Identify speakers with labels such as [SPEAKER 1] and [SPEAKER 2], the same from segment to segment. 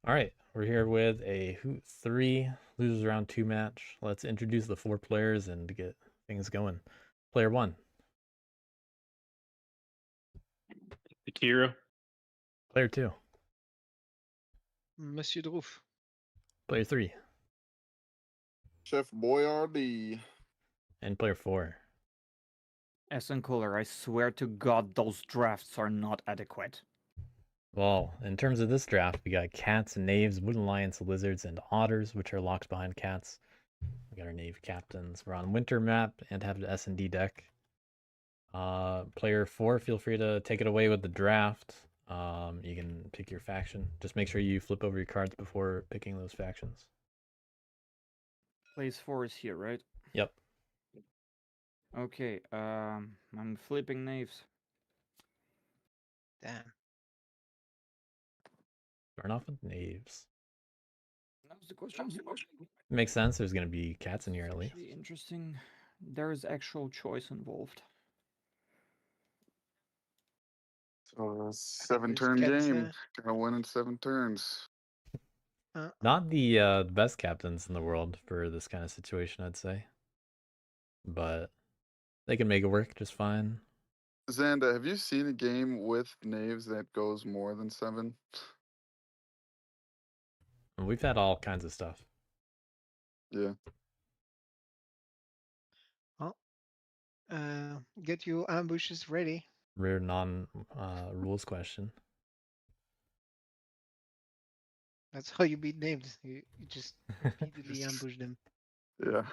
[SPEAKER 1] All right, we're here with a HOOT 3 losers round 2 match. Let's introduce the 4 players and get things going. Player 1,
[SPEAKER 2] Akira.
[SPEAKER 1] player 2,
[SPEAKER 3] Monsieur Drouf.
[SPEAKER 1] player 3,
[SPEAKER 4] Chef Boyardee.
[SPEAKER 1] and player 4.
[SPEAKER 5] Essen Cooler, I swear to God, those drafts are not adequate.
[SPEAKER 1] Well, in terms of this draft, we got cats, knaves, wooden lions, lizards, and otters, which are locked behind cats. We got our knave captains. We're on winter map and have an S&D deck. Player 4, feel free to take it away with the draft. You can pick your faction. Just make sure you flip over your cards before picking those factions.
[SPEAKER 5] Place 4 is here, right?
[SPEAKER 1] Yep.
[SPEAKER 5] Okay, I'm flipping knaves.
[SPEAKER 3] Damn.
[SPEAKER 1] Starting off with knaves.
[SPEAKER 5] That was the question.
[SPEAKER 1] Makes sense. There's going to be cats in here at least.
[SPEAKER 5] Actually interesting. There is actual choice involved.
[SPEAKER 4] So 7-turn
[SPEAKER 3] cats,
[SPEAKER 4] game. Gonna win in 7 turns.
[SPEAKER 1] Not the best captains in the world for this kind of situation, I'd say. But they can make it work just fine.
[SPEAKER 4] Xanda, have you seen a game with knaves that goes more than 7?
[SPEAKER 1] And we've had all kinds of stuff.
[SPEAKER 4] Yeah.
[SPEAKER 3] Get your ambushes ready.
[SPEAKER 1] Rare non-rules question.
[SPEAKER 3] That's how you beat names. You just repeatedly ambush them.
[SPEAKER 4] Yeah.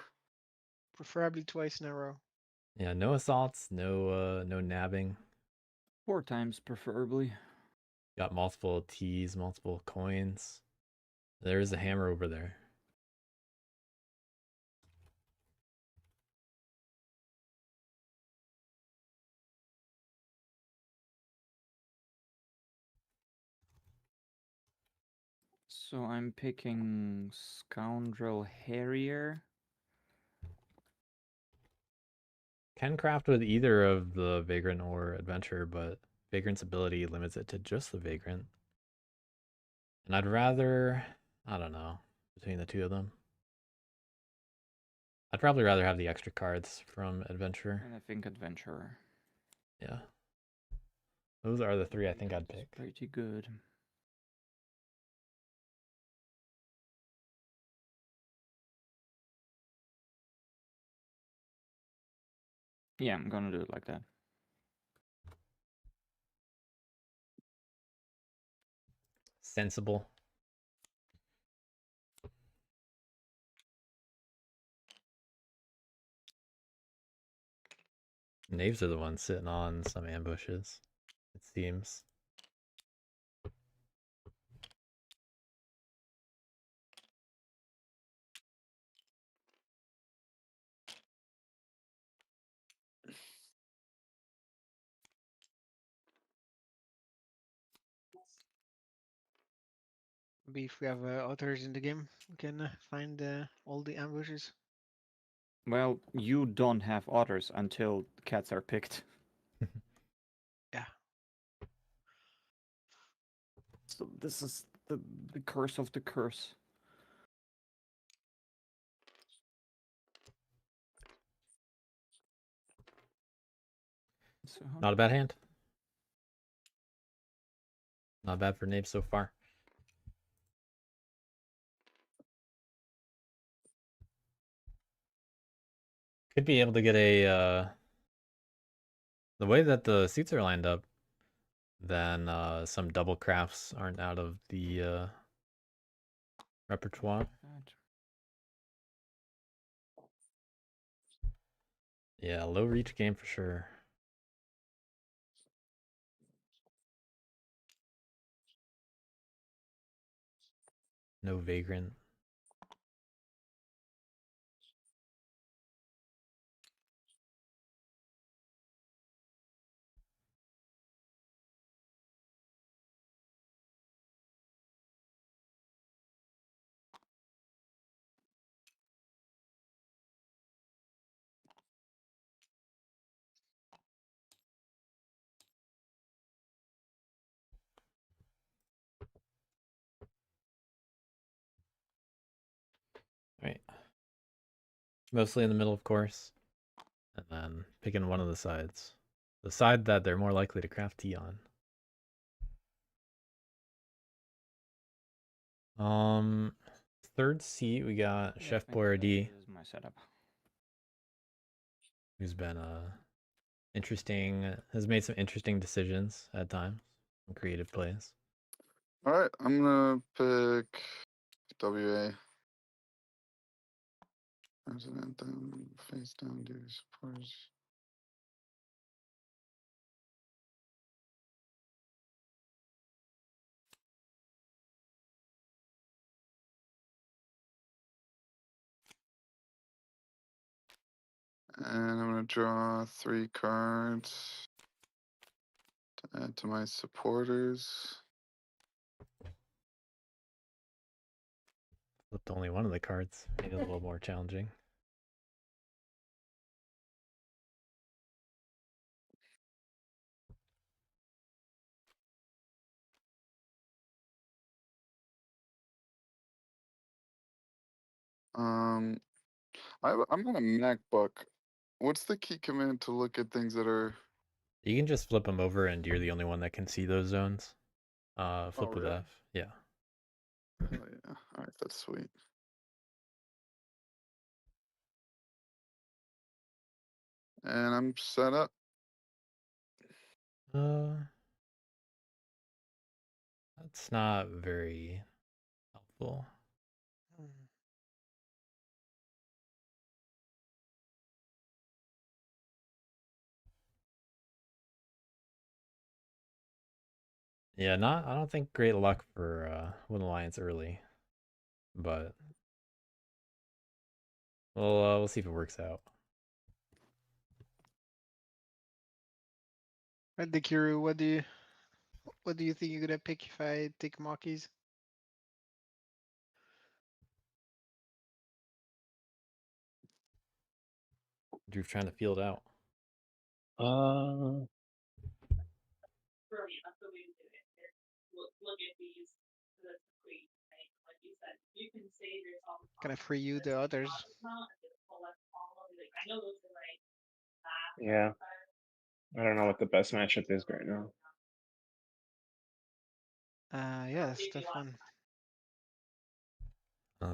[SPEAKER 3] Preferably twice in a row.
[SPEAKER 1] Yeah, no assaults, no nabbing.
[SPEAKER 5] 4 times, preferably.
[SPEAKER 1] Got multiple T's, multiple coins. There's a hammer over there.
[SPEAKER 5] So I'm picking Scoundrel Harrier.
[SPEAKER 1] Can craft with either of the Vagrant or Adventure, but Vagrant's ability limits it to just the Vagrant. And I'd rather, I don't know, between the two of them. I'd probably rather have the extra cards from Adventure.
[SPEAKER 5] And I think Adventurer.
[SPEAKER 1] Yeah. Those are the 3 I think I'd pick.
[SPEAKER 5] Pretty good. Yeah, I'm gonna do it like that.
[SPEAKER 1] Sensible. Knaves are the ones sitting on some ambushes, it seems.
[SPEAKER 3] Maybe if we have others in the game, we can find all the ambushes.
[SPEAKER 5] Well, you don't have otters until cats are picked.
[SPEAKER 3] Yeah.
[SPEAKER 5] So this is the curse of the curse. So
[SPEAKER 1] Not a bad hand. Not bad for knaves so far. Could be able to get a, the way that the seats are lined up, then some double crafts aren't out of the repertoire. Yeah, low reach game for sure. No Vagrant. Mostly in the middle, of course. And then picking one of the sides. The side that they're more likely to craft tea on. Third seat, we got
[SPEAKER 5] Yeah, I
[SPEAKER 1] Chef
[SPEAKER 5] think
[SPEAKER 1] Boyardee,
[SPEAKER 5] this is my setup.
[SPEAKER 1] who's been has made some interesting decisions at times, some creative plays.
[SPEAKER 4] All right, I'm gonna pick WA. President down, face down, do supporters. And I'm gonna draw 3 cards to add to my supporters.
[SPEAKER 1] Flipped only one of the cards, made it a little more challenging.
[SPEAKER 4] I'm gonna MacBook. What's the key command to look at things that are?
[SPEAKER 1] You can just flip them over and you're the only one that can see those zones. Flip with
[SPEAKER 4] really?
[SPEAKER 1] F, yeah.
[SPEAKER 4] Oh yeah, all right, that's sweet. And I'm set up.
[SPEAKER 1] That's not very helpful.
[SPEAKER 3] Mm.
[SPEAKER 1] Yeah, I don't think great luck for Win Alliance early. But we'll see if it works out.
[SPEAKER 3] Right, Dekiru, what do you think you're gonna pick if I take Marquis?
[SPEAKER 1] Drew's trying to feel it out.
[SPEAKER 3] Gonna free you the others.
[SPEAKER 2] Yeah. I don't know what the best matchup is right now.
[SPEAKER 3] Yeah, that's a tough one.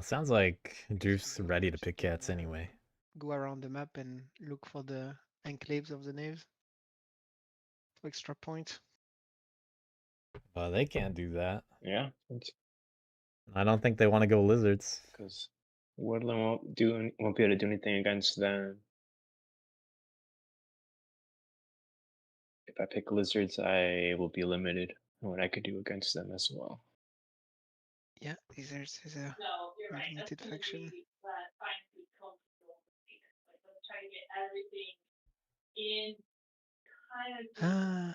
[SPEAKER 1] Sounds like Drew's
[SPEAKER 3] go-
[SPEAKER 1] ready to
[SPEAKER 3] just
[SPEAKER 1] pick
[SPEAKER 3] can,
[SPEAKER 1] cats anyway.
[SPEAKER 3] Go around the map and look for the enclaves of the knaves. For extra points.
[SPEAKER 1] They can't do that.
[SPEAKER 2] Yeah.
[SPEAKER 1] I don't think they want to go lizards.
[SPEAKER 2] Because Woodland won't be able to do anything against them. If I pick lizards, I will be limited on what I could do against them as well.
[SPEAKER 3] Yeah, lizards is a limited faction. Ah.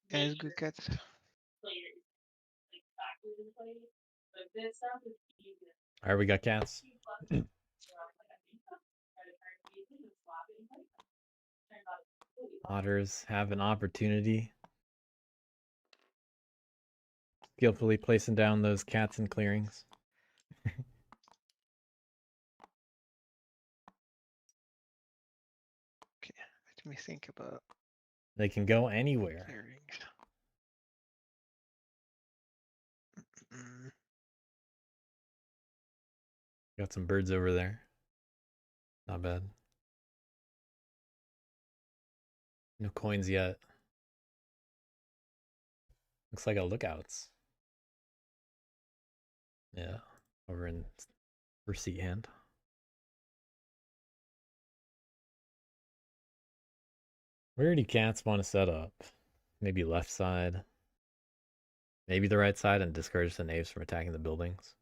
[SPEAKER 3] Yeah, it's good cat.
[SPEAKER 1] Alright, we got cats. Otters have an opportunity. Skillfully placing down those cats in clearings.
[SPEAKER 3] Okay, let me think about
[SPEAKER 1] They can go anywhere.
[SPEAKER 3] clearings. Mm.
[SPEAKER 1] Got some birds over there. Not bad. No coins yet. Looks like a lookouts. Yeah, over in receipt hand. Where do cats want to set up? Maybe left side. Maybe the right side and discourage the knaves from attacking the buildings.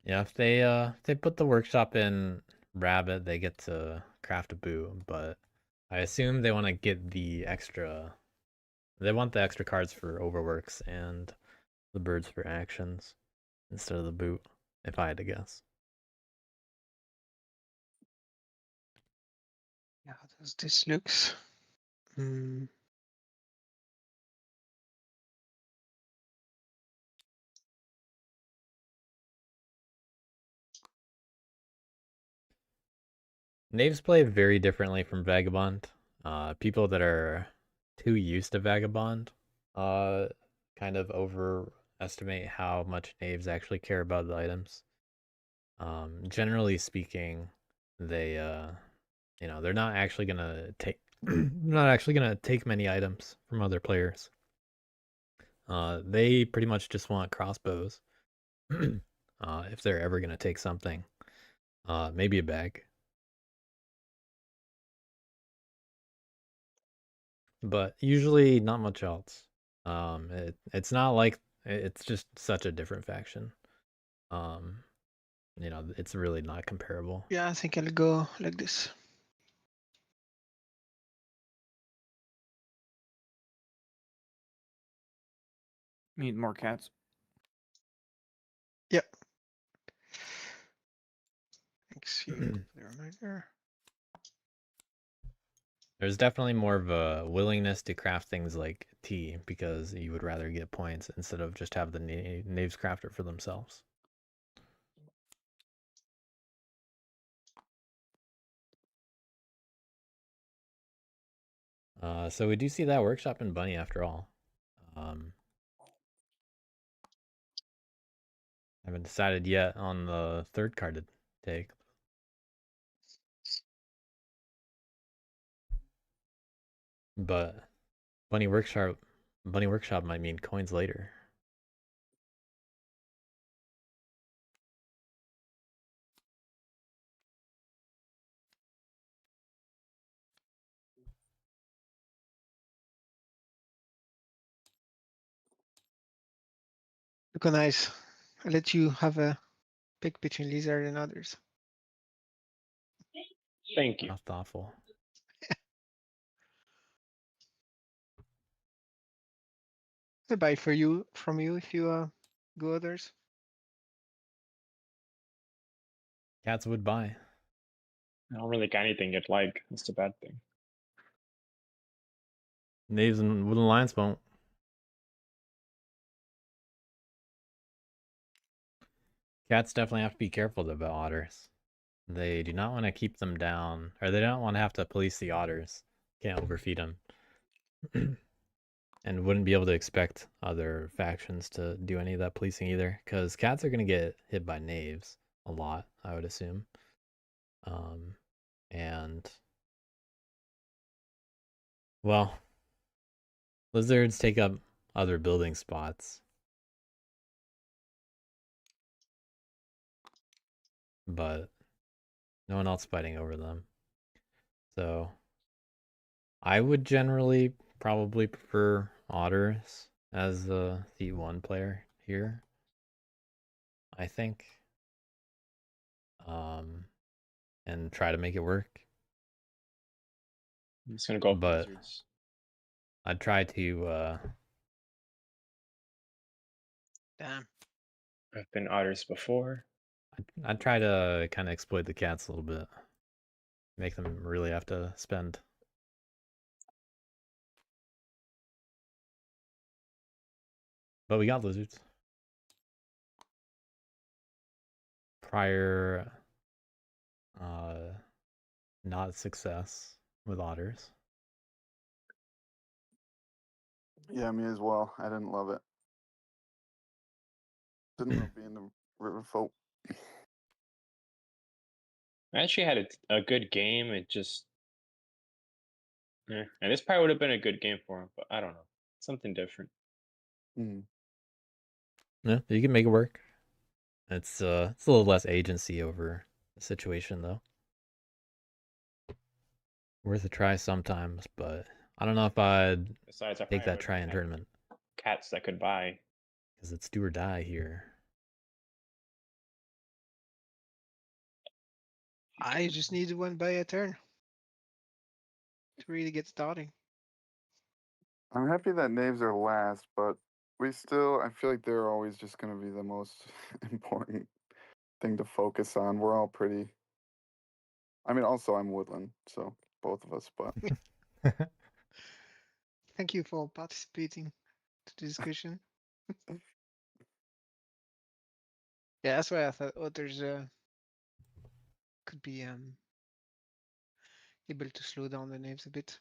[SPEAKER 1] Yeah, if they put the workshop in rabbit, they get to craft a boot, but I assume they want to get the extra. They want the extra cards for overworks and the birds for actions instead of the boot, if I had to guess.
[SPEAKER 3] Yeah, how does this looks? Hmm.
[SPEAKER 1] Knaves play very differently from Vagabond. People that are too used to Vagabond kind of overestimate how much Knaves actually care about the items. Generally speaking, they they're not actually gonna take not actually gonna take many items from other players. They pretty much just want crossbows. If they're ever gonna take something, maybe a bag. But usually not much else. It's not like it's just such a different faction. It's really not comparable.
[SPEAKER 3] Yeah, I think I'll go like this.
[SPEAKER 5] Need more cats.
[SPEAKER 3] Yep. Thanks you for the reminder.
[SPEAKER 1] There's definitely more of a willingness to craft things like tea because you would rather get points instead of just have the knaves craft it for themselves. So we do see that workshop in Bunny after all. Haven't decided yet on the third card to take. But Bunny Workshop might mean coins later.
[SPEAKER 3] Look nice. I'll let you have a pick between lizard and others.
[SPEAKER 2] Thank you.
[SPEAKER 1] How thoughtful.
[SPEAKER 3] I'll buy from you if you go others.
[SPEAKER 1] Cats would buy.
[SPEAKER 2] I don't really got anything you'd like. That's the bad thing.
[SPEAKER 1] Knaves and Wooden Lions won't. Cats definitely have to be careful about otters. They do not want to keep them down, or they don't want to have to police the otters. Can't overfeed them. And wouldn't be able to expect other factions to do any of that policing either, because cats are going to get hit by knaves a lot, I would assume. And well, lizards take up other building spots, but no one else fighting over them. So I would generally probably prefer otters as the C1 player here, I think. And try to make it work.
[SPEAKER 2] I'm just gonna go for
[SPEAKER 1] But
[SPEAKER 2] lizards.
[SPEAKER 1] I'd try to
[SPEAKER 3] Damn.
[SPEAKER 2] I've been otters before.
[SPEAKER 1] I'd try to kind of exploit the cats a little bit. Make them really have to spend. But we got lizards. Prior not success with otters.
[SPEAKER 4] Yeah, me as well. I didn't love it. Didn't love being the river folk.
[SPEAKER 2] I actually had a good game. It just, and this probably would have been a good game for him, but I don't know, something different.
[SPEAKER 4] Mm.
[SPEAKER 1] Yeah, you can make it work. It's a little less agency over the situation though. Worth a try sometimes, but I don't know if I'd
[SPEAKER 2] Besides, I
[SPEAKER 1] take
[SPEAKER 2] probably
[SPEAKER 1] that
[SPEAKER 2] would've
[SPEAKER 1] try in
[SPEAKER 2] had
[SPEAKER 1] tournament
[SPEAKER 2] cats that could buy.
[SPEAKER 1] because it's do or die here.
[SPEAKER 3] I just need one by a turn to really get starting.
[SPEAKER 4] I'm happy that knaves are last, but I feel like they're always just gonna be the most important thing to focus on. We're all pretty. I mean, also I'm Woodland, so both of us. But
[SPEAKER 3] Thank you for participating to the discussion. Yeah, that's why I thought others could be able to slow down the names a bit.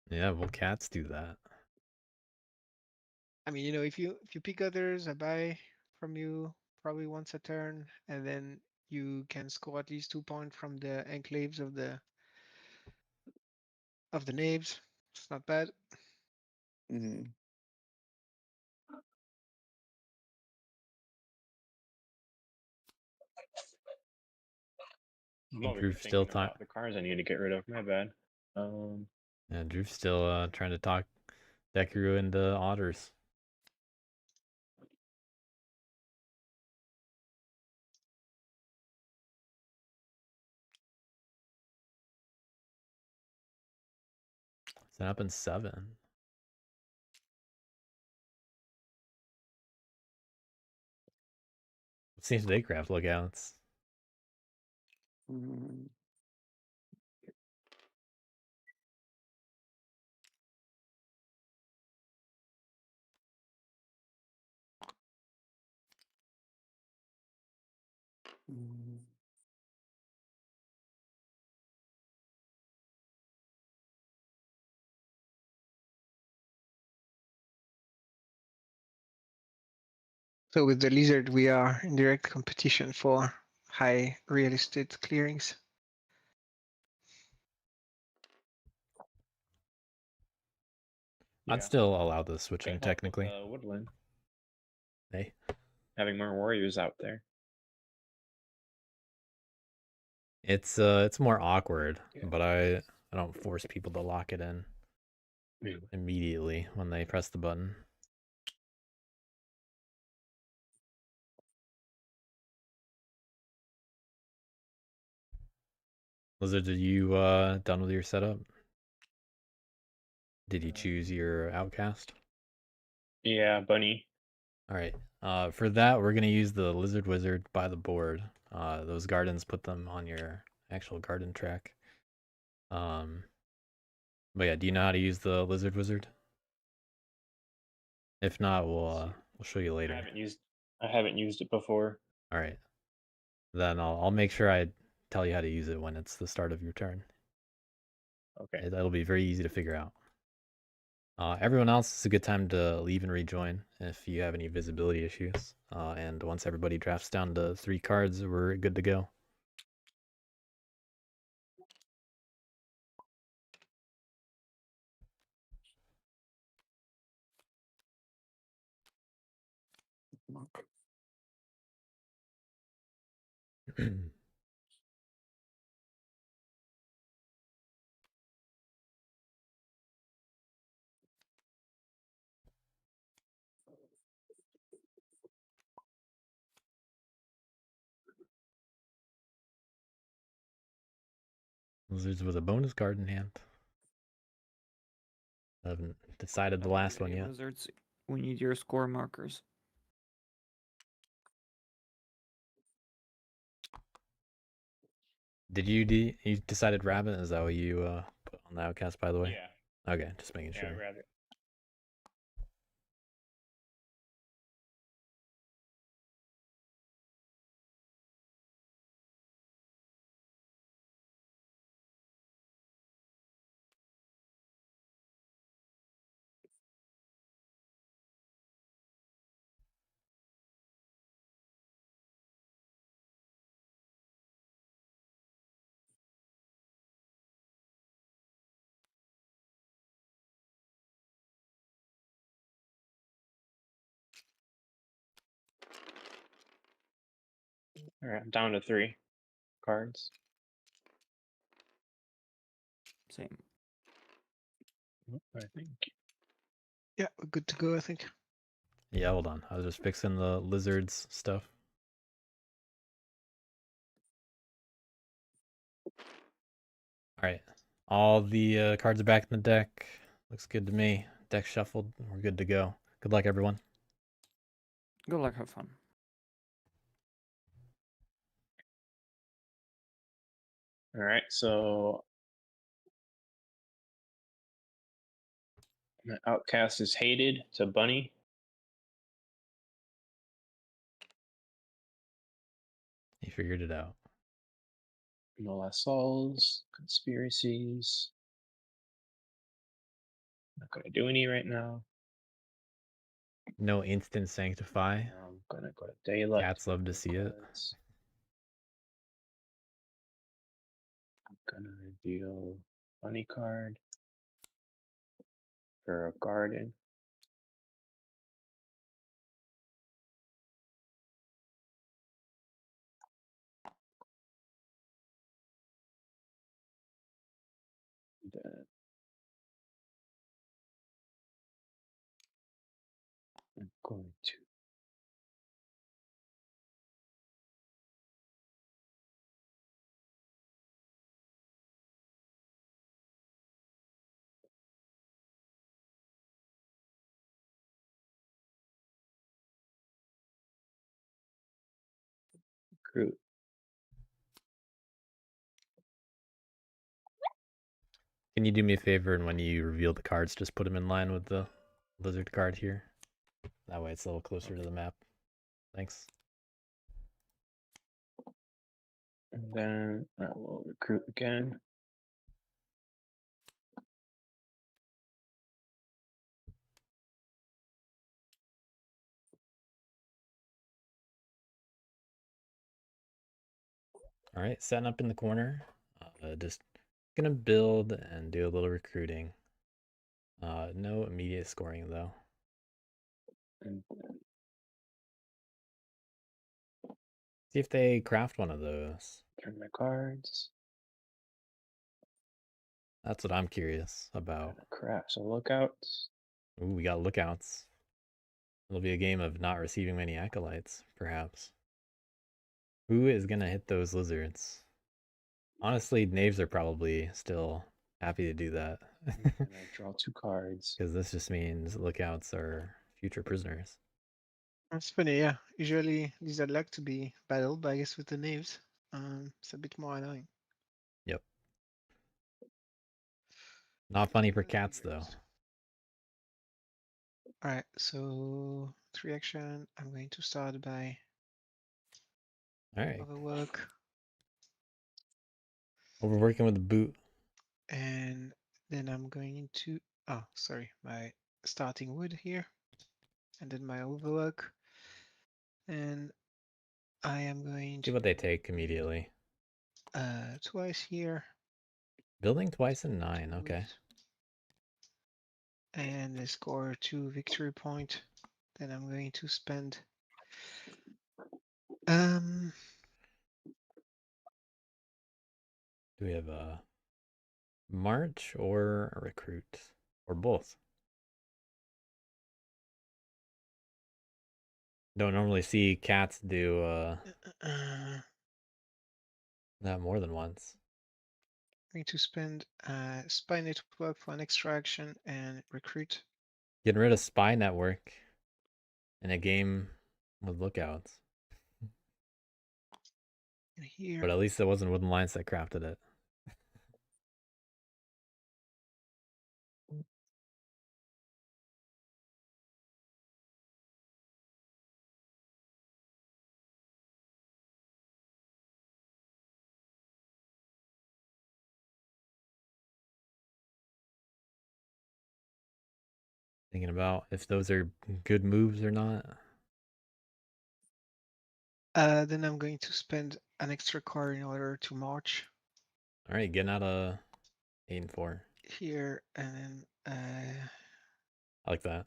[SPEAKER 1] Yeah, well, cats do that.
[SPEAKER 3] I mean, you know, if you pick others, I buy from you probably once a turn, and then you can score at least 2 points from the enclaves of the knaves. It's not bad.
[SPEAKER 4] mhm.
[SPEAKER 2] I'm
[SPEAKER 1] Yeah,
[SPEAKER 2] over here
[SPEAKER 1] Drew's still
[SPEAKER 2] thinking about the cars I need to get rid of. My bad.
[SPEAKER 1] Yeah, Drew's still trying to talk Deku into otters. Set up in 7. It seems they craft lookouts.
[SPEAKER 4] Mm. Mm.
[SPEAKER 3] So with the lizard, we are in direct competition for high real estate clearings.
[SPEAKER 1] I'd still allow the switching
[SPEAKER 2] Can't help with,
[SPEAKER 1] technically.
[SPEAKER 2] Woodland
[SPEAKER 1] Hey,
[SPEAKER 2] having more warriors out there.
[SPEAKER 1] it's more awkward,
[SPEAKER 2] Yeah.
[SPEAKER 1] but I don't force people to lock it in
[SPEAKER 2] Yeah.
[SPEAKER 1] immediately when they press the button. Lizard, are you done with your setup? Did you choose your outcast?
[SPEAKER 2] Yeah, bunny.
[SPEAKER 1] All right. For that, we're gonna use the lizard wizard by the board. Those gardens, put them on your actual garden track. But yeah, do you know how to use the lizard wizard? If not, we'll show you
[SPEAKER 2] I
[SPEAKER 1] later.
[SPEAKER 2] haven't used it before.
[SPEAKER 1] All right. Then I'll make sure I tell you how to use it when it's the start of your turn.
[SPEAKER 2] Okay.
[SPEAKER 1] It'll be very easy to figure out. Everyone else, it's a good time to leave and rejoin if you have any visibility issues. And once everybody drafts down to 3 cards, we're good to go. Lizards with a bonus card in hand. I haven't decided the last one yet.
[SPEAKER 5] Wizards, we need your score markers.
[SPEAKER 1] Did you you decided rabbit? Is that what you put on the outcast, by the way?
[SPEAKER 2] Yeah.
[SPEAKER 1] Okay, just making
[SPEAKER 2] Yeah,
[SPEAKER 1] sure.
[SPEAKER 2] rather. All right, I'm down to 3 cards.
[SPEAKER 5] Same.
[SPEAKER 2] I think.
[SPEAKER 3] Yeah, we're good to go, I think.
[SPEAKER 1] Yeah, hold on. I was just fixing the lizards stuff. All right. All the cards are back in the deck. Looks good to me. Deck shuffled. We're good to go. Good luck, everyone.
[SPEAKER 5] Good luck, have fun.
[SPEAKER 2] All right, so my outcast is hated to Bunny.
[SPEAKER 1] You figured it out.
[SPEAKER 2] No less souls, conspiracies. Not gonna do any right now.
[SPEAKER 1] No instant sanctify.
[SPEAKER 2] Now I'm gonna go to daylight.
[SPEAKER 1] Cats love to see it.
[SPEAKER 2] cards. I'm gonna reveal Bunny card for a garden. Then I'm going to recruit.
[SPEAKER 1] Can you do me a favor and when you reveal the cards, just put them in line with the lizard card here? That way it's a little closer to the map. Thanks.
[SPEAKER 2] And then I will recruit again.
[SPEAKER 1] All right, setting up in the corner. Just gonna build and do a little recruiting. No immediate scoring though.
[SPEAKER 2] And
[SPEAKER 1] See if they craft one of those.
[SPEAKER 2] turn my cards.
[SPEAKER 1] That's what I'm curious about.
[SPEAKER 2] Crap, so lookouts.
[SPEAKER 1] Ooh, we got lookouts. It'll be a game of not receiving many acolytes, perhaps. Who is gonna hit those lizards? Honestly, knaves are probably still happy to do that.
[SPEAKER 2] And I draw 2 cards.
[SPEAKER 1] Because this just means lookouts are future prisoners.
[SPEAKER 3] That's funny, yeah. Usually these are like to be battled, but I guess with the knaves, it's a bit more annoying.
[SPEAKER 1] Yep. Not funny for cats though.
[SPEAKER 3] Alright, so 3 action. I'm going to start by
[SPEAKER 1] Alright.
[SPEAKER 3] overwork,
[SPEAKER 1] Overworking with the boot.
[SPEAKER 3] and then I'm going to my starting wood here, and then my overwork, and I am going
[SPEAKER 1] See
[SPEAKER 3] to
[SPEAKER 1] what they take immediately.
[SPEAKER 3] twice here.
[SPEAKER 1] Building twice in 9, okay.
[SPEAKER 3] And they score 2 victory point. Then I'm going to spend
[SPEAKER 1] Do we have a march or a recruit? Or both? Don't normally see cats do that more than once.
[SPEAKER 3] going to spend spy network for an extra action and recruit.
[SPEAKER 1] Getting rid of spy network in a game with lookouts.
[SPEAKER 3] And here,
[SPEAKER 1] But at least it wasn't Wooden Lions that crafted it. Thinking about if those are good moves or not.
[SPEAKER 3] then I'm going to spend an extra card in order to march
[SPEAKER 1] All right, getting out of 8 and 4.
[SPEAKER 3] here and then
[SPEAKER 1] I like that.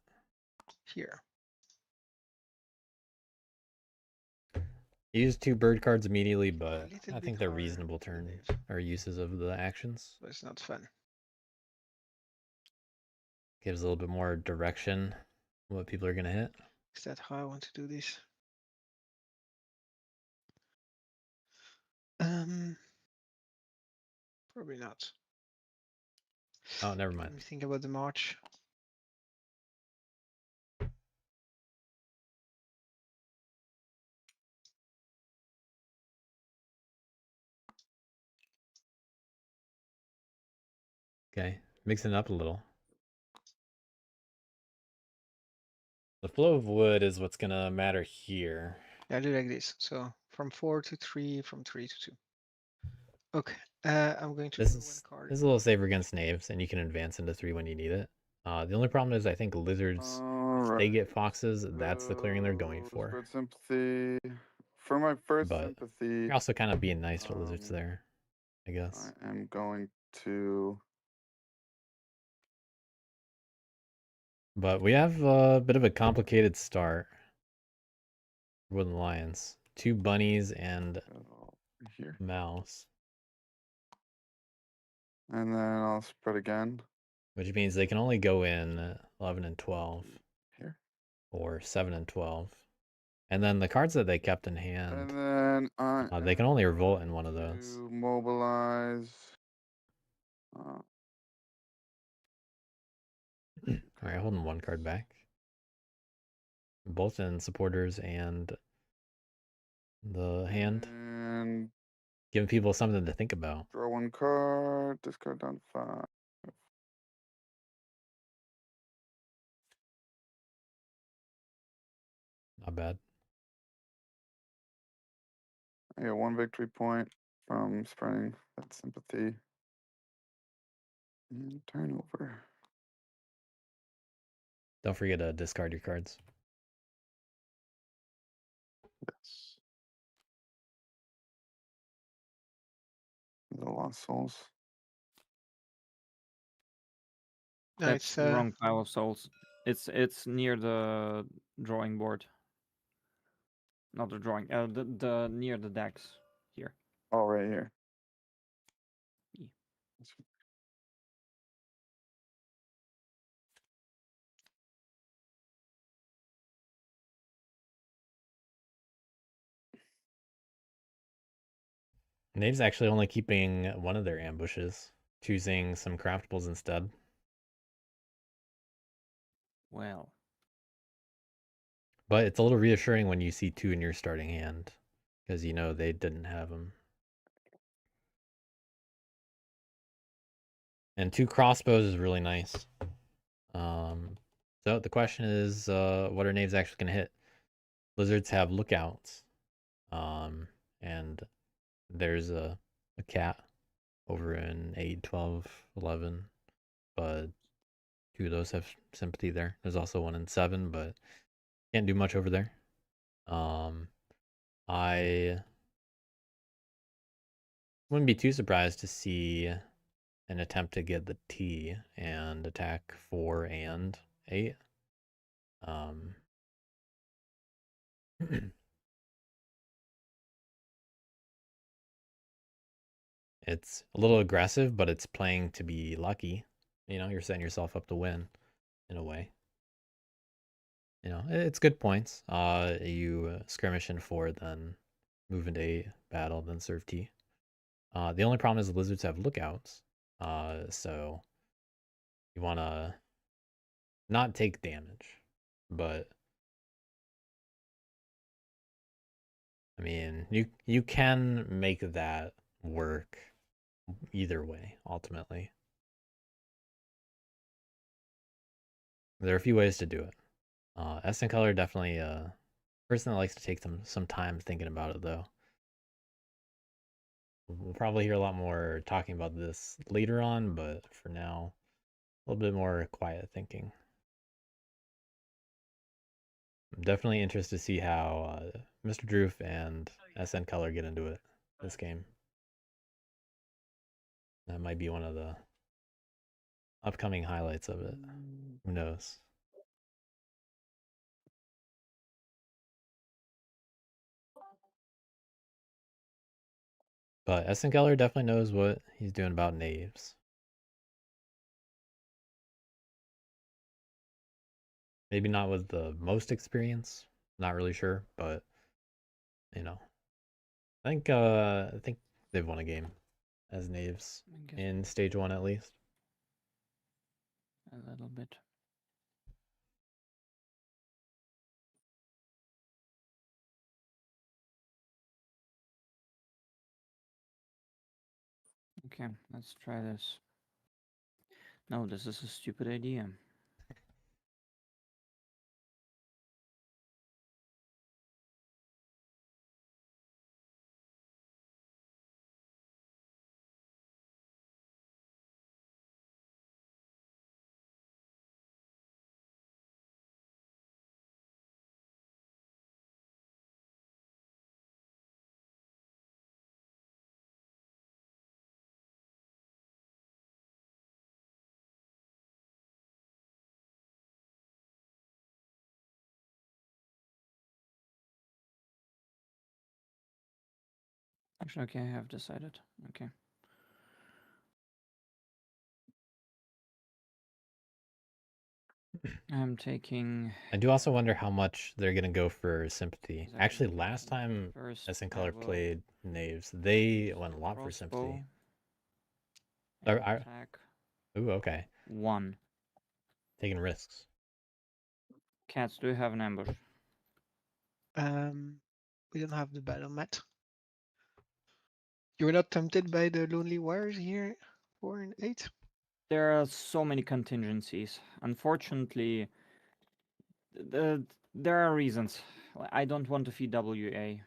[SPEAKER 3] here.
[SPEAKER 1] Use 2 bird cards immediately, but
[SPEAKER 3] little
[SPEAKER 1] I
[SPEAKER 3] bit
[SPEAKER 1] think they're
[SPEAKER 3] harder
[SPEAKER 1] reasonable
[SPEAKER 3] for the
[SPEAKER 1] turn
[SPEAKER 3] knave.
[SPEAKER 1] or uses of the actions.
[SPEAKER 3] But it's not fun.
[SPEAKER 1] Gives a little bit more direction what people are gonna hit.
[SPEAKER 3] Is that how I want to do this? Probably not.
[SPEAKER 1] Oh, never
[SPEAKER 3] Let
[SPEAKER 1] mind.
[SPEAKER 3] me think about the march.
[SPEAKER 1] Okay, mixing it up a little. The flow of wood is what's gonna matter here.
[SPEAKER 3] Yeah, I do like this. So from 4 to 3, from 3 to 2. Okay, I'm going to
[SPEAKER 1] This
[SPEAKER 3] draw one
[SPEAKER 1] is
[SPEAKER 3] card.
[SPEAKER 1] this is a little safer against knaves, and you can advance into 3 when you need it. The only problem is I think lizards, if they get foxes, that's the clearing they're going
[SPEAKER 4] So,
[SPEAKER 1] for.
[SPEAKER 4] spread sympathy. For my first
[SPEAKER 1] But
[SPEAKER 4] sympathy,
[SPEAKER 1] you're also kind of being nice to lizards
[SPEAKER 4] um,
[SPEAKER 1] there, I guess.
[SPEAKER 4] I am going to.
[SPEAKER 1] But we have a bit of a complicated start. Wooden lions, 2 bunnies and
[SPEAKER 4] Go here.
[SPEAKER 1] mouse,
[SPEAKER 4] And then I'll spread again.
[SPEAKER 1] which means they can only go in 11 and 12
[SPEAKER 4] Here.
[SPEAKER 1] or 7 and 12. And then the cards that they kept in
[SPEAKER 4] And
[SPEAKER 1] hand,
[SPEAKER 4] then
[SPEAKER 1] they can only revolt in one of those.
[SPEAKER 4] to mobilize.
[SPEAKER 1] All right, holding 1 card back. Both in supporters and the hand,
[SPEAKER 4] And
[SPEAKER 1] giving people something to think about.
[SPEAKER 4] draw 1 card. Discard down to 5.
[SPEAKER 1] Not bad.
[SPEAKER 4] I get 1 victory point from spreading that sympathy. And turn over.
[SPEAKER 1] Don't forget to discard your cards.
[SPEAKER 4] Yes. The lost souls.
[SPEAKER 3] No,
[SPEAKER 5] That's
[SPEAKER 3] it's
[SPEAKER 5] the wrong pile of souls. It's near the drawing board. Not the drawing. The near the decks here.
[SPEAKER 4] Oh, right here.
[SPEAKER 5] Yeah.
[SPEAKER 1] Knave's actually only keeping one of their ambushes, choosing some craftables instead.
[SPEAKER 5] Well,
[SPEAKER 1] But it's a little reassuring when you see 2 in your starting hand, because you know they didn't have them. And 2 crossbows is really nice. So the question is, what are knaves actually going to hit? Lizards have lookouts. And there's a cat over in 8, 12, 11, but 2 of those have sympathy there. There's also 1 in 7, but can't do much over there. I wouldn't be too surprised to see an attempt to get the T and attack 4 and 8. It's a little aggressive, but it's playing to be lucky. You know, you're setting yourself up to win in a way. You know, it's good points. You skirmish in 4, then move into 8, battle, then serve T. The only problem is the lizards have lookouts. So you want to not take damage, but I mean, you can make that work either way, ultimately. There are a few ways to do it. Essence Color definitely a person that likes to take some time thinking about it, though. We'll probably hear a lot more talking about this later on, but for now, a little bit more quiet thinking. I'm definitely interested to see how Mr. Droof and SN Color get into it this game. That might be one of the upcoming highlights of it. Who knows? But SN Color definitely knows what he's doing about knaves. Maybe not with the most experience, not really sure, but you know, I think they've won a game as knaves
[SPEAKER 5] I guess
[SPEAKER 1] in stage 1 at least.
[SPEAKER 5] little bit. Okay, let's try this. No, this is a stupid idea. Actually, okay, I have decided. Okay. I'm taking.
[SPEAKER 1] I do also wonder how much they're gonna go for sympathy.
[SPEAKER 5] Exactly.
[SPEAKER 1] Actually, last time
[SPEAKER 5] First,
[SPEAKER 1] SN
[SPEAKER 5] I
[SPEAKER 1] Color
[SPEAKER 5] will
[SPEAKER 1] played Knaves, they
[SPEAKER 5] use
[SPEAKER 1] went a
[SPEAKER 5] the
[SPEAKER 1] lot for sympathy.
[SPEAKER 5] crossbow and
[SPEAKER 1] I-
[SPEAKER 5] attack
[SPEAKER 1] Ooh, okay.
[SPEAKER 5] 1.
[SPEAKER 1] Taking risks.
[SPEAKER 5] Cats, do you have an ambush?
[SPEAKER 3] We don't have the battle mat. You're not tempted by the lonely wires here, 4 and 8?
[SPEAKER 5] There are so many contingencies. Unfortunately, there are reasons. I don't want to feed WA.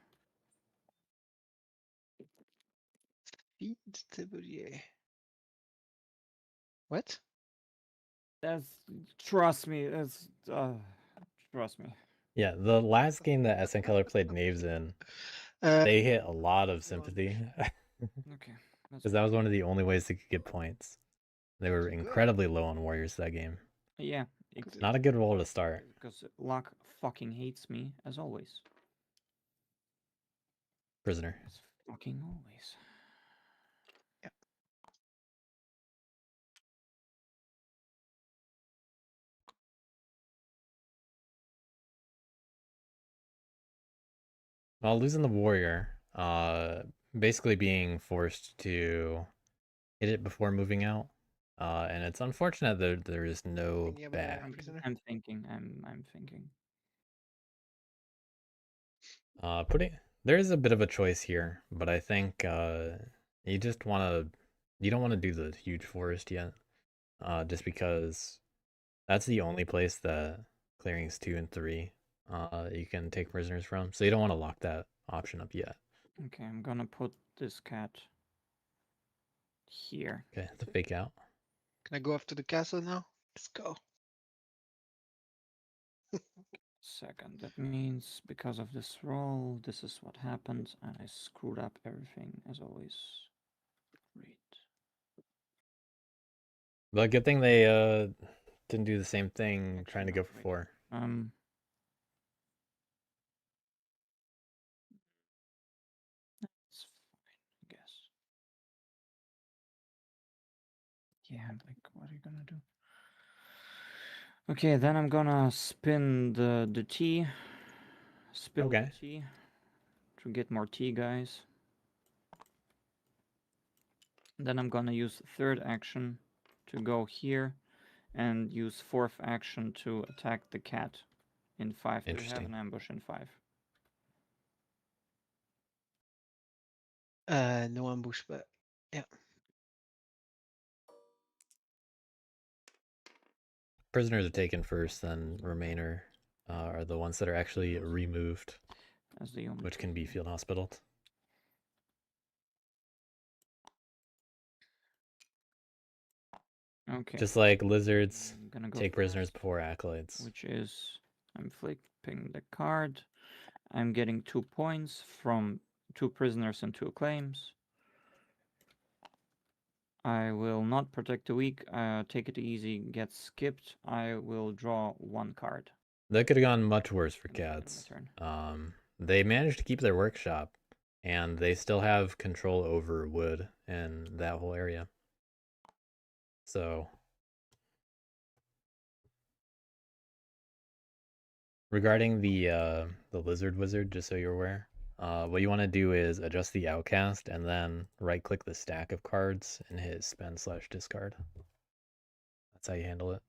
[SPEAKER 3] Feed WA. What?
[SPEAKER 5] That's trust me. Trust me.
[SPEAKER 1] Yeah, the last game that SN Color played Knaves in, they hit a lot of sympathy.
[SPEAKER 5] Okay.
[SPEAKER 1] Because that was one of the only ways they could get points. They were
[SPEAKER 3] Good.
[SPEAKER 1] incredibly low on warriors that game.
[SPEAKER 5] Yeah.
[SPEAKER 3] Good.
[SPEAKER 1] Not a good role to start.
[SPEAKER 5] Because luck fucking hates me as always.
[SPEAKER 1] Prisoner.
[SPEAKER 5] As fucking always.
[SPEAKER 1] Well, losing the warrior, basically being forced to hit it before moving out. And it's unfortunate that there is no
[SPEAKER 3] Any other
[SPEAKER 1] back.
[SPEAKER 3] prisoner?
[SPEAKER 5] I'm thinking. I'm thinking.
[SPEAKER 1] There is a bit of a choice here, but I think you don't want to do the huge forest yet, just because that's the only place that clearings 2 and 3 you can take prisoners from, so you don't want to lock that option up yet.
[SPEAKER 5] Okay, I'm gonna put this cat here.
[SPEAKER 1] Okay, the fake out.
[SPEAKER 3] Can I go after the castle now? Let's go.
[SPEAKER 5] Second, that means because of this roll, this is what happened, and I screwed up everything as always. Great.
[SPEAKER 1] But good thing they didn't do the same thing trying to go for 4.
[SPEAKER 5] It's fine, I guess. Yeah, like, what are you gonna do? Okay, then I'm gonna spin the tea. Spill the
[SPEAKER 1] Okay.
[SPEAKER 5] tea to get more tea, guys. Then I'm gonna use third action to go here and use fourth action to attack the cat in 5. Do you have
[SPEAKER 1] Interesting.
[SPEAKER 5] an ambush in 5?
[SPEAKER 3] No ambush, but yeah.
[SPEAKER 1] Prisoners are taken first, then Remainer are the ones that are actually removed,
[SPEAKER 5] As the only
[SPEAKER 1] which can be
[SPEAKER 5] prisoner.
[SPEAKER 1] field hospitaled.
[SPEAKER 5] Okay.
[SPEAKER 1] Just like lizards
[SPEAKER 5] I'm gonna go
[SPEAKER 1] take prisoners
[SPEAKER 5] first,
[SPEAKER 1] before acolytes.
[SPEAKER 5] which is I'm flipping the card. I'm getting 2 points from 2 prisoners and 2 claims. I will not protect the weak. Take it easy. Get skipped. I will draw 1 card.
[SPEAKER 1] That could have gone much worse for
[SPEAKER 5] End of
[SPEAKER 1] cats.
[SPEAKER 5] my turn.
[SPEAKER 1] They managed to keep their workshop, and they still have control over wood and that whole area. So, regarding the lizard wizard, just so you're aware, what you want to do is adjust the outcast and then right-click the stack of cards and hit spend/discard. That's how you handle it.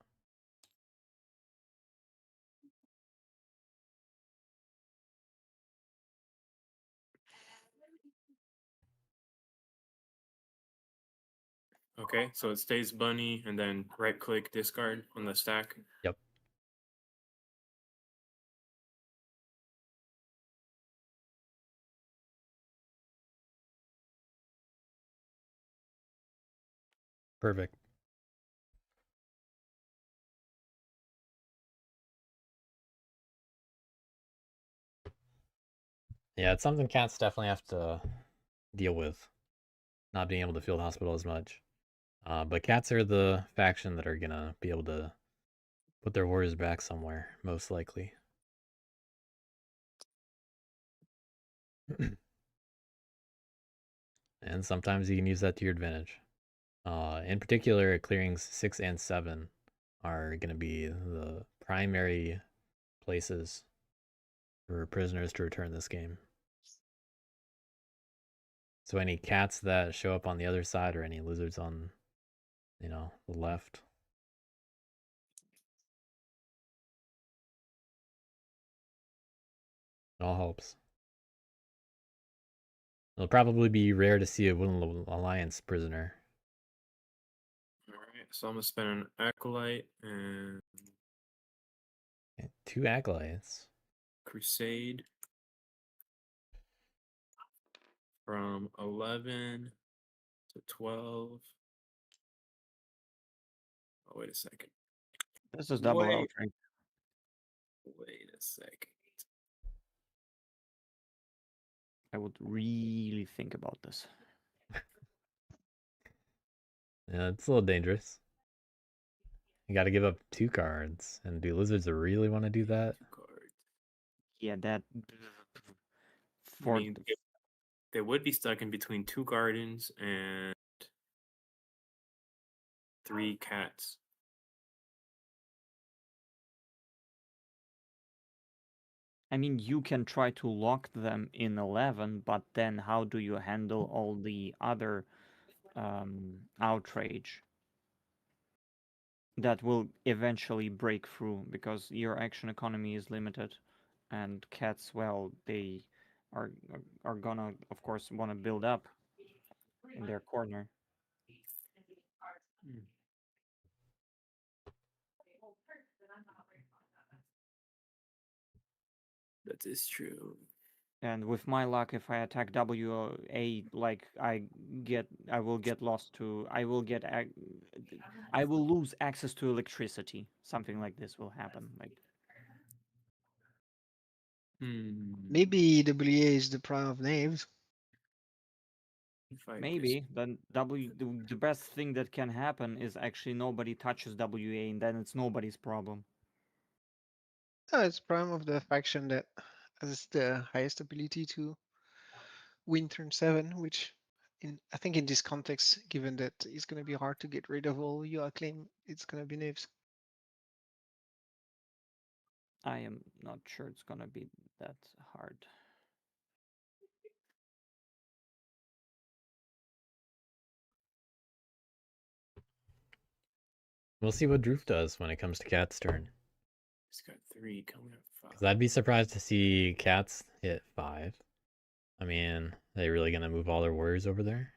[SPEAKER 6] Okay, so it stays bunny and then right click discard on the stack.
[SPEAKER 1] Yep. Perfect. Yeah, it's something cats definitely have to deal with, not being able to field hospital as much. But cats are the faction that are gonna be able to put their warriors back somewhere, most likely. And sometimes you can use that to your advantage. In particular, clearings 6 and 7 are going to be the primary places for prisoners to return this game. So any cats that show up on the other side or any lizards on, the left. It all helps. It'll probably be rare to see a Woodland Alliance prisoner.
[SPEAKER 6] Alright, so I'm gonna spend an acolyte and
[SPEAKER 1] Okay, 2 acolytes.
[SPEAKER 6] crusade from 11 to 12. Oh, wait a second.
[SPEAKER 5] This is double
[SPEAKER 6] Wait.
[SPEAKER 5] outright.
[SPEAKER 6] Wait a second.
[SPEAKER 5] I would really think about this.
[SPEAKER 1] Yeah, it's a little dangerous. You got to give up 2 cards. And do lizards really want to do that?
[SPEAKER 6] 2 cards.
[SPEAKER 5] Yeah, that.
[SPEAKER 6] I
[SPEAKER 5] For
[SPEAKER 6] mean, they would be stuck in between 2 gardens and 3 cats.
[SPEAKER 5] I mean, you can try to lock them in 11, but then how do you handle all the other outrage that will eventually break through because your action economy is limited, and cats, well, they are gonna, of course, want to build up in their corner.
[SPEAKER 6] That is true.
[SPEAKER 5] And with my luck, if I attack WA, like I will get lost to, I will lose access to electricity. Something like this will happen. Like
[SPEAKER 3] Maybe WA is the prime of knaves.
[SPEAKER 6] If I
[SPEAKER 5] maybe then the best thing that can happen is actually nobody touches WA, and then it's nobody's problem.
[SPEAKER 3] No, it's prime of the faction that has the highest ability to win turn 7, which I think in this context, given that it's going to be hard to get rid of all your acclaim, it's going to be knaves.
[SPEAKER 5] I am not sure it's gonna be that hard.
[SPEAKER 1] We'll see what Droof does when it comes to Cat's turn.
[SPEAKER 6] He's got 3 coming up 5.
[SPEAKER 1] Because I'd be surprised to see Cats hit 5. I mean, are they really going to move all their warriors over there?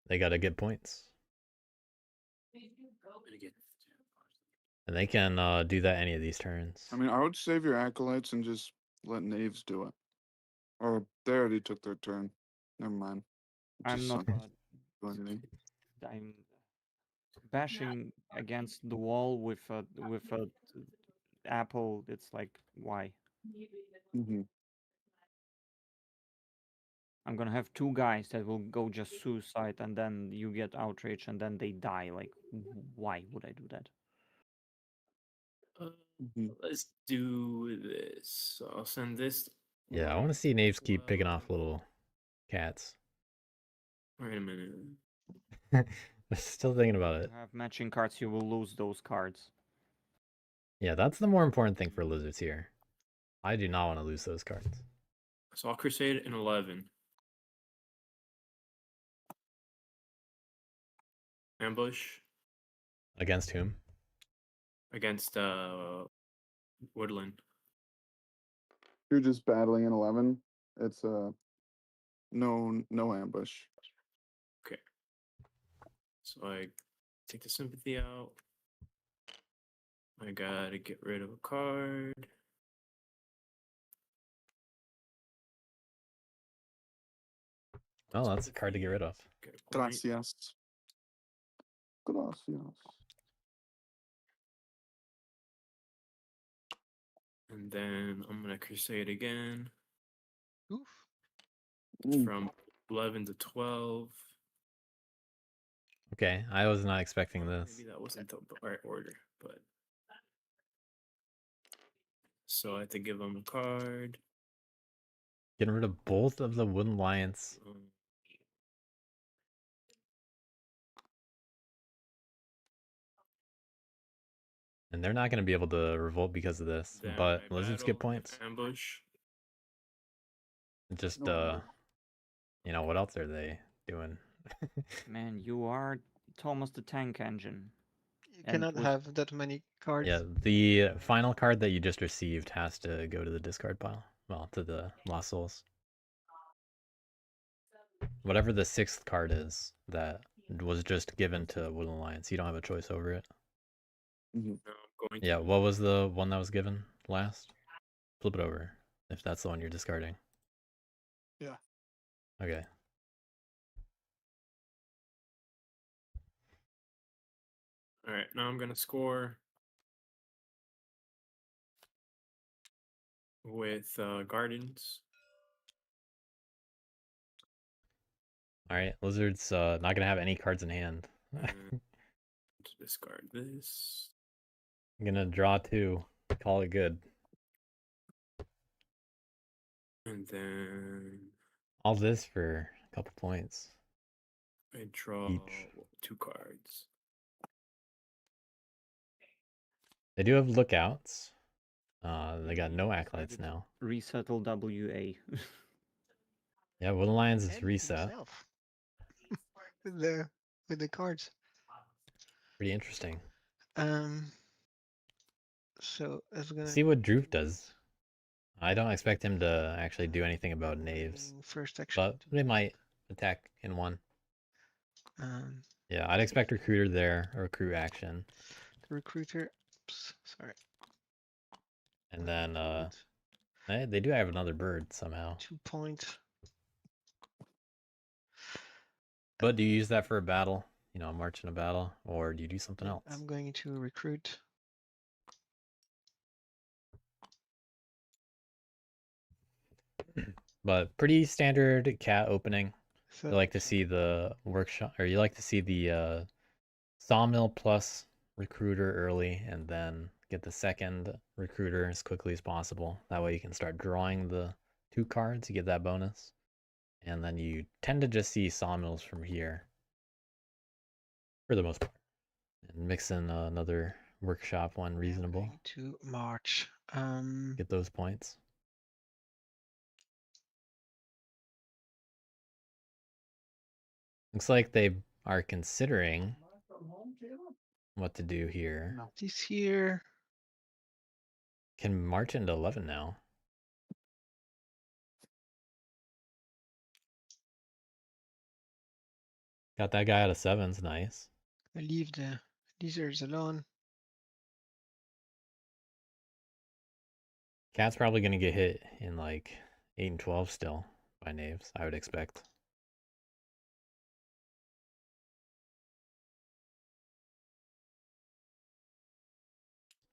[SPEAKER 1] They got to get points. And they can do that any of these turns.
[SPEAKER 4] I mean, I would save your acolytes and just let knaves do it. Or they already took their turn. Never mind.
[SPEAKER 5] I'm
[SPEAKER 4] Just
[SPEAKER 5] not.
[SPEAKER 4] do anything.
[SPEAKER 5] I'm bashing against the wall with a apple. It's like, why?
[SPEAKER 4] Mm-hmm.
[SPEAKER 5] I'm gonna have 2 guys that will go just suicide, and then you get outrage, and then they die. Like, why would I do that?
[SPEAKER 6] Let's do this. So I'll send this.
[SPEAKER 1] Yeah, I want to see knaves keep picking off little cats.
[SPEAKER 6] Wait a minute.
[SPEAKER 1] I'm still thinking about it.
[SPEAKER 5] You have matching cards, you will lose those cards.
[SPEAKER 1] Yeah, that's the more important thing for lizards here. I do not want to lose those cards.
[SPEAKER 6] So I'll crusade in 11. Ambush
[SPEAKER 1] Against whom?
[SPEAKER 6] against Woodland.
[SPEAKER 4] You're just battling an 11. It's no ambush.
[SPEAKER 6] Okay. So I take the sympathy out. I gotta get rid of a card.
[SPEAKER 1] Oh, that's a card to get rid of.
[SPEAKER 6] Get a point.
[SPEAKER 4] Gracias. Gracias.
[SPEAKER 6] And then I'm gonna crusade again
[SPEAKER 3] Oof.
[SPEAKER 6] from 11 to 12.
[SPEAKER 1] Okay, I was not expecting
[SPEAKER 6] Well,
[SPEAKER 1] this.
[SPEAKER 6] Maybe that wasn't the right order, but so I had to give him a card.
[SPEAKER 1] Getting rid of both of the Wooden Lions. And they're not going to be able to revolt because of this.
[SPEAKER 6] Then
[SPEAKER 1] But
[SPEAKER 6] I
[SPEAKER 1] lizards
[SPEAKER 6] battle
[SPEAKER 1] get
[SPEAKER 6] with
[SPEAKER 1] points.
[SPEAKER 6] Ambush.
[SPEAKER 1] Just,
[SPEAKER 4] No.
[SPEAKER 1] you know, what else are they doing?
[SPEAKER 5] Man, you are. It's almost a tank engine.
[SPEAKER 3] You
[SPEAKER 5] And
[SPEAKER 3] cannot
[SPEAKER 5] with-
[SPEAKER 3] have that many cards.
[SPEAKER 1] Yeah, the final card that you just received has to go to the discard pile. Well, to the Lost Souls. Whatever the 6th card is that was just given to Wooden Alliance, you don't have a choice over it.
[SPEAKER 4] Mhm.
[SPEAKER 6] Now I'm going
[SPEAKER 1] Yeah,
[SPEAKER 6] to
[SPEAKER 1] what was the one that was given last? Flip it over, if that's the one you're discarding.
[SPEAKER 4] Yeah.
[SPEAKER 1] Okay.
[SPEAKER 6] All right, now I'm gonna score with Gardens.
[SPEAKER 1] Alright, Lizard's not going to have any cards in hand.
[SPEAKER 6] And to discard this.
[SPEAKER 1] I'm going to draw 2. Call it good.
[SPEAKER 6] And then
[SPEAKER 1] All this for a couple points.
[SPEAKER 6] I draw
[SPEAKER 1] Each.
[SPEAKER 6] 2 cards.
[SPEAKER 1] They do have lookouts. They got no acolytes
[SPEAKER 5] Decided to
[SPEAKER 1] now.
[SPEAKER 5] Resettle WA.
[SPEAKER 1] Yeah, Wooden Lions is
[SPEAKER 3] And
[SPEAKER 1] reset.
[SPEAKER 3] himself. with the cards.
[SPEAKER 1] Pretty interesting.
[SPEAKER 3] So it's gonna
[SPEAKER 1] See what Droof does. I don't expect him to actually do anything about knaves,
[SPEAKER 3] bring first action.
[SPEAKER 1] but
[SPEAKER 3] to-
[SPEAKER 1] they might attack in one.
[SPEAKER 3] Um,
[SPEAKER 1] Yeah, I'd expect recruiter there, or recruit action,
[SPEAKER 3] the recruiter. Oops, sorry.
[SPEAKER 1] and then
[SPEAKER 3] Recruit,
[SPEAKER 1] they do have another bird somehow.
[SPEAKER 3] 2 points.
[SPEAKER 1] But do you use that for a battle? You know, march in a battle, or do you do something else?
[SPEAKER 3] I'm going to recruit.
[SPEAKER 1] But pretty standard cat opening.
[SPEAKER 3] So
[SPEAKER 1] You like to see the workshop, or you like to see the sawmill plus recruiter early, and then get the second recruiter as quickly as possible. That way you can start drawing the 2 cards, you get that bonus. And then you tend to just see sawmills from here, for the most part. And mix in another workshop one reasonable.
[SPEAKER 3] going to march.
[SPEAKER 1] Get those points. Looks like they are considering what to do here.
[SPEAKER 3] This here.
[SPEAKER 1] Can march into 11 now. Got that guy out of 7s, nice.
[SPEAKER 3] I leave the lizards alone.
[SPEAKER 1] Cat's probably going to get hit in like 8 and 12 still by knaves, I would expect.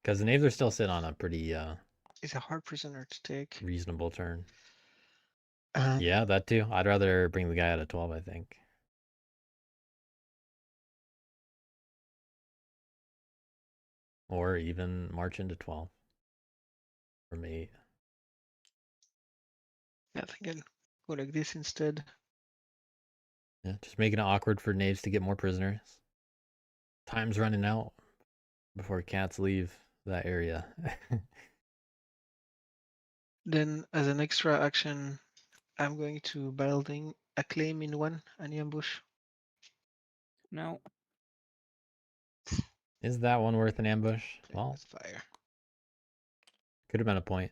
[SPEAKER 1] Because the knaves are still sitting on a pretty
[SPEAKER 3] It's a hard prisoner to take.
[SPEAKER 1] reasonable turn.
[SPEAKER 3] Um,
[SPEAKER 1] Yeah, that too. I'd rather bring the guy out of 12, I think. Or even march into 12. From 8.
[SPEAKER 3] I think I'll go like this instead.
[SPEAKER 1] Yeah, just making it awkward for knaves to get more prisoners. Time's running out before cats leave that area.
[SPEAKER 3] Then, as an extra action, I'm going to building a claim in 1 and ambush.
[SPEAKER 5] No.
[SPEAKER 1] Is that one worth an ambush?
[SPEAKER 3] Claim
[SPEAKER 1] Well,
[SPEAKER 3] with fire.
[SPEAKER 1] could have been a point.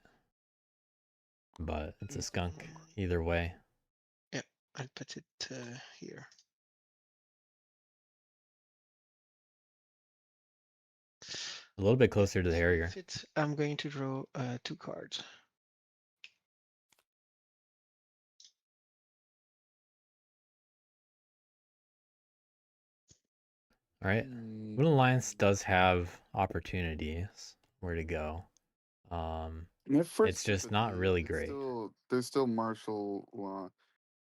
[SPEAKER 1] But it's a skunk either way.
[SPEAKER 3] I'll put it here.
[SPEAKER 1] A little bit closer to the
[SPEAKER 3] So
[SPEAKER 1] Harrier.
[SPEAKER 3] if it's, I'm going to draw 2 cards.
[SPEAKER 1] All right. Wooden Alliance does have opportunities where to go.
[SPEAKER 4] And if for
[SPEAKER 1] It's just not
[SPEAKER 4] sympathy,
[SPEAKER 1] really
[SPEAKER 4] it's
[SPEAKER 1] great.
[SPEAKER 4] there's still martial law,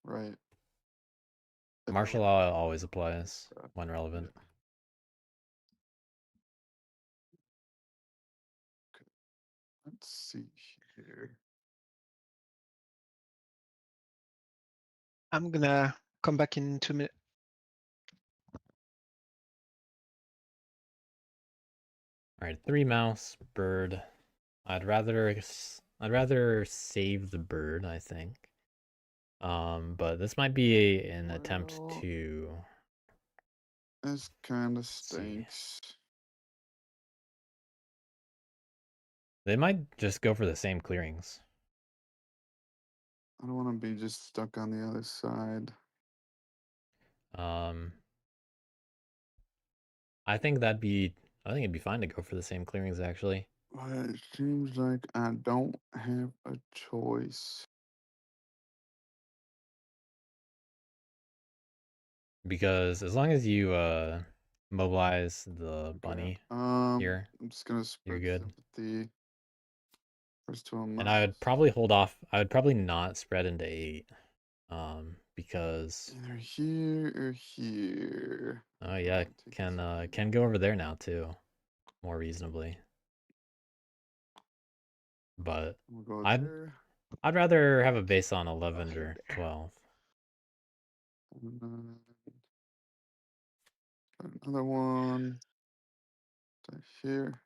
[SPEAKER 4] right? If
[SPEAKER 1] Martial
[SPEAKER 4] we're-
[SPEAKER 1] law always applies
[SPEAKER 4] Okay,
[SPEAKER 1] when relevant.
[SPEAKER 4] yeah. Okay. Let's see here.
[SPEAKER 3] I'm gonna come back in 2 minutes.
[SPEAKER 1] All right, 3 mouse, bird. I'd rather save the bird, I think. But this might be an attempt
[SPEAKER 4] Well,
[SPEAKER 1] to
[SPEAKER 4] this kind of
[SPEAKER 1] see.
[SPEAKER 4] stinks.
[SPEAKER 1] They might just go for the same clearings.
[SPEAKER 4] I don't want to be just stuck on the other side.
[SPEAKER 1] I think it'd be fine to go for the same clearings actually.
[SPEAKER 4] But it seems like I don't have a choice.
[SPEAKER 1] Because as long as you mobilize the bunny here,
[SPEAKER 4] I'm just gonna
[SPEAKER 1] you're
[SPEAKER 4] spread
[SPEAKER 1] good.
[SPEAKER 4] sympathy. First to a
[SPEAKER 1] And I would
[SPEAKER 4] mouse.
[SPEAKER 1] probably hold off. I would probably not spread into 8. Because
[SPEAKER 4] Either here or here.
[SPEAKER 1] oh yeah,
[SPEAKER 4] Take this
[SPEAKER 1] can go over there now too, more reasonably. But
[SPEAKER 4] We'll go
[SPEAKER 1] I'd
[SPEAKER 4] there.
[SPEAKER 1] I'd rather have a base on
[SPEAKER 3] Oh,
[SPEAKER 1] 11
[SPEAKER 3] here,
[SPEAKER 1] or
[SPEAKER 3] there.
[SPEAKER 1] 12.
[SPEAKER 4] And then another one. To here.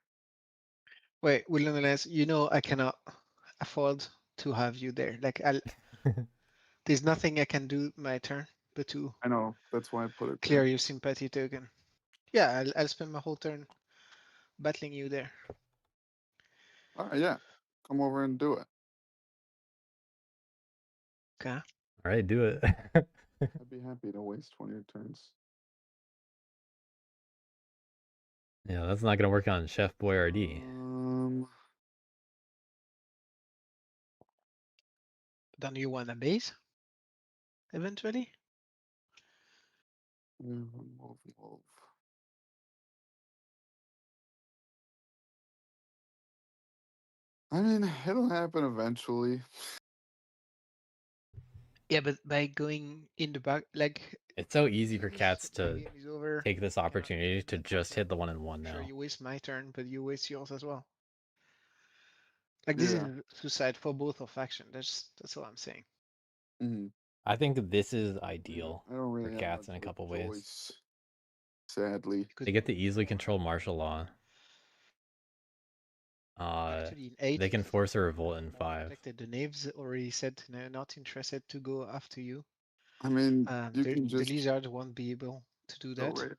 [SPEAKER 3] Wait, William Alliance, you know I cannot afford to have you there. Like, there's nothing I can do my turn but to
[SPEAKER 4] I know. That's why I put it
[SPEAKER 3] clear
[SPEAKER 4] there.
[SPEAKER 3] your sympathy token. Yeah, I'll spend my whole turn battling you there.
[SPEAKER 4] Yeah. Come over and do it.
[SPEAKER 3] Okay.
[SPEAKER 1] All right, do it.
[SPEAKER 4] I'd be happy to waste one of your turns.
[SPEAKER 1] Yeah, that's not gonna work on Chef Boyardee.
[SPEAKER 3] Don't you want a base? Eventually?
[SPEAKER 4] Move. I mean, it'll happen eventually.
[SPEAKER 3] Yeah, but by going in the back, like,
[SPEAKER 1] It's so easy for
[SPEAKER 3] this,
[SPEAKER 1] cats
[SPEAKER 3] my
[SPEAKER 1] to
[SPEAKER 3] game is over.
[SPEAKER 1] take this
[SPEAKER 3] you know,
[SPEAKER 1] opportunity to
[SPEAKER 3] that
[SPEAKER 1] just hit
[SPEAKER 3] happen.
[SPEAKER 1] the 1-1
[SPEAKER 3] Sure,
[SPEAKER 1] now.
[SPEAKER 3] you waste my turn, but you waste yours as well. Like, this
[SPEAKER 4] Yeah.
[SPEAKER 3] is suicide for both of faction. That's all I'm saying.
[SPEAKER 4] Mm-hmm.
[SPEAKER 1] I think this is
[SPEAKER 4] Yeah,
[SPEAKER 1] ideal
[SPEAKER 4] I don't really
[SPEAKER 1] for
[SPEAKER 4] have
[SPEAKER 1] cats
[SPEAKER 4] much
[SPEAKER 1] in a
[SPEAKER 4] of
[SPEAKER 1] couple
[SPEAKER 4] a
[SPEAKER 1] ways.
[SPEAKER 4] choice. Sadly.
[SPEAKER 3] Because
[SPEAKER 1] They get to easily control martial law.
[SPEAKER 3] actually, in 8,
[SPEAKER 1] They can
[SPEAKER 3] this is
[SPEAKER 1] force a
[SPEAKER 3] more
[SPEAKER 1] revolt in 5.
[SPEAKER 3] protected. The knaves already said they're not interested to go after you.
[SPEAKER 4] I mean, you can
[SPEAKER 3] The
[SPEAKER 4] just
[SPEAKER 3] lizard won't be able to do
[SPEAKER 4] go
[SPEAKER 3] that.
[SPEAKER 4] right.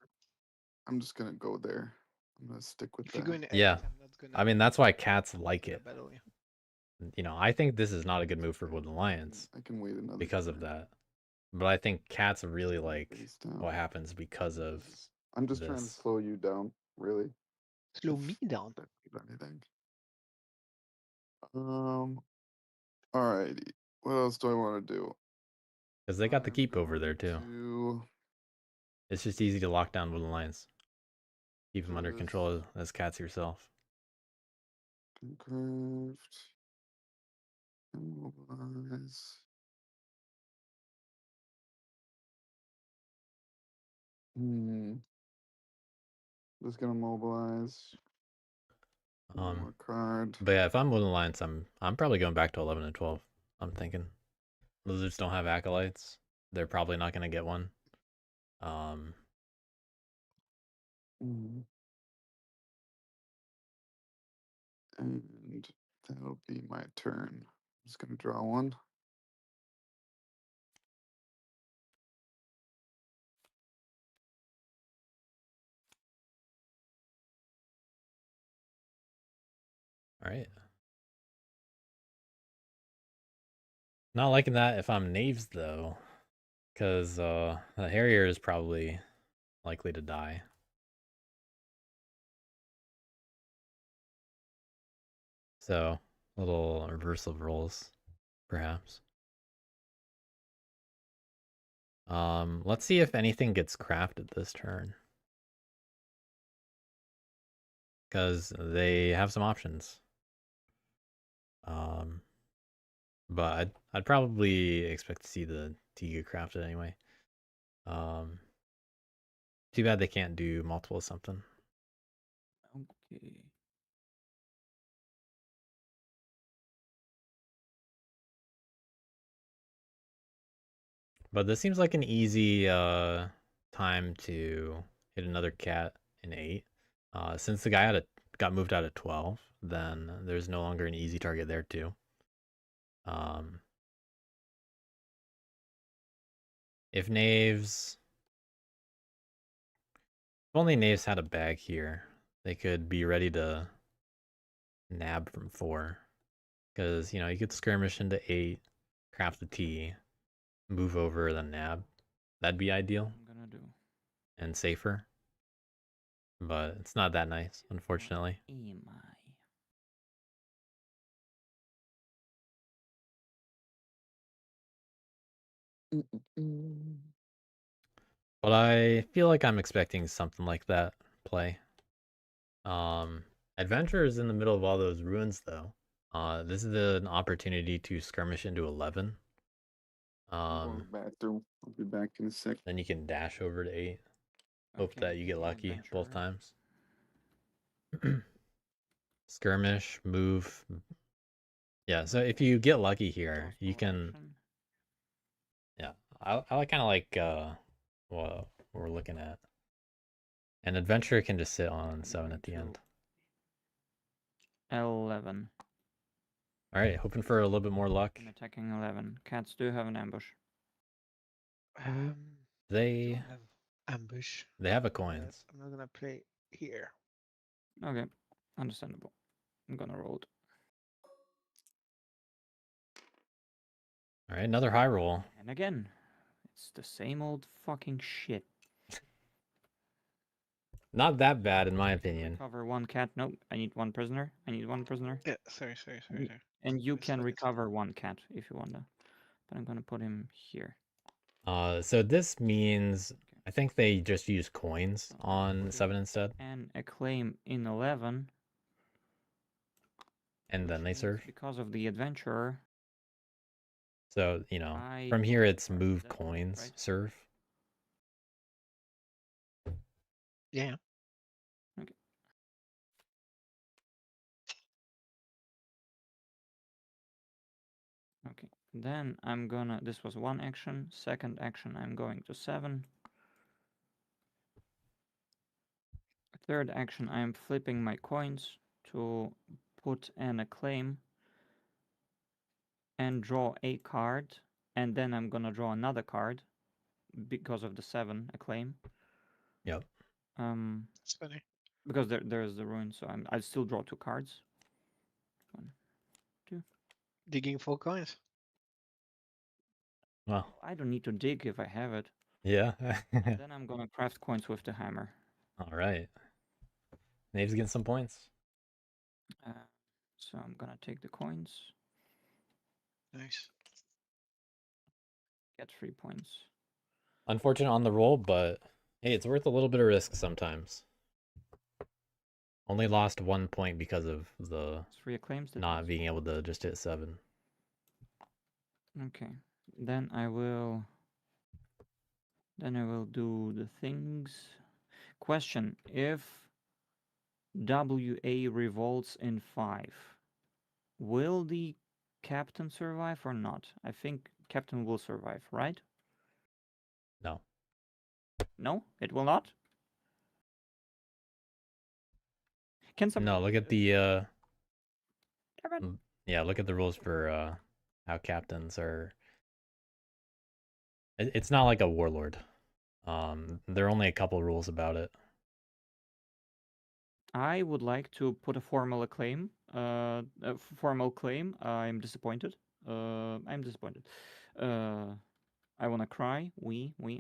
[SPEAKER 4] I'm just gonna go there. I'm gonna stick with
[SPEAKER 3] If you
[SPEAKER 4] that.
[SPEAKER 3] go in 8,
[SPEAKER 1] Yeah,
[SPEAKER 3] I'm not gonna.
[SPEAKER 1] I mean that's why cats like
[SPEAKER 3] gonna
[SPEAKER 1] it.
[SPEAKER 3] battle you.
[SPEAKER 1] You know, I think this is not a good move for Wooden Alliance
[SPEAKER 4] I can wait another
[SPEAKER 1] because of
[SPEAKER 4] turn.
[SPEAKER 1] that. But I think cats really like
[SPEAKER 4] Face down.
[SPEAKER 1] what happens because of
[SPEAKER 4] I'm just trying to
[SPEAKER 1] this.
[SPEAKER 4] slow you down, really.
[SPEAKER 3] Slow
[SPEAKER 4] if
[SPEAKER 3] me down.
[SPEAKER 4] that means anything. Alrighty. What else do I want to do?
[SPEAKER 1] Because they got the
[SPEAKER 4] I'm
[SPEAKER 1] keep over there
[SPEAKER 4] going
[SPEAKER 1] too.
[SPEAKER 4] to
[SPEAKER 1] It's just easy to lock down Wooden Alliance. Keep them under
[SPEAKER 4] just
[SPEAKER 1] control as cats yourself.
[SPEAKER 4] craft. Immobilize. Just gonna mobilize. One more card.
[SPEAKER 1] But yeah, if I'm Wooden Alliance, I'm probably going back to 11 and 12. I'm thinking. Lizards don't have acolytes. They're probably not going to get one.
[SPEAKER 4] And that'll be my turn. I'm just gonna draw one.
[SPEAKER 1] All right. Not liking that if I'm Knaves though, because the Harrier is probably likely to die. So, a little reversal of roles, perhaps. Let's see if anything gets crafted this turn. Because they have some options. But I'd probably expect to see the tea get crafted anyway. Too bad they can't do multiple of something.
[SPEAKER 5] Okay.
[SPEAKER 1] But this seems like an easy time to hit another cat in 8. Since the guy got moved out of 12, then there's no longer an easy target there too. If only knaves had a bag here, they could be ready to nab from 4. Because, you could skirmish into 8, craft the T, move over, then nab. That'd be ideal
[SPEAKER 5] I'm gonna do.
[SPEAKER 1] and safer. But it's not that nice, unfortunately.
[SPEAKER 5] What am I?
[SPEAKER 1] But I feel like I'm expecting something like that play. Adventure is in the middle of all those ruins, though. This is an opportunity to skirmish into 11.
[SPEAKER 4] Going bathroom. I'll be back in a sec.
[SPEAKER 1] Then you can dash over to 8. Hope
[SPEAKER 5] Okay,
[SPEAKER 1] that you get
[SPEAKER 5] the
[SPEAKER 1] lucky both
[SPEAKER 5] adventurer.
[SPEAKER 1] times. Skirmish, move. Yeah, so if you get lucky here, you
[SPEAKER 5] Crossbow
[SPEAKER 1] can.
[SPEAKER 5] action.
[SPEAKER 1] Yeah, I kind of like what we're looking at. An adventurer can just sit on
[SPEAKER 5] I'm
[SPEAKER 1] 7
[SPEAKER 5] going
[SPEAKER 1] at the
[SPEAKER 5] to
[SPEAKER 1] end.
[SPEAKER 5] L11.
[SPEAKER 1] All right, hoping for a little bit more luck.
[SPEAKER 5] I'm attacking 11. Cats do have an ambush.
[SPEAKER 1] They
[SPEAKER 3] don't have ambush.
[SPEAKER 1] have a
[SPEAKER 3] but
[SPEAKER 1] coins.
[SPEAKER 3] I'm not gonna play here.
[SPEAKER 5] Okay, understandable. I'm gonna roll it.
[SPEAKER 1] All right, another high roll.
[SPEAKER 5] And again, it's the same old fucking shit.
[SPEAKER 1] Not that bad in my opinion.
[SPEAKER 5] Recover 1 cat. Nope, I need 1 prisoner. I need 1 prisoner.
[SPEAKER 3] Yeah, sorry.
[SPEAKER 5] And you
[SPEAKER 3] That's
[SPEAKER 5] can
[SPEAKER 3] what it-
[SPEAKER 5] recover 1 cat if you want to. But I'm gonna put him here.
[SPEAKER 1] So this means
[SPEAKER 5] Okay.
[SPEAKER 1] I think they just use coins
[SPEAKER 5] So
[SPEAKER 1] on
[SPEAKER 5] put
[SPEAKER 1] 7 instead,
[SPEAKER 5] and a claim in 11.
[SPEAKER 1] and then
[SPEAKER 5] which
[SPEAKER 1] they
[SPEAKER 5] means
[SPEAKER 1] serve.
[SPEAKER 5] because of the adventurer.
[SPEAKER 1] So,
[SPEAKER 5] I
[SPEAKER 1] from here it's
[SPEAKER 5] Sorry,
[SPEAKER 1] move
[SPEAKER 5] that's
[SPEAKER 1] coins,
[SPEAKER 5] right.
[SPEAKER 1] serve.
[SPEAKER 3] Yeah.
[SPEAKER 5] Okay, then I'm gonna. This was 1 action. Second action, I'm going to 7. Third action, I'm flipping my coins to put an acclaim and draw a card, and then I'm gonna draw another card because of the 7 acclaim.
[SPEAKER 1] Yep.
[SPEAKER 3] That's funny.
[SPEAKER 5] Because there's the ruin, so I'll still draw 2 cards. 1, 2.
[SPEAKER 3] Digging for coins.
[SPEAKER 1] Well,
[SPEAKER 5] I don't need to dig if I have it.
[SPEAKER 1] yeah.
[SPEAKER 5] Then I'm gonna craft coins with the hammer.
[SPEAKER 1] All right. Knave's getting some points.
[SPEAKER 5] So I'm gonna take the coins,
[SPEAKER 3] Nice.
[SPEAKER 5] get 3 points.
[SPEAKER 1] Unfortunate on the roll, but hey, it's worth a little bit of risk sometimes. Only lost 1 point because of the
[SPEAKER 5] 3 acclaims.
[SPEAKER 1] not being able to just hit 7.
[SPEAKER 5] Okay, then I will do the things. Question: if WA revolts in 5, will the captain survive or not? I think captain will survive, right?
[SPEAKER 1] No.
[SPEAKER 5] No, it will not. Can somebody?
[SPEAKER 1] No, look at the
[SPEAKER 5] Damn it.
[SPEAKER 1] yeah, look at the rules for how captains are. It's not like a warlord. There are only a couple rules about it.
[SPEAKER 5] I would like to put a formal acclaim. A formal claim. I'm disappointed. I'm disappointed. I wanna cry.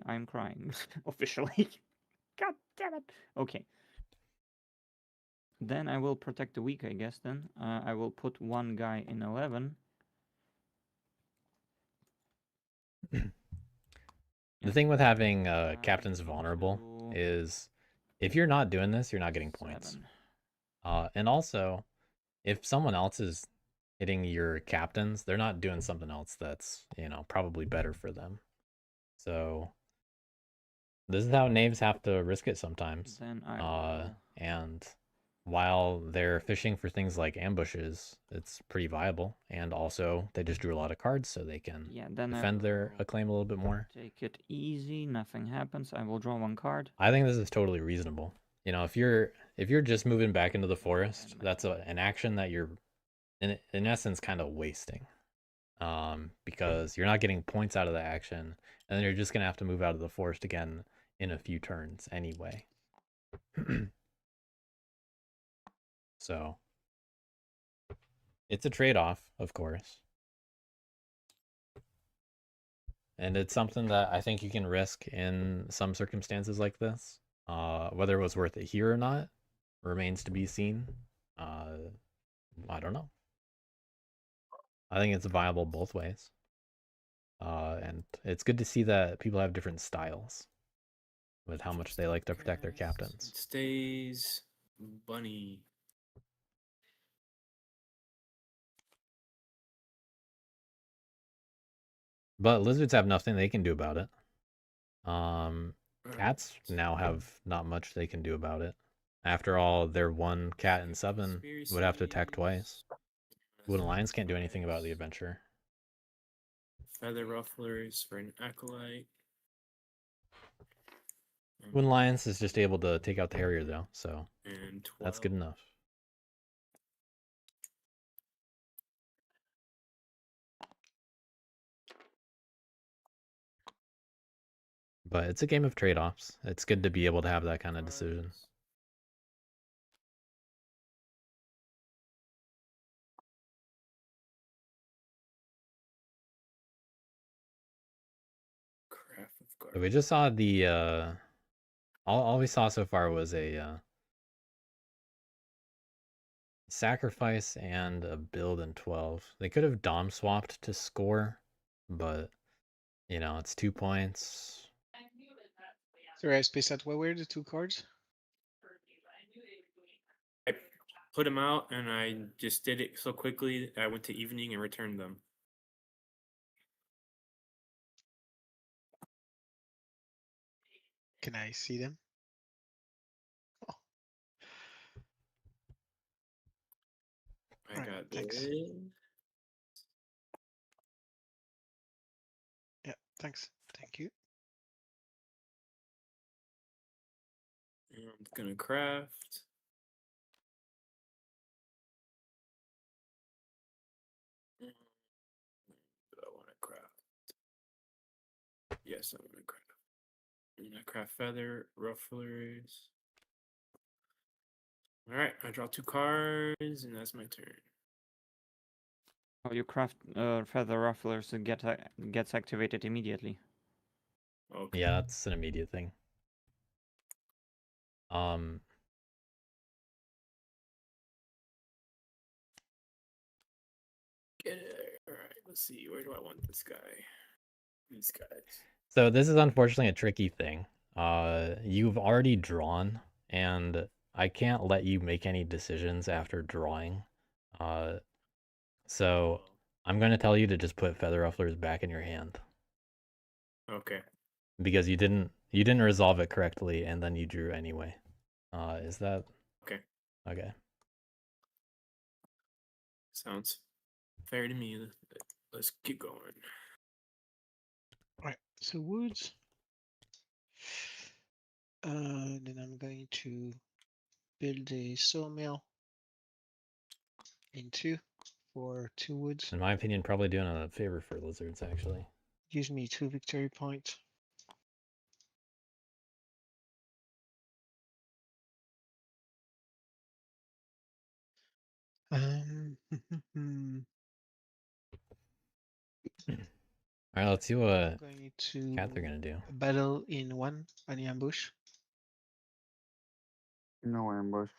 [SPEAKER 5] I'm crying officially. God damn it. Okay. Then I will protect the weak, I guess. Then I will put one guy in 11.
[SPEAKER 1] The thing with having
[SPEAKER 5] I'm
[SPEAKER 1] captains
[SPEAKER 5] going
[SPEAKER 1] vulnerable
[SPEAKER 5] to
[SPEAKER 1] is if you're not doing this, you're not getting points.
[SPEAKER 5] 7.
[SPEAKER 1] And also, if someone else is hitting your captains, they're not doing something else that's, probably better for them. So this is how knaves have to risk it sometimes.
[SPEAKER 5] Then I will...
[SPEAKER 1] And while they're fishing for things like ambushes, it's pretty viable. And also, they just drew a lot of cards, so they can
[SPEAKER 5] then
[SPEAKER 1] defend their acclaim a little bit more.
[SPEAKER 5] Take it easy. Nothing happens. I will draw one card.
[SPEAKER 1] I think this is totally reasonable. If you're just moving back into the forest, that's an action that you're in essence kind of wasting. Because you're not getting points out of the action, and then you're just gonna have to move out of the forest again in a few turns anyway. So it's a trade-off, of course. And it's something that I think you can risk in some circumstances like this. Whether it was worth it here or not remains to be seen. I don't know. I think it's viable both ways. And it's good to see that people have different styles with how much they like to protect their captains.
[SPEAKER 6] It stays bunny.
[SPEAKER 1] But lizards have nothing they can do about it.
[SPEAKER 6] Alright.
[SPEAKER 1] Cats now have not much they can do about it. After all, their one cat in 7 would have to attack twice. Wooden lions can't do anything about the adventure.
[SPEAKER 6] Feather rufflers for an acolyte.
[SPEAKER 1] Wooden lions is just able to take out the harrier though, so
[SPEAKER 6] And 12.
[SPEAKER 1] that's good enough. But it's a game of trade-offs. It's good to be able to have that kind of decision.
[SPEAKER 6] Craft of guard.
[SPEAKER 1] So we just saw the all we saw so far was a sacrifice and a build in 12. They could have dom swapped to score, but it's 2 points.
[SPEAKER 3] Sorry, I spaced out. What were the two cards?
[SPEAKER 6] I put them out and I just did it so quickly. I went to evening and returned them.
[SPEAKER 3] Can I see them? Oh.
[SPEAKER 6] I
[SPEAKER 3] Alright,
[SPEAKER 6] got
[SPEAKER 3] thanks.
[SPEAKER 6] this.
[SPEAKER 3] Yeah, thanks. Thank you.
[SPEAKER 6] I'm gonna craft. Do I want to craft? Yes, I'm gonna craft. I'm gonna craft feather rufflers. All right, I draw 2 cards, and that's my turn.
[SPEAKER 5] Oh, you craft feather rufflers and gets activated immediately.
[SPEAKER 6] Okay.
[SPEAKER 1] Yeah, that's an immediate thing.
[SPEAKER 6] Get it. All right, let's see. Where do I want this guy? These guys.
[SPEAKER 1] So this is unfortunately a tricky thing. You've already drawn, and I can't let you make any decisions after drawing. So I'm going to tell you to just put feather rufflers back in your hand.
[SPEAKER 6] Okay.
[SPEAKER 1] Because you didn't resolve it correctly, and then you drew anyway. Is that
[SPEAKER 6] Okay?
[SPEAKER 1] Okay?
[SPEAKER 6] Sounds fair to me. Let's keep going.
[SPEAKER 3] Alright, so woods. Then I'm going to build a sawmill in 2 for 2 woods.
[SPEAKER 1] In my opinion, probably doing a favor for lizards, actually.
[SPEAKER 3] Gives me 2 victory points.
[SPEAKER 1] All right, let's see what
[SPEAKER 3] I'm going to
[SPEAKER 1] cats are gonna do.
[SPEAKER 3] battle in 1 an ambush.
[SPEAKER 4] No ambush.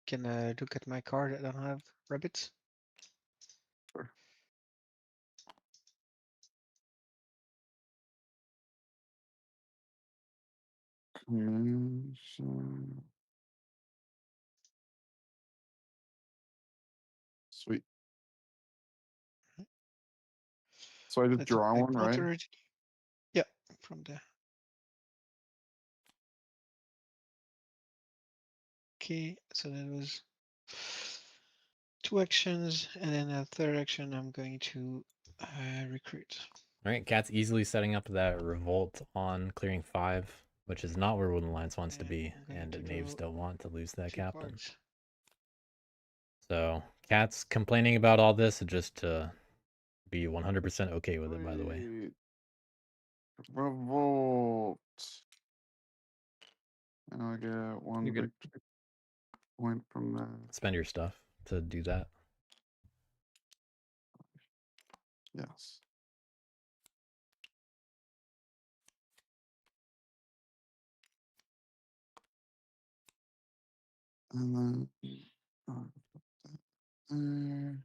[SPEAKER 3] can look at my card. I don't have rabbits.
[SPEAKER 4] Sure. Commission. Sweet. So I just
[SPEAKER 3] That's
[SPEAKER 4] draw
[SPEAKER 3] my
[SPEAKER 4] one, right?
[SPEAKER 3] already. Yeah, from there. Okay, so that was 2 actions, and then a third action. I'm going to recruit.
[SPEAKER 1] All right, Cat's easily setting up that revolt on clearing 5, which is not where Woodland Alliance wants to
[SPEAKER 3] And
[SPEAKER 1] be,
[SPEAKER 3] I'm going
[SPEAKER 1] and
[SPEAKER 3] to
[SPEAKER 1] Knaves
[SPEAKER 3] draw
[SPEAKER 1] don't want to lose that
[SPEAKER 3] 2
[SPEAKER 1] captain.
[SPEAKER 3] cards.
[SPEAKER 1] So Cat's complaining about all this just to be 100% okay with it, by the way.
[SPEAKER 4] Sweet. Revolt. And I get one
[SPEAKER 5] You get
[SPEAKER 4] victory point from that.
[SPEAKER 1] Spend your stuff to do that.
[SPEAKER 4] Yes. And then put that there.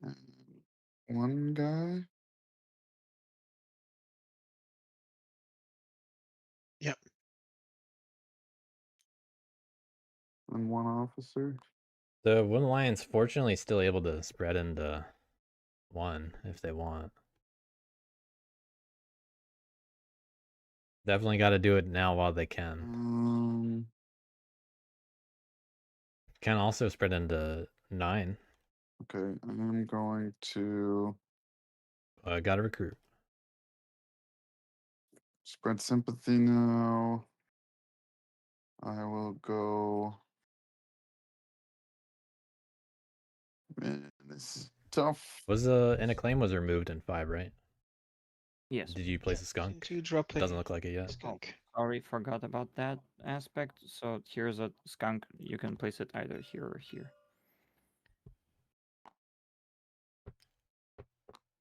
[SPEAKER 4] And one guy.
[SPEAKER 3] Yep.
[SPEAKER 4] And one officer.
[SPEAKER 1] The Woodland Alliance fortunately still able to spread into 1 if they want. Definitely got to do it now while they can. Can also spread into 9.
[SPEAKER 4] Okay, I'm going to
[SPEAKER 1] Got to recruit.
[SPEAKER 4] spread sympathy now. I will go. Man, this is tough.
[SPEAKER 1] Was an acclaim was removed in 5, right?
[SPEAKER 5] yes.
[SPEAKER 1] Did you place a skunk?
[SPEAKER 3] To drop
[SPEAKER 1] Doesn't look like it yet.
[SPEAKER 3] skunk.
[SPEAKER 5] Sorry, forgot about that aspect. So here's a skunk. You can place it either here or here.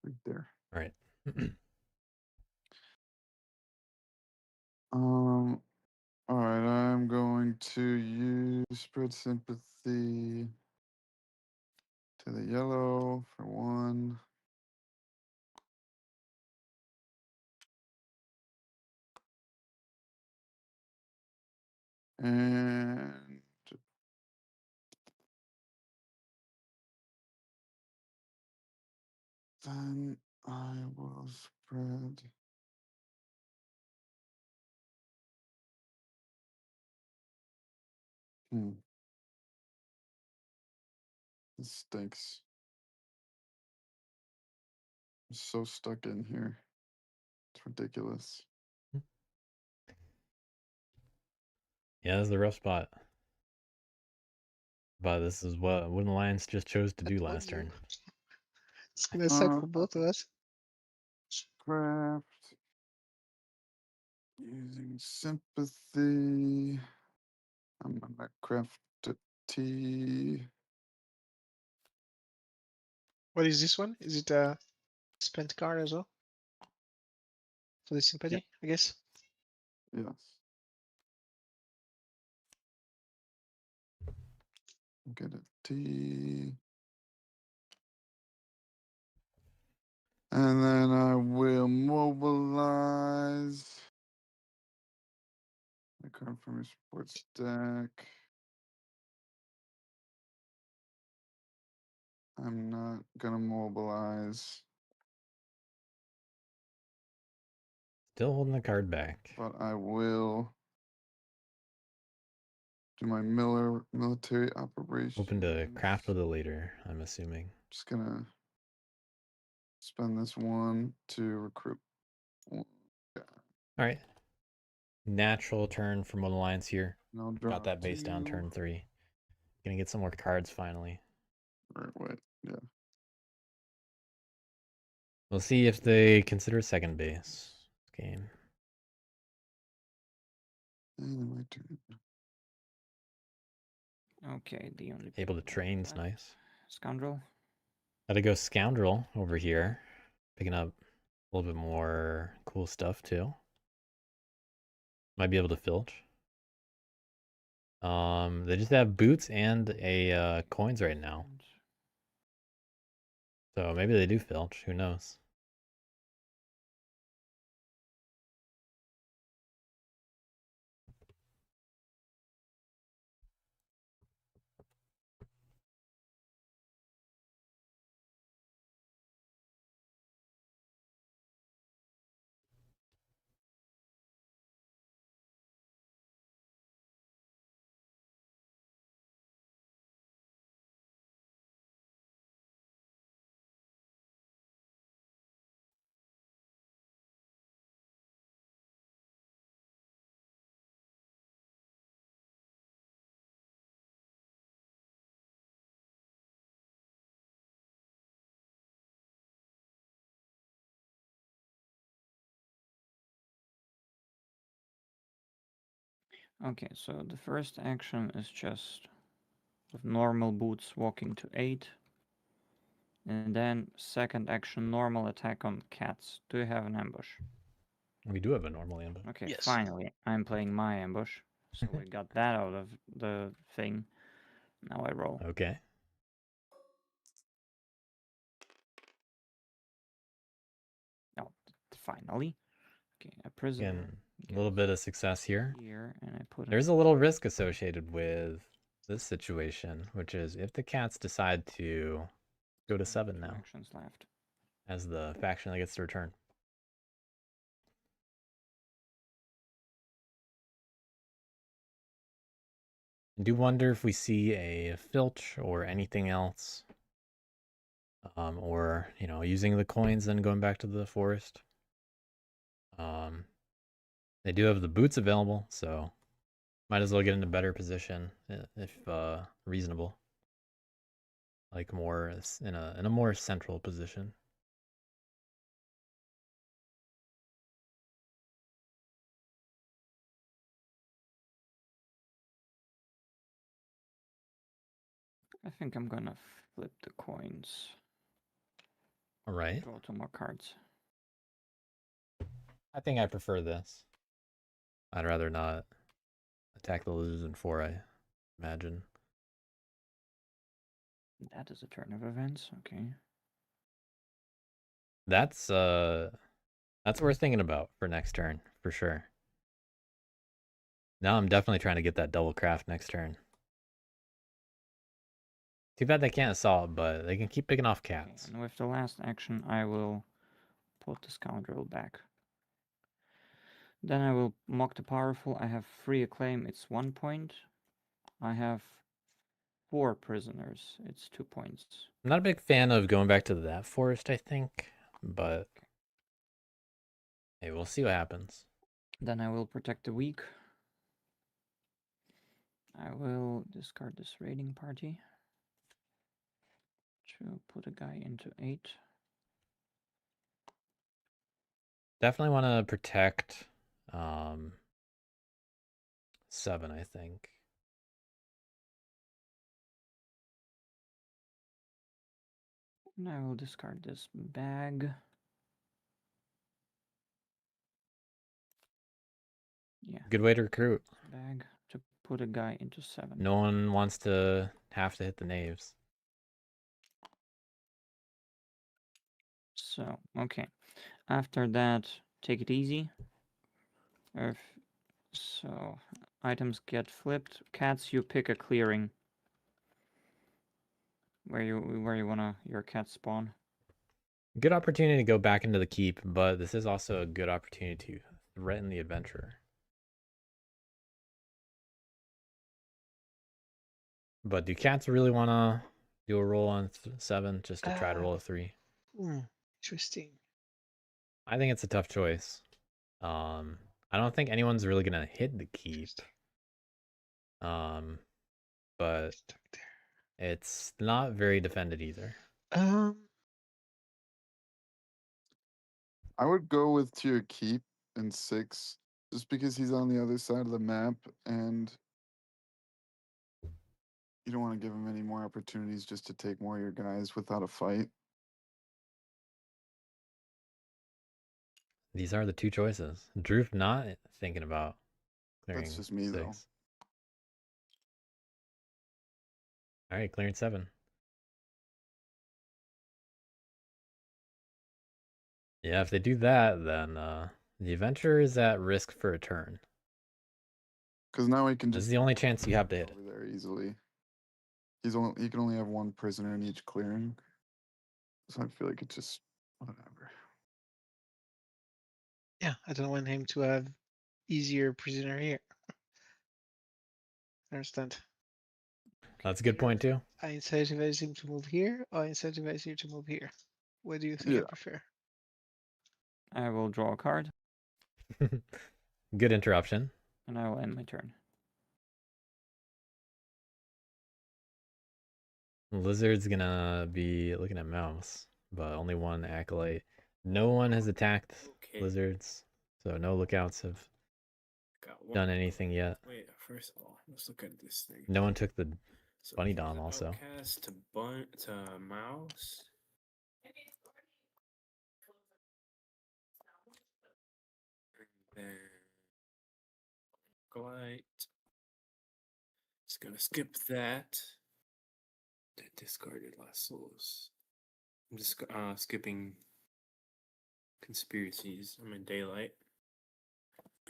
[SPEAKER 4] Right there.
[SPEAKER 1] All right.
[SPEAKER 4] All right, I'm going to use spread sympathy to the yellow for 1. And then I will spread. This stinks. I'm so stuck in here. It's ridiculous.
[SPEAKER 1] Yeah, this is the rough spot. But this is what Wooden Alliance just chose to
[SPEAKER 3] I
[SPEAKER 1] do
[SPEAKER 3] told
[SPEAKER 1] last
[SPEAKER 3] you.
[SPEAKER 1] turn.
[SPEAKER 3] It's gonna suck for both of us.
[SPEAKER 4] Craft. Using sympathy. I'm gonna craft a tea.
[SPEAKER 3] What is this one? Is it a spent card as well? For the sympathy, I guess.
[SPEAKER 4] Yes. Get a tea. And then I will mobilize. I card from your sports deck. I'm not gonna mobilize,
[SPEAKER 1] Still holding the card back.
[SPEAKER 4] but I will do my military operation.
[SPEAKER 1] Hoping to craft with it later, I'm assuming.
[SPEAKER 4] Just gonna spend this 1 to recruit. Yeah.
[SPEAKER 1] All right. Natural turn from Wooden Alliance here.
[SPEAKER 4] And I'll draw
[SPEAKER 1] Got that base down
[SPEAKER 4] 2.
[SPEAKER 1] turn 3. Gonna get some more cards finally.
[SPEAKER 4] Or wait, yeah.
[SPEAKER 1] We'll see if they consider second base game.
[SPEAKER 4] And my turn.
[SPEAKER 5] Okay, the only
[SPEAKER 1] Able to
[SPEAKER 5] people
[SPEAKER 1] train's
[SPEAKER 5] left.
[SPEAKER 1] nice.
[SPEAKER 5] Scoundrel.
[SPEAKER 1] Gotta go Scoundrel over here. Picking up a little bit more cool stuff too. Might be able to filch. They just have boots and a coins right now. So maybe they do filch. Who knows?
[SPEAKER 5] Okay, so the first action is just with normal boots walking to 8. And then second action, normal attack on cats. Do you have an ambush?
[SPEAKER 1] We do have a normal ambush.
[SPEAKER 5] Okay,
[SPEAKER 3] Yes.
[SPEAKER 5] finally, I'm playing my ambush. So we got that out of the thing. Now I roll.
[SPEAKER 1] Okay.
[SPEAKER 5] Oh, finally. Okay, a prisoner.
[SPEAKER 1] Again, a little bit of success here.
[SPEAKER 5] Here, and I put
[SPEAKER 1] There's a little risk associated with this situation, which is if the cats decide to go to 7
[SPEAKER 5] 2
[SPEAKER 1] now
[SPEAKER 5] actions left.
[SPEAKER 1] as the faction that gets to return. I do wonder if we see a filch or anything else. Or, you know, using the coins and going back to the forest. They do have the boots available, so might as well get in a better position if reasonable. Like more in a more central position.
[SPEAKER 5] I think I'm gonna flip the coins.
[SPEAKER 1] All right.
[SPEAKER 5] Draw 2 more cards.
[SPEAKER 1] I think I prefer this. I'd rather not attack the losers in 4, I imagine.
[SPEAKER 5] That is a turn of events. Okay.
[SPEAKER 1] That's worth thinking about for next turn, for sure. Now I'm definitely trying to get that double craft next turn. Too bad they can't assault, but they can keep picking off
[SPEAKER 5] Okay,
[SPEAKER 1] cats.
[SPEAKER 5] and with the last action, I will put the scoundrel back. Then I will mock the powerful. I have free acclaim. It's 1 point. I have 4 prisoners. It's 2 points.
[SPEAKER 1] I'm not a big fan of going back to that forest, I think, but hey, we'll see what happens.
[SPEAKER 5] Then I will protect the weak. I will discard this raiding party to put a guy into 8.
[SPEAKER 1] Definitely want to protect 7, I think.
[SPEAKER 5] And I will discard this bag. Yeah.
[SPEAKER 1] Good way to recruit.
[SPEAKER 5] Bag to put a guy into 7.
[SPEAKER 1] No one wants to have to hit the knaves.
[SPEAKER 5] So, okay. After that, take it easy. So, items get flipped. Cats, you pick a clearing. Where you wanna your cat spawn.
[SPEAKER 1] Good opportunity to go back into the keep, but this is also a good opportunity to threaten the adventurer. But do cats really want to do a roll on 7 just to try to roll a 3?
[SPEAKER 3] Interesting.
[SPEAKER 1] I think it's a tough choice. I don't think anyone's really gonna hit the keep. But
[SPEAKER 3] Stuck there.
[SPEAKER 1] it's not very defended either.
[SPEAKER 4] I would go with tier keep in 6, just because he's on the other side of the map, and you don't want to give him any more opportunities just to take more of your guys without a fight.
[SPEAKER 1] These are the 2 choices. Droop not thinking about clearing
[SPEAKER 4] That's just me,
[SPEAKER 1] 6.
[SPEAKER 4] though.
[SPEAKER 1] All right, clearing 7. Yeah, if they do that, then the adventurer is at risk for a turn.
[SPEAKER 4] Because now he can
[SPEAKER 1] This
[SPEAKER 4] just
[SPEAKER 1] is the only chance you have to hit it.
[SPEAKER 4] over there easily. He can only have one prisoner in each clearing. So I feel like it's just whatever.
[SPEAKER 3] Yeah, I don't want him to have easier prisoner here. I understand.
[SPEAKER 1] That's a good point too.
[SPEAKER 3] I incentivize him to move here, or I incentivize you to move here. What do you think I
[SPEAKER 4] Yeah.
[SPEAKER 3] prefer?
[SPEAKER 5] I will draw a card
[SPEAKER 1] Good interruption.
[SPEAKER 5] and I will end my turn.
[SPEAKER 1] Lizard's gonna be looking at mouse, but only one acolyte. No one has attacked
[SPEAKER 6] Okay.
[SPEAKER 1] lizards, so no lookouts have
[SPEAKER 6] Got one.
[SPEAKER 1] done anything yet.
[SPEAKER 6] Wait, first of all, let's look at this thing.
[SPEAKER 1] No one took the
[SPEAKER 6] So
[SPEAKER 1] bunny
[SPEAKER 6] from
[SPEAKER 1] dom
[SPEAKER 6] the
[SPEAKER 1] also.
[SPEAKER 6] Outcast to mouse. And then glide. Just gonna skip that. That discarded last souls. I'm just skipping conspiracies. I'm in daylight.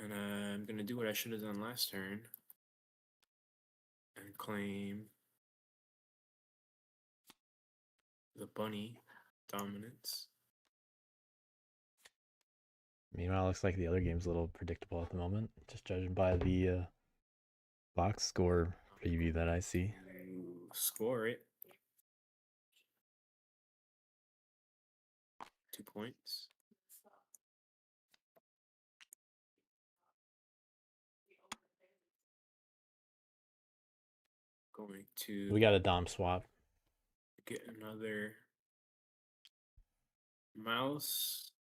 [SPEAKER 6] And I'm gonna do what I should have done last turn. And claim the bunny dominance.
[SPEAKER 1] Meanwhile, it looks like the other game's a little predictable at the moment, just judging by the box score preview that I see.
[SPEAKER 6] You score it. 2 points. Going to
[SPEAKER 1] We got a dom swap.
[SPEAKER 6] get another mouse.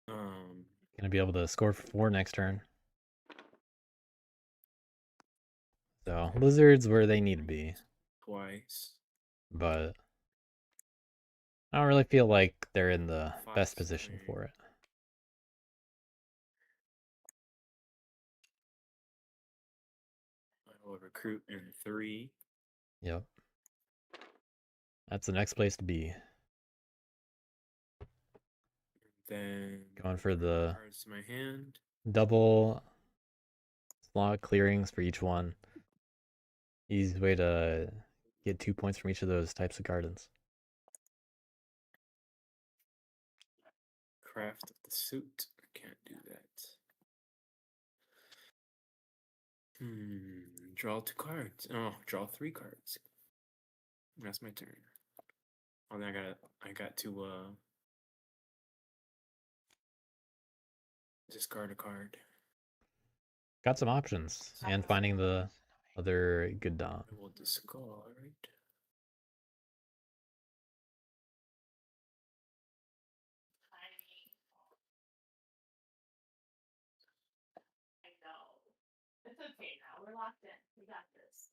[SPEAKER 1] Gonna be able to score for 4 next turn. So lizards where they need to be,
[SPEAKER 6] Twice.
[SPEAKER 1] but I don't really feel like they're in the best
[SPEAKER 6] Fox
[SPEAKER 1] position
[SPEAKER 6] there.
[SPEAKER 1] for it.
[SPEAKER 6] I will recruit in 3.
[SPEAKER 1] Yep. That's the next place to be.
[SPEAKER 6] Then
[SPEAKER 1] Going for the
[SPEAKER 6] cards to my hand.
[SPEAKER 1] double slot clearings for each one. Easy way to get 2 points from each of those types of gardens.
[SPEAKER 6] Craft of the suit. I can't do that. Draw 2 cards. Oh, draw 3 cards. That's my turn. Oh, then I got to discard a card.
[SPEAKER 1] Got some options, and finding the other good dom.
[SPEAKER 6] I will discard.
[SPEAKER 7] It's okay now. We're locked in. We got this.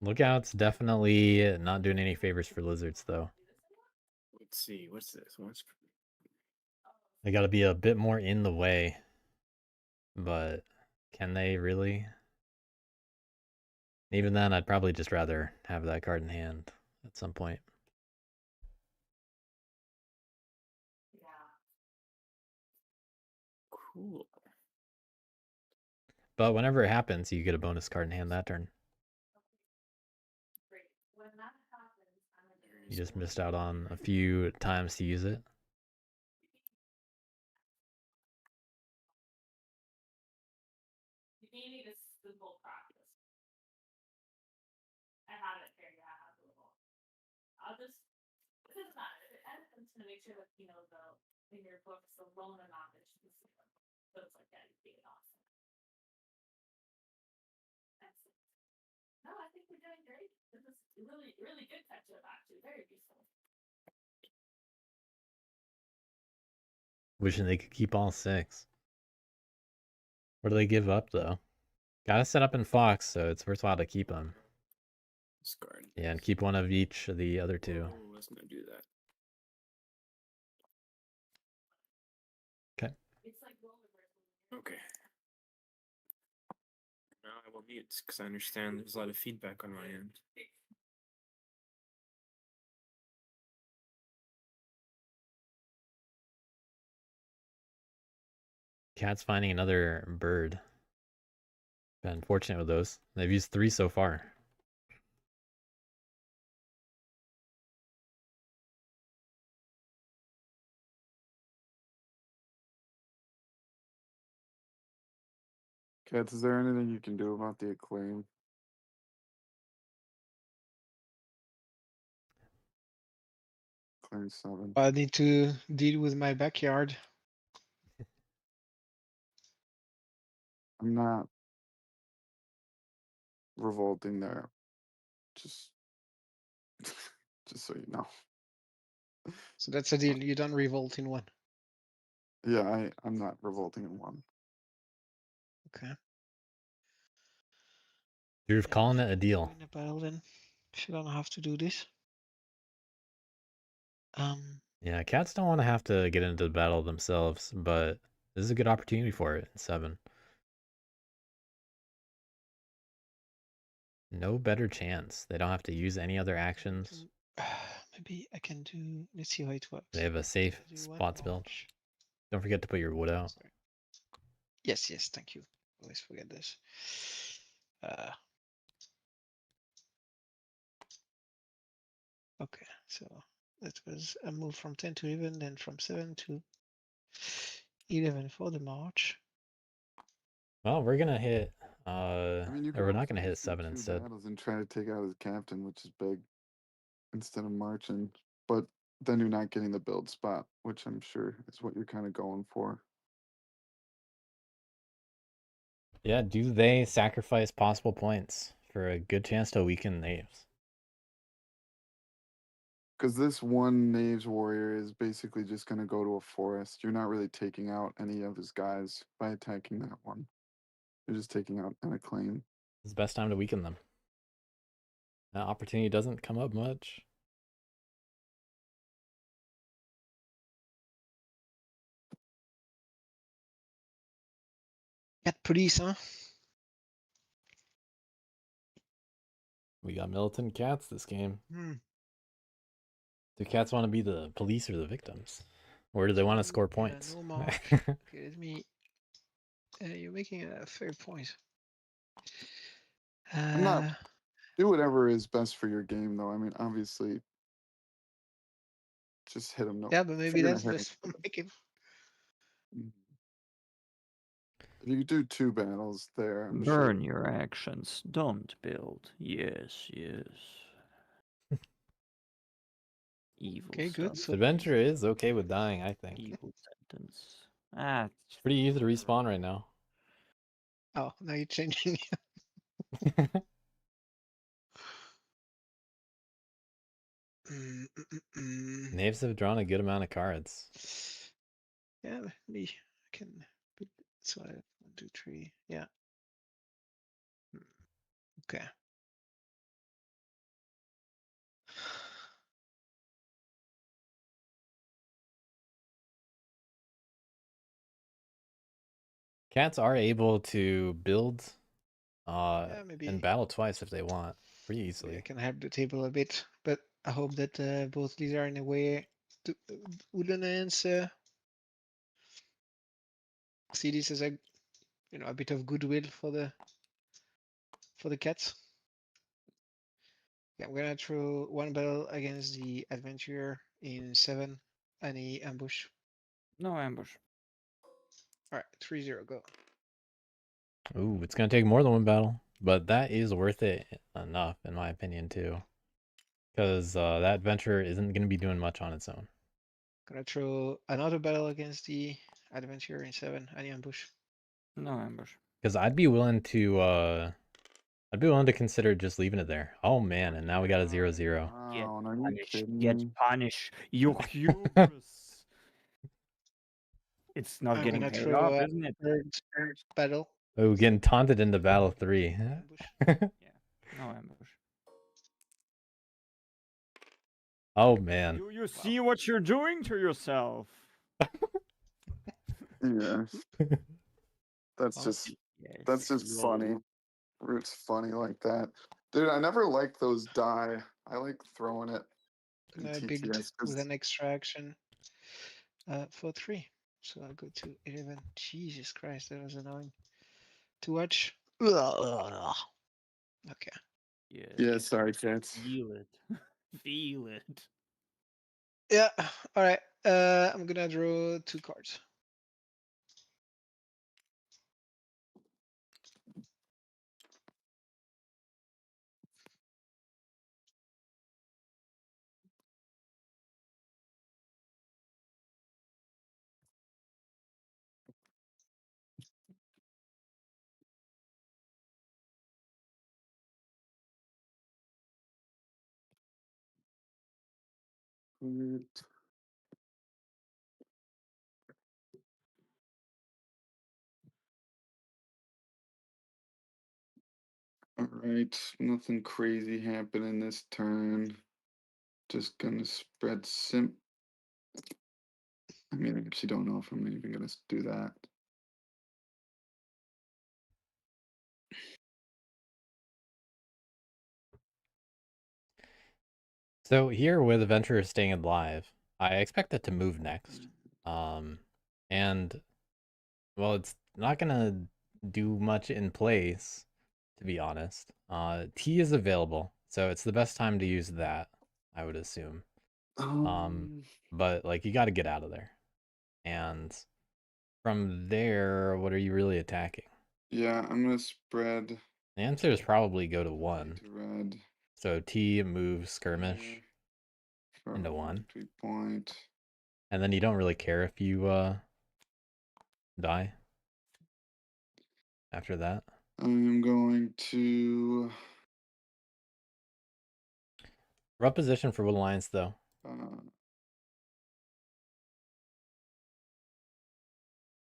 [SPEAKER 1] Lookout's definitely not doing any favors for lizards, though.
[SPEAKER 6] Let's see. What's this?
[SPEAKER 1] They got to be a bit more in the way. But can they really? Even then, I'd probably just rather have that card in hand at some point.
[SPEAKER 6] Cool.
[SPEAKER 1] But whenever it happens, you get a bonus card in hand that turn.
[SPEAKER 7] When that happens, I'm gonna
[SPEAKER 1] You just missed out on a few times to use it.
[SPEAKER 7] You need a simple practice. I have it here. Yeah, I have a little. I'll just. It doesn't matter. I'm just gonna make sure that you know in your books the loan amount that you can see. So it's like that. Being awesome. Excellent. No, I think we're doing great. This is really, really good catch up. Actually, very useful.
[SPEAKER 1] Wishing they could keep all 6. What do they give up, though? Gotta set up in Fox, so it's worthwhile to keep them.
[SPEAKER 6] Discard.
[SPEAKER 1] Yeah, and keep one of each of the other two.
[SPEAKER 6] Oh, let's not do that.
[SPEAKER 1] Okay.
[SPEAKER 6] Okay. Now I will mute because I understand there's a lot of feedback on my end.
[SPEAKER 1] Cat's finding another bird. Been fortunate with those. They've used 3 so far.
[SPEAKER 4] Cats, is there anything you can do about the acclaim? Acclaim 7.
[SPEAKER 3] I need to deal with my backyard.
[SPEAKER 4] I'm not revolting there. Just just so you know.
[SPEAKER 3] So that's a deal. You don't revolt in one.
[SPEAKER 4] Yeah, I'm not revolting in one.
[SPEAKER 3] Okay.
[SPEAKER 1] You're
[SPEAKER 3] Yeah,
[SPEAKER 1] calling
[SPEAKER 3] if
[SPEAKER 1] it a
[SPEAKER 3] you
[SPEAKER 1] deal.
[SPEAKER 3] win a battle, then if you don't have to do this.
[SPEAKER 1] Yeah, cats don't want to have to get into the battle themselves, but this is a good opportunity for it in 7. No better chance. They don't have to use any other actions.
[SPEAKER 3] Maybe I can do. Let's see how it works.
[SPEAKER 1] They have a safe
[SPEAKER 3] I do one
[SPEAKER 1] spots built.
[SPEAKER 3] march.
[SPEAKER 1] Don't forget to put your wood out.
[SPEAKER 3] Sorry. Yes, yes, thank you. Always forget this. Okay, so that was a move from 10 to 11, then from 7 to 11 for the march.
[SPEAKER 1] Well, we're gonna hit.
[SPEAKER 4] I mean, you
[SPEAKER 1] Or we're
[SPEAKER 4] could
[SPEAKER 1] not
[SPEAKER 4] also
[SPEAKER 1] gonna hit
[SPEAKER 4] just do
[SPEAKER 1] 7
[SPEAKER 4] 2
[SPEAKER 1] instead.
[SPEAKER 4] battles and try to take out his captain, which is big, instead of marching. But then you're not getting the build spot, which I'm sure is what you're kind of going for.
[SPEAKER 1] Yeah, do they sacrifice possible points for a good chance to weaken Knaves?
[SPEAKER 4] Because this one Knaves warrior is basically just going to go to a forest. You're not really taking out any of his guys by attacking that one. You're just taking out an acclaim.
[SPEAKER 1] It's the best time to weaken them. That opportunity doesn't come up much.
[SPEAKER 3] Cat police, huh?
[SPEAKER 1] We got militant cats this game.
[SPEAKER 3] Hmm.
[SPEAKER 1] Do cats want to be the police or the victims? Or do they want to score
[SPEAKER 3] Yeah,
[SPEAKER 1] points?
[SPEAKER 3] no march. Okay, let me. You're making a fair point.
[SPEAKER 4] I'm not. Do whatever is best for your game, though. I mean, obviously, just hit him. No,
[SPEAKER 3] Yeah, but
[SPEAKER 4] if
[SPEAKER 3] maybe
[SPEAKER 4] you're
[SPEAKER 3] that's
[SPEAKER 4] gonna
[SPEAKER 3] best for making.
[SPEAKER 4] If you do 2 battles there, I'm
[SPEAKER 5] Burn
[SPEAKER 4] sure.
[SPEAKER 5] your actions. Don't build. Yes, yes. Evil
[SPEAKER 3] Okay, good.
[SPEAKER 5] stuff.
[SPEAKER 3] So
[SPEAKER 1] Adventure is okay with dying, I think.
[SPEAKER 5] Evil sentence. Ah,
[SPEAKER 1] It's pretty easy to respawn right now.
[SPEAKER 3] oh, now you're changing.
[SPEAKER 1] Knaves have drawn a good amount of cards.
[SPEAKER 3] Yeah, me. I can put so 1, 2, 3. Yeah. Okay.
[SPEAKER 1] Cats are able to build
[SPEAKER 3] Yeah,
[SPEAKER 1] and
[SPEAKER 3] maybe
[SPEAKER 1] battle twice if they want, pretty
[SPEAKER 3] maybe I
[SPEAKER 1] easily.
[SPEAKER 3] can help the table a bit, but I hope that both these are in a way to Ulanens see this as a a bit of goodwill for the cats. Yeah, I'm gonna throw 1 battle against the adventurer in 7. Any ambush?
[SPEAKER 5] no ambush.
[SPEAKER 3] All right, 3-0, go.
[SPEAKER 1] Ooh, it's gonna take more than 1 battle, but that is worth it enough, in my opinion, too. Because that adventure isn't gonna be doing much on its own.
[SPEAKER 3] Gonna throw another battle against the adventurer in 7. Any ambush?
[SPEAKER 5] No ambush.
[SPEAKER 1] Because I'd be willing to consider just leaving it there. Oh man, and now we got a 0-0.
[SPEAKER 4] Wow, are you kidding
[SPEAKER 5] Get
[SPEAKER 4] me?
[SPEAKER 5] punished. You're hubris. It's not
[SPEAKER 3] I'm
[SPEAKER 5] getting
[SPEAKER 3] gonna
[SPEAKER 5] paid
[SPEAKER 3] throw
[SPEAKER 5] off,
[SPEAKER 3] a
[SPEAKER 5] isn't it?
[SPEAKER 3] third battle.
[SPEAKER 1] Oh, getting taunted into battle 3.
[SPEAKER 3] Ambush.
[SPEAKER 5] Yeah, no ambush.
[SPEAKER 1] Oh man.
[SPEAKER 5] You see what you're doing to yourself.
[SPEAKER 4] Yeah, that's
[SPEAKER 3] Well,
[SPEAKER 4] just
[SPEAKER 5] Yes.
[SPEAKER 4] funny. Root's funny like that, dude. I never liked those die. I like throwing it in
[SPEAKER 3] I bigged
[SPEAKER 4] TTS
[SPEAKER 3] with
[SPEAKER 4] 'cause
[SPEAKER 3] an extra action for 3. So I'll go to 11. Jesus Christ, that was annoying to watch. Ugh. Okay.
[SPEAKER 5] Yes.
[SPEAKER 4] yeah, sorry, cats.
[SPEAKER 5] Feel it. Feel it.
[SPEAKER 3] Yeah. All right. I'm gonna draw 2 cards.
[SPEAKER 4] Root. All right, nothing crazy happening this turn. Just gonna spread simp. I mean, I actually don't know if I'm even gonna do that.
[SPEAKER 1] So here with Adventurer staying alive, I expect it to move next. And well, it's not gonna do much in place, to be honest. T is available, so it's the best time to use that, I would assume. But like you got to get out of there, and from there, what are you really attacking?
[SPEAKER 4] Yeah, I'm gonna spread
[SPEAKER 1] The answer is probably go to 1.
[SPEAKER 4] to red.
[SPEAKER 1] So T moves skirmish
[SPEAKER 4] For
[SPEAKER 1] into 1,
[SPEAKER 4] 3 point.
[SPEAKER 1] and then you don't really care if you die after that.
[SPEAKER 4] I'm going to
[SPEAKER 1] Rough position for Wood Alliance though.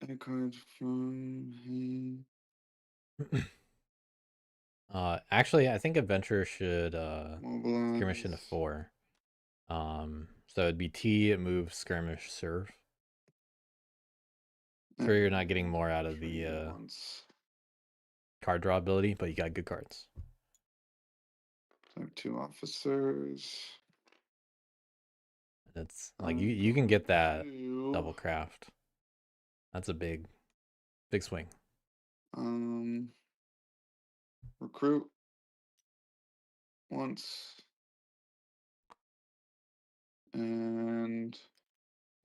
[SPEAKER 4] A card from him.
[SPEAKER 1] Actually, I think Adventurer should skirmish into
[SPEAKER 4] Mobilize.
[SPEAKER 1] 4. So it'd be T move skirmish serve. Sure, you're not getting more out of the
[SPEAKER 4] Trade once.
[SPEAKER 1] card draw ability, but you got good cards.
[SPEAKER 4] I have 2 officers.
[SPEAKER 1] It's like you can get that
[SPEAKER 4] to,
[SPEAKER 1] double craft. That's a big swing.
[SPEAKER 4] Recruit once and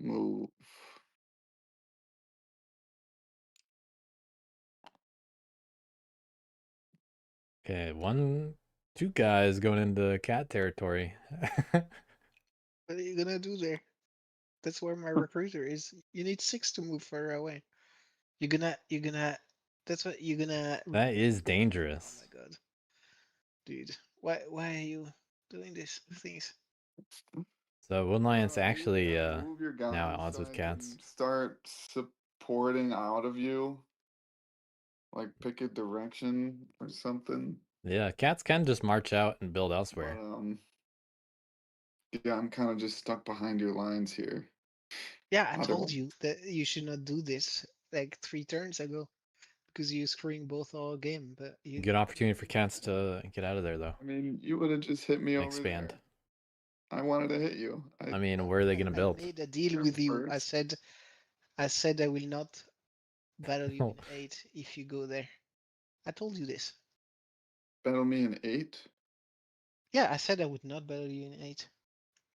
[SPEAKER 4] move.
[SPEAKER 1] Okay, 2 guys going into cat territory.
[SPEAKER 3] What are you gonna do there? That's where my recruiter is. You need 6 to move further away. You're gonna. That's what you're gonna.
[SPEAKER 1] That is
[SPEAKER 3] Oh
[SPEAKER 1] dangerous.
[SPEAKER 3] my god, dude, why are you doing these things?
[SPEAKER 1] So Wood Alliance actually
[SPEAKER 4] move your
[SPEAKER 1] now
[SPEAKER 4] guys
[SPEAKER 1] at odds
[SPEAKER 4] so
[SPEAKER 1] with
[SPEAKER 4] I
[SPEAKER 1] cats.
[SPEAKER 4] can start supporting out of you. Like pick a direction or something.
[SPEAKER 1] Yeah, cats can just march out and build
[SPEAKER 4] But
[SPEAKER 1] elsewhere.
[SPEAKER 4] yeah, I'm kind of just stuck behind your lines here.
[SPEAKER 3] Yeah, I
[SPEAKER 4] Otherwise-
[SPEAKER 3] told you that you should not do this like 3 turns ago because you're screwing both all game. But you,
[SPEAKER 1] Good opportunity for cats to get out of there though.
[SPEAKER 4] I mean, you would have just hit me
[SPEAKER 1] And
[SPEAKER 4] over
[SPEAKER 1] expand.
[SPEAKER 4] there. I wanted to hit you.
[SPEAKER 1] I mean, where are they gonna
[SPEAKER 3] I
[SPEAKER 1] build?
[SPEAKER 3] made a deal
[SPEAKER 4] You're
[SPEAKER 3] with you. I
[SPEAKER 4] first.
[SPEAKER 3] said I will not battle you
[SPEAKER 1] Oh.
[SPEAKER 3] in 8 if you go there. I told you this.
[SPEAKER 4] Battle me in 8.
[SPEAKER 3] Yeah, I said I would not battle you in 8.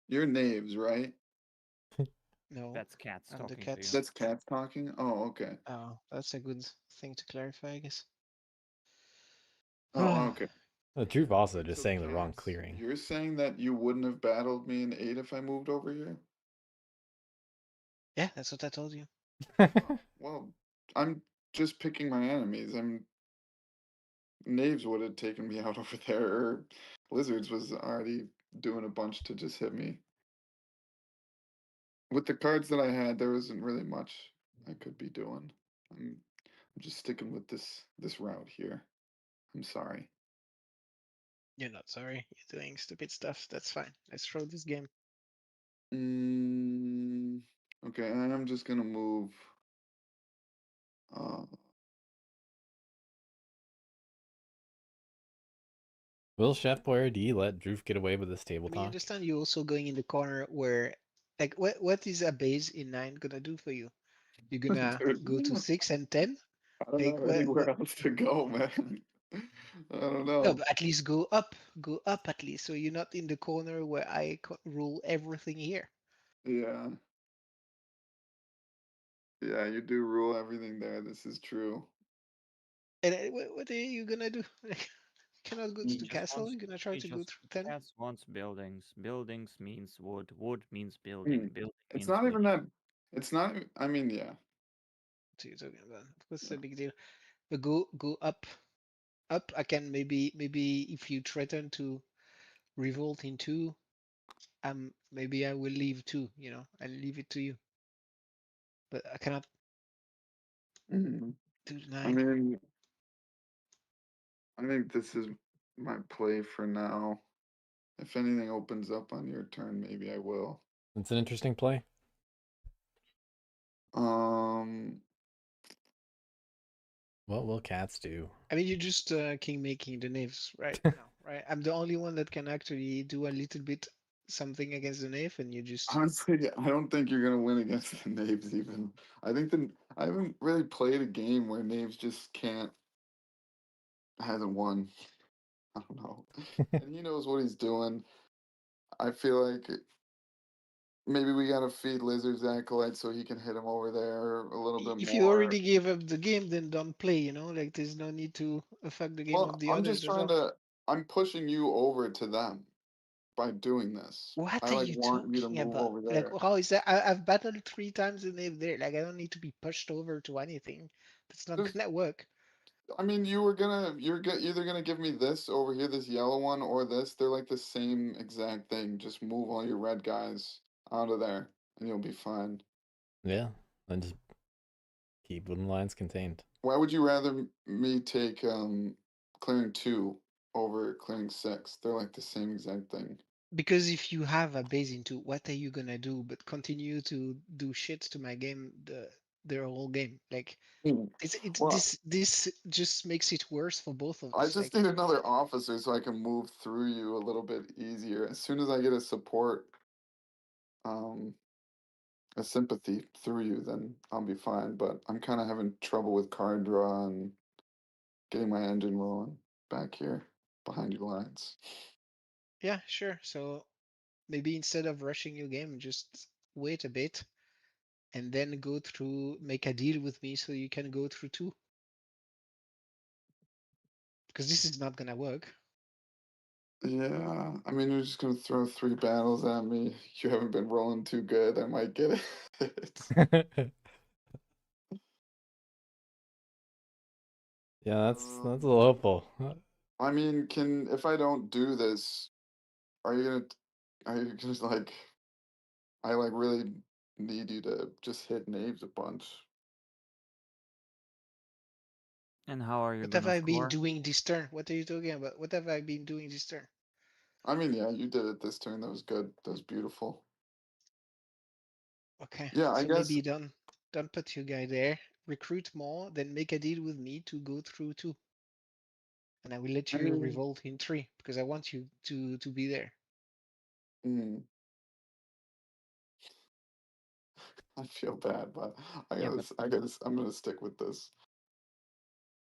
[SPEAKER 4] You're knaves, right?
[SPEAKER 3] No,
[SPEAKER 5] That's cats
[SPEAKER 3] I'm the
[SPEAKER 5] talking to you.
[SPEAKER 3] cats.
[SPEAKER 4] That's cats talking. Oh, okay.
[SPEAKER 3] Oh, that's a good thing to clarify, I guess.
[SPEAKER 4] Oh, okay.
[SPEAKER 1] The truth also
[SPEAKER 4] Wait,
[SPEAKER 1] just
[SPEAKER 4] so
[SPEAKER 1] saying the wrong
[SPEAKER 4] cats,
[SPEAKER 1] clearing.
[SPEAKER 4] You're saying that you wouldn't have battled me in 8 if I moved over here?
[SPEAKER 3] Yeah, that's what I told you.
[SPEAKER 4] Oh, well, I'm just picking my enemies. Knaves would have taken me out over there, or Lizards was already doing a bunch to just hit me. With the cards that I had, there wasn't really much I could be doing. I'm just sticking with this route here. I'm sorry.
[SPEAKER 3] You're not sorry. You're doing stupid stuff. That's fine. Let's throw this game.
[SPEAKER 4] Okay, I'm just gonna move. Uh,
[SPEAKER 1] Will Chef Boyardee let Droof get away with this table
[SPEAKER 3] I mean, I
[SPEAKER 1] talk?
[SPEAKER 3] understand you also going in the corner where, like, what is a base in 9 gonna do for you? You're gonna go to 6 and 10?
[SPEAKER 4] I don't
[SPEAKER 3] Like,
[SPEAKER 4] know anywhere else to go, man. I don't
[SPEAKER 3] No,
[SPEAKER 4] know.
[SPEAKER 3] but at least go up at least, so you're not in the corner where I rule everything here.
[SPEAKER 4] Yeah. Yeah, you do rule everything there. This is true.
[SPEAKER 3] And what are you gonna do? You cannot go to
[SPEAKER 5] He
[SPEAKER 3] the
[SPEAKER 5] just
[SPEAKER 3] castle.
[SPEAKER 5] wants.
[SPEAKER 3] You're gonna try
[SPEAKER 5] He
[SPEAKER 3] to go
[SPEAKER 5] just.
[SPEAKER 3] through 10.
[SPEAKER 5] Cats wants buildings. Buildings means wood. Wood means
[SPEAKER 4] Hmm.
[SPEAKER 5] building. Building
[SPEAKER 4] It's
[SPEAKER 5] means
[SPEAKER 4] not
[SPEAKER 5] wood.
[SPEAKER 4] even that. It's not. I mean, yeah.
[SPEAKER 3] What are you talking about? What's the big deal? But go up, up. I can maybe if you threaten to revolt in 2, maybe I will leave 2. You know, I'll leave it to you. But I cannot
[SPEAKER 4] Mhm.
[SPEAKER 3] do
[SPEAKER 4] I
[SPEAKER 3] 9.
[SPEAKER 4] mean, I think this is my play for now. If anything opens up on your turn, maybe I will.
[SPEAKER 1] It's an interesting play.
[SPEAKER 4] Um,
[SPEAKER 1] What will cats do?
[SPEAKER 3] I mean, you're just king making the knaves right now, right? I'm the only one that can actually do a little bit something against the knave, and you just
[SPEAKER 4] honestly, I don't think you're gonna win against the knaves. Even I think I haven't really played a game where knaves just hasn't won. I don't know, and he knows what he's doing. I feel like maybe we gotta feed Lizard's acolyte so he can hit him over there a little bit
[SPEAKER 3] if you
[SPEAKER 4] more.
[SPEAKER 3] already gave up the game, then don't play. You know, like there's no need to affect the game of
[SPEAKER 4] Well,
[SPEAKER 3] the
[SPEAKER 4] I'm just
[SPEAKER 3] others as
[SPEAKER 4] trying
[SPEAKER 3] well.
[SPEAKER 4] to. I'm pushing you over to them by doing this. I
[SPEAKER 3] What are
[SPEAKER 4] like
[SPEAKER 3] you
[SPEAKER 4] want you to
[SPEAKER 3] talking
[SPEAKER 4] move
[SPEAKER 3] about?
[SPEAKER 4] over
[SPEAKER 3] Like,
[SPEAKER 4] there.
[SPEAKER 3] how is that? I've battled 3 times the knave there. Like, I don't need to be pushed over to anything. That's not
[SPEAKER 4] Just,
[SPEAKER 3] gonna work.
[SPEAKER 4] I mean, you're either gonna give me this over here, this yellow one, or this. They're like the same exact thing. Just move all your red guys out of there, and you'll be fine.
[SPEAKER 1] Yeah, and just keep wooden lines contained.
[SPEAKER 4] Why would you rather me take clearing 2 over clearing 6? They're like the same exact thing.
[SPEAKER 3] Because if you have a base into, what are you gonna do? But continue to do shit to my game the whole game. Like,
[SPEAKER 4] Hmm.
[SPEAKER 3] it's
[SPEAKER 4] Well,
[SPEAKER 3] this just makes it worse for both of
[SPEAKER 4] I
[SPEAKER 3] us.
[SPEAKER 4] just
[SPEAKER 3] Like,
[SPEAKER 4] need another officer so I can move through you a little bit easier. As soon as I get a support, um, a sympathy through you, then I'll be fine. But I'm kind of having trouble with card draw and getting my engine rolling back here behind your lines.
[SPEAKER 3] yeah, sure. So maybe instead of rushing your game, just wait a bit and then go through, make a deal with me so you can go through 2. Because this is not gonna work.
[SPEAKER 4] Yeah, I mean, you're just gonna throw 3 battles at me. You haven't been rolling too good. I might get it.
[SPEAKER 1] Yeah, that's a little hopeful.
[SPEAKER 4] I mean, if I don't do this, are you gonna are you just like I like really need you to just hit knaves a bunch?
[SPEAKER 5] And how are you
[SPEAKER 3] What have
[SPEAKER 5] gonna
[SPEAKER 3] I been
[SPEAKER 5] score?
[SPEAKER 3] doing this turn? What are you talking about? What have I been doing this turn?
[SPEAKER 4] I mean, yeah, you did it this turn. That was good. That was beautiful.
[SPEAKER 3] Okay,
[SPEAKER 4] Yeah, I
[SPEAKER 3] so
[SPEAKER 4] guess.
[SPEAKER 3] maybe don't put your guy there. Recruit more, then make a deal with me to go through 2. And I will let
[SPEAKER 4] I
[SPEAKER 3] you
[SPEAKER 4] mean,
[SPEAKER 3] revolt in 3 because I want you to be there.
[SPEAKER 4] mm, I feel bad, but
[SPEAKER 5] Yeah, but
[SPEAKER 4] I'm gonna stick with this.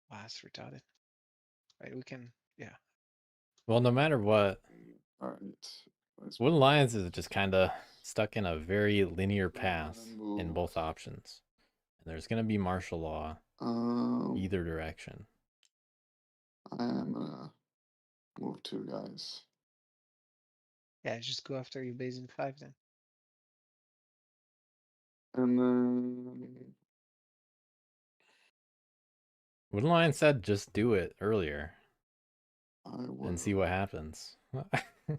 [SPEAKER 3] Wow, that's retarded. Right, we can, yeah.
[SPEAKER 1] Well, no matter what,
[SPEAKER 4] All right, let's
[SPEAKER 1] wooden lions is just kind of stuck in a very linear path in
[SPEAKER 4] move.
[SPEAKER 1] both options. And there's going to be martial law either direction.
[SPEAKER 4] I am gonna move 2 guys.
[SPEAKER 3] Yeah, just go after your base in 5 then.
[SPEAKER 4] And then
[SPEAKER 1] Wooden lion said just do it earlier
[SPEAKER 4] I will
[SPEAKER 1] and see what happens.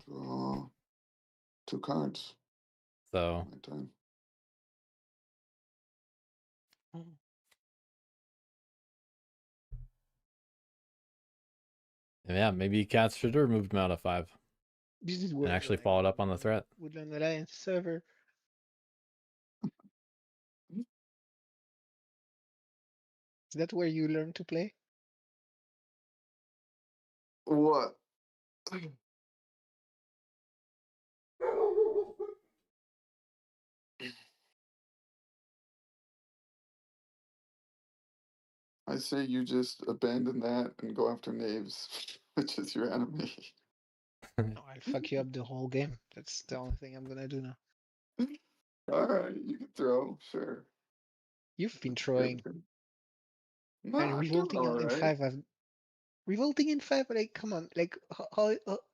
[SPEAKER 4] draw 2 cards.
[SPEAKER 1] So,
[SPEAKER 4] My turn.
[SPEAKER 1] yeah, maybe cats should have moved him out of 5.
[SPEAKER 3] This is
[SPEAKER 1] and
[SPEAKER 3] where
[SPEAKER 1] actually
[SPEAKER 3] like,
[SPEAKER 1] followed up on the threat.
[SPEAKER 3] Woodland Alliance server. Is that where you learn to play?
[SPEAKER 4] What? I say you just abandon that and go after knaves, which is your enemy.
[SPEAKER 3] No, I'll fuck you up the whole game. That's the only thing I'm gonna do now.
[SPEAKER 4] Alright, you can throw, sure.
[SPEAKER 3] You've been
[SPEAKER 4] Good
[SPEAKER 3] throwing
[SPEAKER 4] thing. No,
[SPEAKER 3] and
[SPEAKER 4] I'm doing
[SPEAKER 3] revolting in
[SPEAKER 4] alright.
[SPEAKER 3] 5. Revolting in 5, like come on, like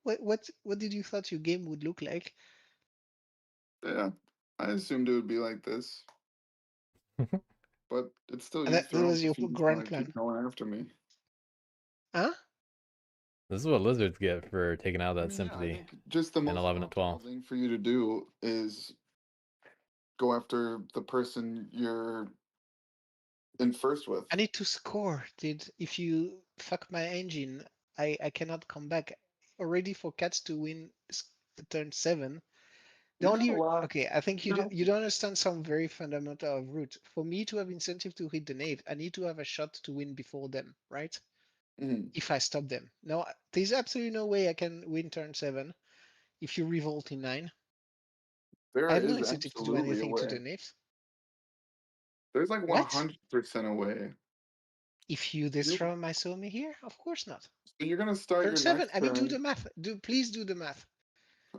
[SPEAKER 3] what did you thought your game would look like?
[SPEAKER 4] Yeah, I assumed it would be like this. But it's still
[SPEAKER 3] And
[SPEAKER 4] your
[SPEAKER 3] that
[SPEAKER 4] throw
[SPEAKER 3] was your
[SPEAKER 4] if you just
[SPEAKER 3] grand
[SPEAKER 4] want to
[SPEAKER 3] plan.
[SPEAKER 4] keep going after me.
[SPEAKER 3] Huh?
[SPEAKER 1] This is what lizards get for taking out that
[SPEAKER 4] I mean, yeah, I
[SPEAKER 1] sympathy.
[SPEAKER 4] think just the
[SPEAKER 1] in
[SPEAKER 4] most
[SPEAKER 1] 11 and 12.
[SPEAKER 4] optimal thing for you to do is go after the person you're in first with.
[SPEAKER 3] I need to score, dude. If you fuck my engine, I cannot come back. Already for cats to win turn 7. The
[SPEAKER 4] You got a
[SPEAKER 3] only
[SPEAKER 4] lot.
[SPEAKER 3] okay, I think
[SPEAKER 4] You know,
[SPEAKER 3] you don't understand some very fundamental of root. For me to have incentive to hit the knave, I need to have a shot to win before them, right?
[SPEAKER 4] mhm.
[SPEAKER 3] If I stop them. No, there's absolutely no way I can win turn 7 if you revolt in 9.
[SPEAKER 4] There
[SPEAKER 3] I have no
[SPEAKER 4] is
[SPEAKER 3] incentive to do
[SPEAKER 4] absolutely a
[SPEAKER 3] anything to
[SPEAKER 4] way.
[SPEAKER 3] the knaves.
[SPEAKER 4] There's like
[SPEAKER 3] What?
[SPEAKER 4] 100% a way.
[SPEAKER 3] If you destroy my Somi here? Of course not.
[SPEAKER 4] So you're gonna start
[SPEAKER 3] Turn
[SPEAKER 4] your
[SPEAKER 3] 7,
[SPEAKER 4] next
[SPEAKER 3] I mean do
[SPEAKER 4] turn.
[SPEAKER 3] the math. Please do the math.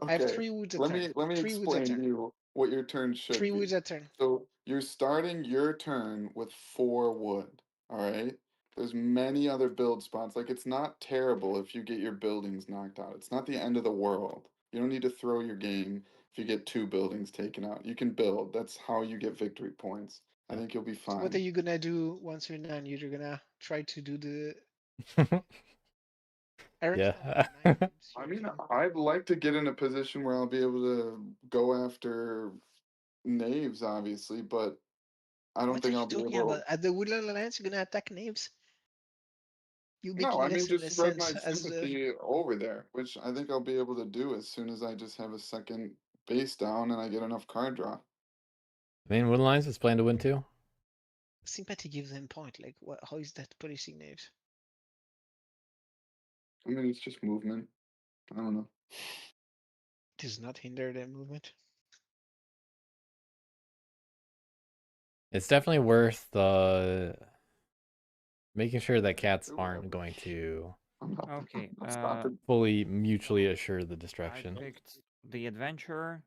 [SPEAKER 3] I have
[SPEAKER 4] Okay,
[SPEAKER 3] 3 woods a
[SPEAKER 4] let
[SPEAKER 3] turn.
[SPEAKER 4] me
[SPEAKER 3] 3 woods a
[SPEAKER 4] explain to
[SPEAKER 3] turn.
[SPEAKER 4] you what your turn should
[SPEAKER 3] 3
[SPEAKER 4] be.
[SPEAKER 3] woods a turn.
[SPEAKER 4] So you're starting your turn with 4 wood. All right. There's many other build spots. Like it's not terrible if you get your buildings knocked out. It's not the end of the world. You don't need to throw your game if you get 2 buildings taken out. You can build. That's how you get victory points. I think you'll be
[SPEAKER 3] So what are
[SPEAKER 4] fine.
[SPEAKER 3] you gonna do once you're 9? You're gonna try to do the Aaron's
[SPEAKER 1] Yeah.
[SPEAKER 3] not on 9 games.
[SPEAKER 4] I
[SPEAKER 3] You're
[SPEAKER 4] mean,
[SPEAKER 3] in.
[SPEAKER 4] I'd like to get in a position where I'll be able to go after knaves, obviously, but I don't
[SPEAKER 3] What are
[SPEAKER 4] think
[SPEAKER 3] you
[SPEAKER 4] I'll be
[SPEAKER 3] talking
[SPEAKER 4] able.
[SPEAKER 3] about? At the Woodland Alliance, you're gonna attack knaves? You're
[SPEAKER 4] No,
[SPEAKER 3] making
[SPEAKER 4] I mean
[SPEAKER 3] less and
[SPEAKER 4] just
[SPEAKER 3] less
[SPEAKER 4] spread my
[SPEAKER 3] sense as the.
[SPEAKER 4] sympathy over there, which I think I'll be able to do as soon as I just have a second base down and I get enough card draw.
[SPEAKER 1] I mean, Wood Alliance is playing to win too.
[SPEAKER 3] Sympathy gives them point. Like, what? How is that policing knaves?
[SPEAKER 4] I mean, it's just movement. I don't know.
[SPEAKER 3] Does not hinder their movement.
[SPEAKER 1] It's definitely worth making sure that cats
[SPEAKER 4] Do
[SPEAKER 1] aren't
[SPEAKER 4] whatever.
[SPEAKER 1] going to
[SPEAKER 4] I'm not,
[SPEAKER 5] Okay,
[SPEAKER 4] I'm not stopping.
[SPEAKER 1] fully mutually assure the
[SPEAKER 5] I
[SPEAKER 1] destruction.
[SPEAKER 5] picked the adventurer.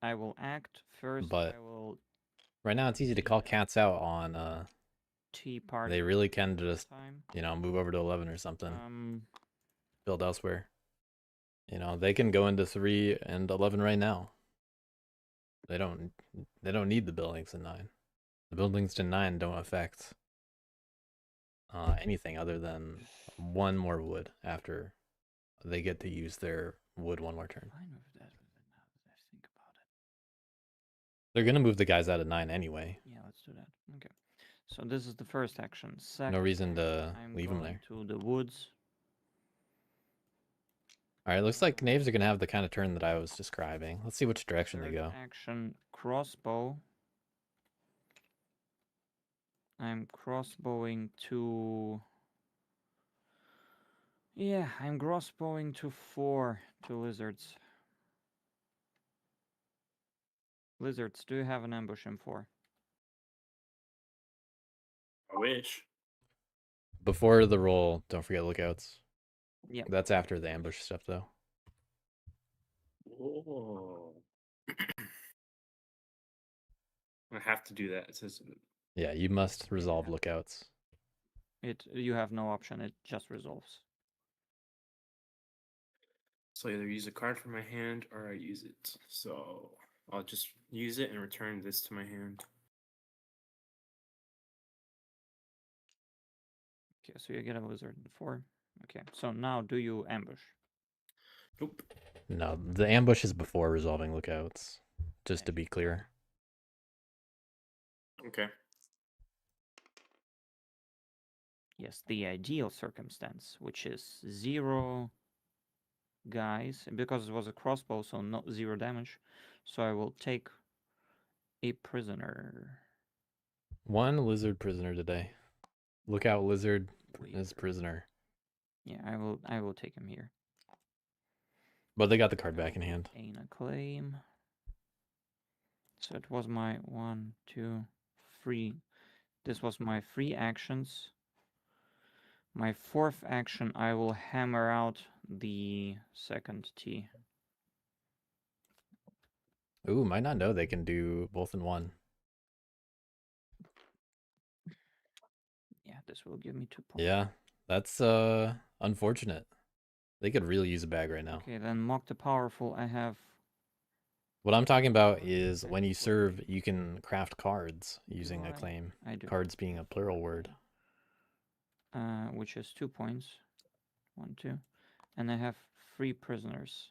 [SPEAKER 5] I will act first.
[SPEAKER 1] But
[SPEAKER 5] I will
[SPEAKER 1] right now it's easy to call cats out on
[SPEAKER 5] tea party.
[SPEAKER 1] they really can just,
[SPEAKER 5] time.
[SPEAKER 1] move over to 11 or something.
[SPEAKER 5] Um,
[SPEAKER 1] Build elsewhere. They can go into 3 and 11 right now. They don't need the buildings in 9. The buildings in 9 don't affect anything other than 1 more wood after they get to use their wood 1 more turn.
[SPEAKER 5] fine with that, but then now that I think about it.
[SPEAKER 1] They're gonna move the guys out of 9 anyway.
[SPEAKER 5] Yeah, let's do that. Okay. So this is the first action. Second,
[SPEAKER 1] No reason to
[SPEAKER 5] I'm
[SPEAKER 1] leave them
[SPEAKER 5] going
[SPEAKER 1] there.
[SPEAKER 5] to the woods.
[SPEAKER 1] Alright, looks like knaves are gonna have the kind of turn that I was describing. Let's see which direction they
[SPEAKER 5] Third
[SPEAKER 1] go.
[SPEAKER 5] action, crossbow. I'm crossbowing to. Yeah, I'm crossbowing to 4 to lizards. Lizards, do you have an ambush in 4?
[SPEAKER 6] I wish.
[SPEAKER 1] Before the roll, don't forget lookouts.
[SPEAKER 5] Yep.
[SPEAKER 1] That's after the ambush stuff though.
[SPEAKER 6] Oh. I have to do that. It says
[SPEAKER 1] Yeah, you must resolve lookouts.
[SPEAKER 5] You have no option. It just resolves.
[SPEAKER 6] so either use a card from my hand or I use it. So I'll just use it and return this to my hand.
[SPEAKER 5] Okay, so you get a lizard in 4. Okay, so now do you ambush?
[SPEAKER 6] Nope.
[SPEAKER 1] No, the ambush is before resolving lookouts. Just to be clear.
[SPEAKER 6] Okay.
[SPEAKER 5] Yes, the ideal circumstance, which is 0, guys because it was a crossbow, so not 0 damage. So I will take a prisoner.
[SPEAKER 1] 1 lizard prisoner today. Look out, lizard is
[SPEAKER 5] Weird.
[SPEAKER 1] prisoner.
[SPEAKER 5] Yeah, I will take him here.
[SPEAKER 1] But they got the card
[SPEAKER 5] I
[SPEAKER 1] back in
[SPEAKER 5] will
[SPEAKER 1] hand.
[SPEAKER 5] gain a claim. So it was my 1, 2, 3. This was my 3 actions. My 4th action, I will hammer out the second T.
[SPEAKER 1] Ooh, might not know they can do both in one.
[SPEAKER 5] Yeah, this will give me 2 points.
[SPEAKER 1] Yeah, that's unfortunate. They could really use a bag right now.
[SPEAKER 5] Okay, then Mock the Powerful, I have...
[SPEAKER 1] What I'm talking about is when you serve, you can craft cards using a claim.
[SPEAKER 5] I do.
[SPEAKER 1] Cards being a plural word.
[SPEAKER 5] Which is 2 points. 1, 2. And I have 3 prisoners.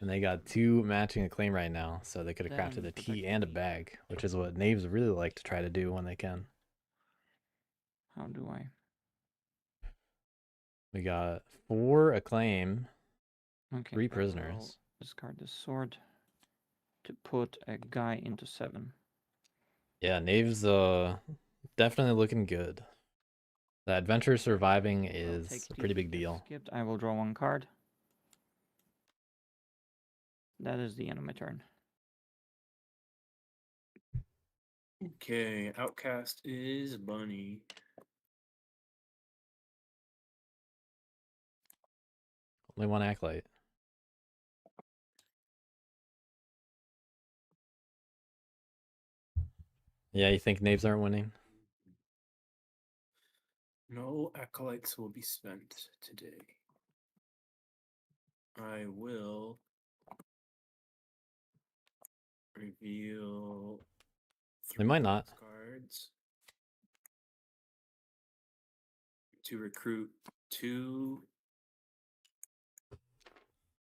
[SPEAKER 1] And they got 2 matching a claim right now, so they could have crafted
[SPEAKER 5] Then
[SPEAKER 1] a
[SPEAKER 5] for the
[SPEAKER 1] T and a
[SPEAKER 5] key.
[SPEAKER 1] bag, which is what knaves really like to try to do when they can.
[SPEAKER 5] How do I?
[SPEAKER 1] We got 4 acclaim,
[SPEAKER 5] Okay.
[SPEAKER 1] 3
[SPEAKER 5] I will
[SPEAKER 1] prisoners.
[SPEAKER 5] discard the sword to put a guy into 7.
[SPEAKER 1] Yeah, knaves definitely looking good. The adventure surviving
[SPEAKER 5] I'll
[SPEAKER 1] is
[SPEAKER 5] take
[SPEAKER 1] a pretty
[SPEAKER 5] D
[SPEAKER 1] big
[SPEAKER 5] if
[SPEAKER 1] deal.
[SPEAKER 5] Skipped. I will draw 1 card. That is the end of my turn.
[SPEAKER 6] Okay, outcast is Bunny.
[SPEAKER 1] Only 1 acolyte. Yeah, you think knaves aren't winning?
[SPEAKER 6] No acolytes will be spent today. I will reveal
[SPEAKER 1] They might
[SPEAKER 6] 3
[SPEAKER 1] not.
[SPEAKER 6] cards to recruit 2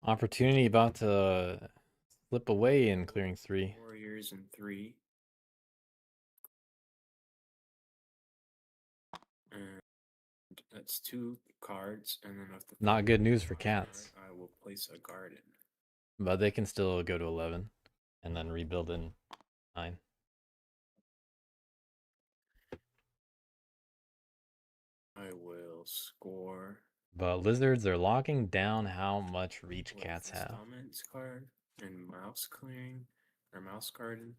[SPEAKER 1] Opportunity about to slip away in clearing 3.
[SPEAKER 6] warriors and 3. And that's 2 cards, and then if the
[SPEAKER 1] Not good news for
[SPEAKER 6] card,
[SPEAKER 1] cats.
[SPEAKER 6] I will place a garden.
[SPEAKER 1] But they can still go to 11 and then rebuild in 9.
[SPEAKER 6] I will score
[SPEAKER 1] But lizards are locking down how much reach
[SPEAKER 6] with
[SPEAKER 1] cats
[SPEAKER 6] this
[SPEAKER 1] have.
[SPEAKER 6] dominance card and mouse clearing or mouse garden.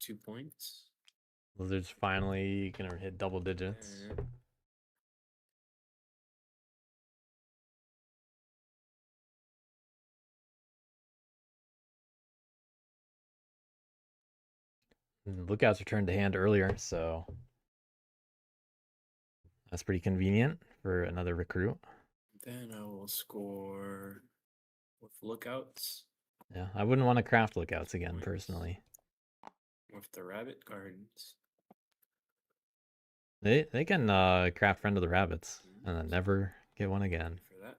[SPEAKER 6] 2 points.
[SPEAKER 1] Lizards finally gonna hit double digits.
[SPEAKER 6] And
[SPEAKER 1] Lookouts returned to hand earlier, so that's pretty convenient for another recruit.
[SPEAKER 6] then I will score with lookouts
[SPEAKER 1] Yeah, I wouldn't want to craft lookouts again,
[SPEAKER 6] Points.
[SPEAKER 1] personally.
[SPEAKER 6] with the rabbit gardens.
[SPEAKER 1] They can craft Friend of the Rabbits and then never get one again.
[SPEAKER 6] For that.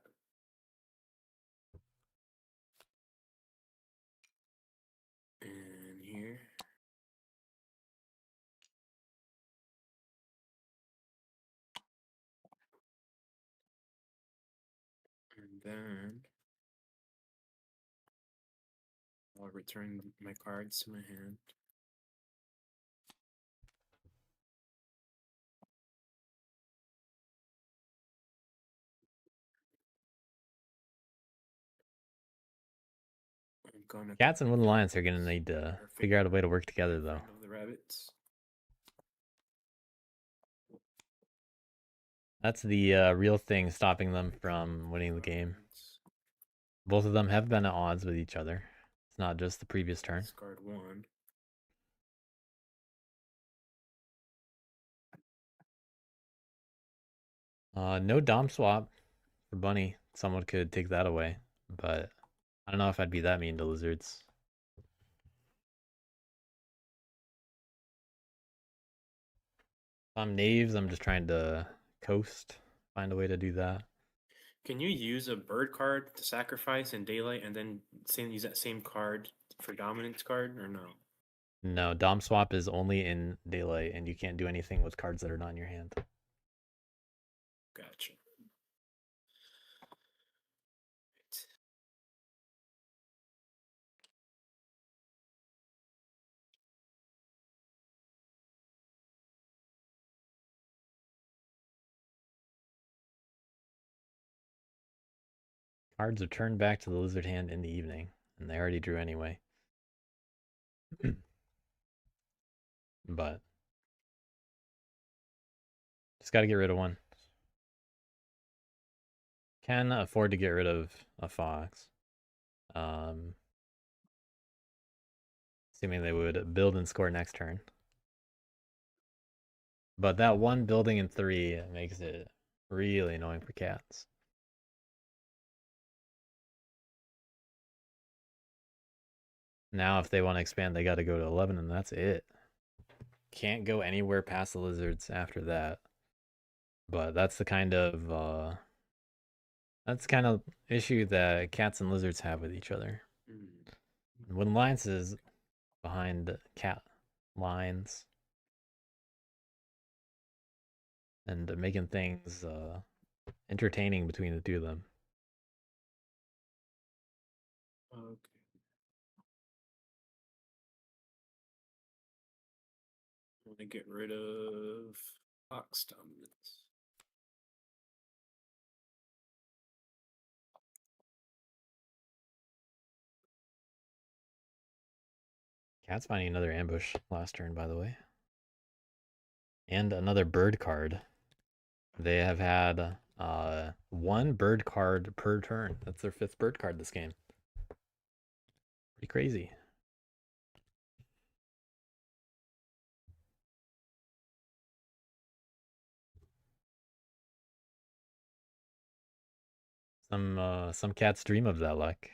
[SPEAKER 6] And here. And then I'll return my cards to my hand. I'm gonna
[SPEAKER 1] Cats and Wooden Alliance are gonna need to
[SPEAKER 6] Perfect.
[SPEAKER 1] figure out a way to work together, though.
[SPEAKER 6] Friend of the rabbits.
[SPEAKER 1] That's the real thing stopping them from winning the game.
[SPEAKER 6] Cards.
[SPEAKER 1] Both of them have been at odds with each other. It's not just the previous turn.
[SPEAKER 6] Discard 1.
[SPEAKER 1] No Dom swap for Bunny. Someone could take that away, but I don't know if I'd be that mean to lizards. If I'm knaves, I'm just trying to coast, find a way to do that.
[SPEAKER 6] Can you use a bird card to sacrifice in daylight and then use that same card for dominance card, or no?
[SPEAKER 1] No, Dom swap is only in daylight, and you can't do anything with cards that are not in your hand.
[SPEAKER 6] Gotcha.
[SPEAKER 1] Cards are turned back to the lizard hand in the evening, and they already drew anyway. But just got to get rid of one. Can afford to get rid of a fox. Assuming they would build and score next turn. But that one building in 3 makes it really annoying for cats. Now if they want to expand, they got to go to 11, and that's it. Can't go anywhere past the lizards after that. But that's the kind of issue that cats and lizards have with each other. When Lions is behind cat lines and making things entertaining between the two of them.
[SPEAKER 6] Okay. I want to get rid of Fox dominance.
[SPEAKER 1] Cat's finding another ambush last turn, by the way. And another bird card. They have had one bird card per turn. That's their 5th bird card this game. Pretty crazy. Some cats dream of that luck.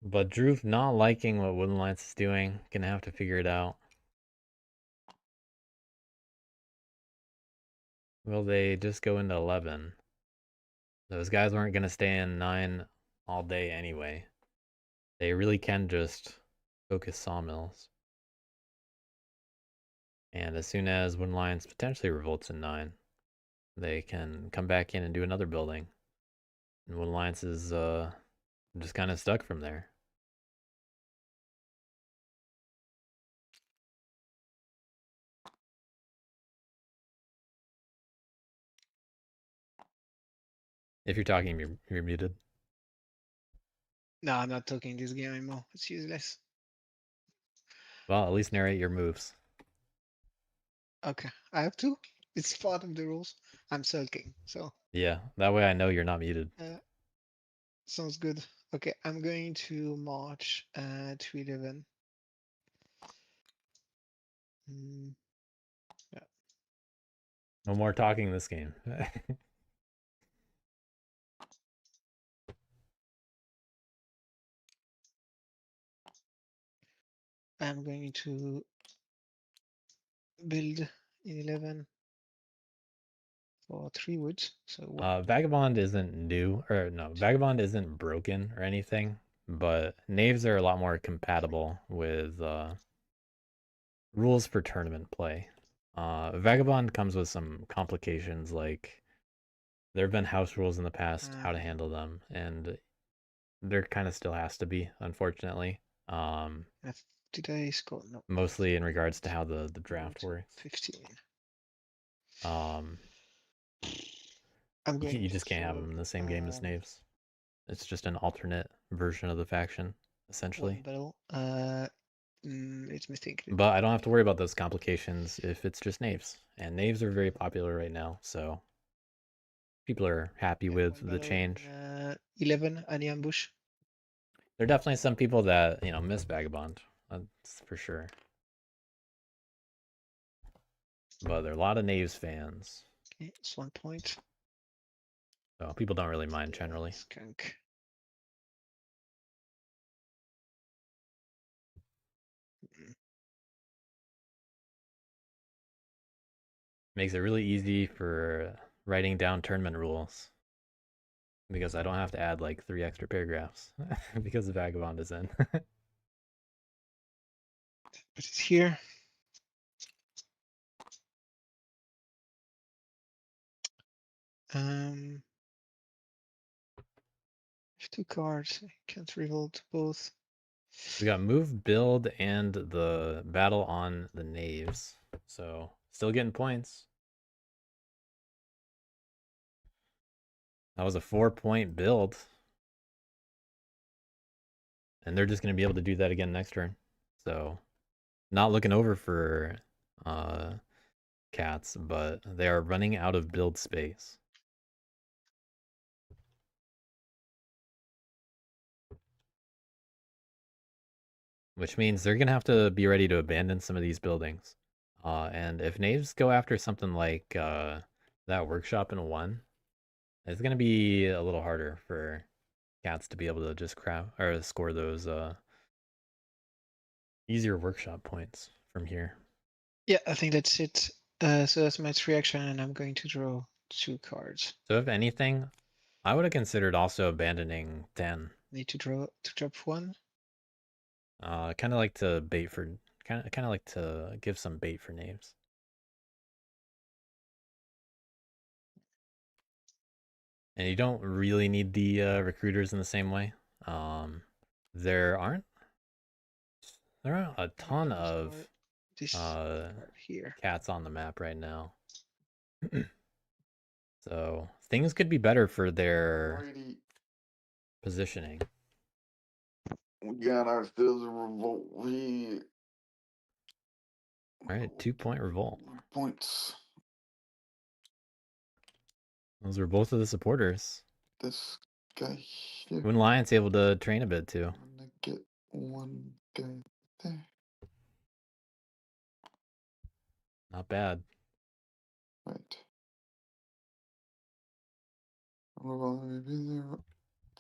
[SPEAKER 1] But Drew, not liking what Wooden Lance is doing, gonna have to figure it out. Will they just go into 11? Those guys weren't gonna stay in 9 all day anyway. They really can just focus sawmills. And as soon as Wooden Lions potentially revolts in 9, they can come back in and do another building. And Wooden Lions is just kind of stuck from there. If you're talking, you're muted.
[SPEAKER 3] No, I'm not talking this game anymore. It's useless.
[SPEAKER 1] Well, at least narrate your moves.
[SPEAKER 3] Okay, I have to. It's part of the rules. I'm sulking, so
[SPEAKER 1] Yeah, that way I know you're not muted.
[SPEAKER 3] sounds good. Okay, I'm going to march to 11. Yeah.
[SPEAKER 1] No more talking this game.
[SPEAKER 3] I'm going to build in 11 for 3 woods. So
[SPEAKER 1] Vagabond isn't new, or no, Vagabond isn't broken or anything, but knaves are a lot more compatible with rules for tournament play. Vagabond comes with some complications, like there have been house rules in the past, how to handle them, and there kind of still has to be, unfortunately.
[SPEAKER 3] did I score? No.
[SPEAKER 1] Mostly in regards to how the draft works.
[SPEAKER 3] 15.
[SPEAKER 1] I'm
[SPEAKER 3] going
[SPEAKER 1] you just can't have them in the same game as knaves. It's just an alternate version of the faction, essentially.
[SPEAKER 3] It's mistaken.
[SPEAKER 1] But I don't have to worry about those complications if it's just knaves. And knaves are very popular right now, so people are happy with the change.
[SPEAKER 3] 11, any ambush?
[SPEAKER 1] There are definitely some people that, miss Vagabond. That's for sure. But there are a lot of knaves fans.
[SPEAKER 3] Okay, it's 1 point.
[SPEAKER 1] So people don't really mind generally.
[SPEAKER 3] Skunk.
[SPEAKER 1] Makes it really easy for writing down tournament rules. Because I don't have to add like 3 extra paragraphs. Because the Vagabond is in.
[SPEAKER 3] But it's here. have 2 cards. I can't revolt both.
[SPEAKER 1] We got move, build, and the battle on the knaves. So still getting points. That was a 4-point build. And they're just going to be able to do that again next turn. So not looking over for cats, but they are running out of build space. Which means they're going to have to be ready to abandon some of these buildings. And if knaves go after something like that workshop in 1, it's going to be a little harder for cats to be able to just score those easier workshop points from here.
[SPEAKER 3] Yeah, I think that's it. So that's my 3 action, and I'm going to draw 2 cards.
[SPEAKER 1] So if anything, I would have considered also abandoning 10.
[SPEAKER 3] Need to drop 1.
[SPEAKER 1] Kind of like to bait for kind of like to give some bait for knaves. And you don't really need the recruiters in the same way. There aren't a ton of
[SPEAKER 3] This card here.
[SPEAKER 1] cats on the map right now. So things could be better for their
[SPEAKER 4] Alrighty,
[SPEAKER 1] positioning.
[SPEAKER 4] we got ourselves a revolt.
[SPEAKER 1] All right, 2-point revolt.
[SPEAKER 4] Points.
[SPEAKER 1] Those were both of the supporters.
[SPEAKER 4] This guy here.
[SPEAKER 1] When Lions able to train a bit too.
[SPEAKER 4] I'm gonna get 1 guy there.
[SPEAKER 1] Not bad.
[SPEAKER 4] Right. Maybe there.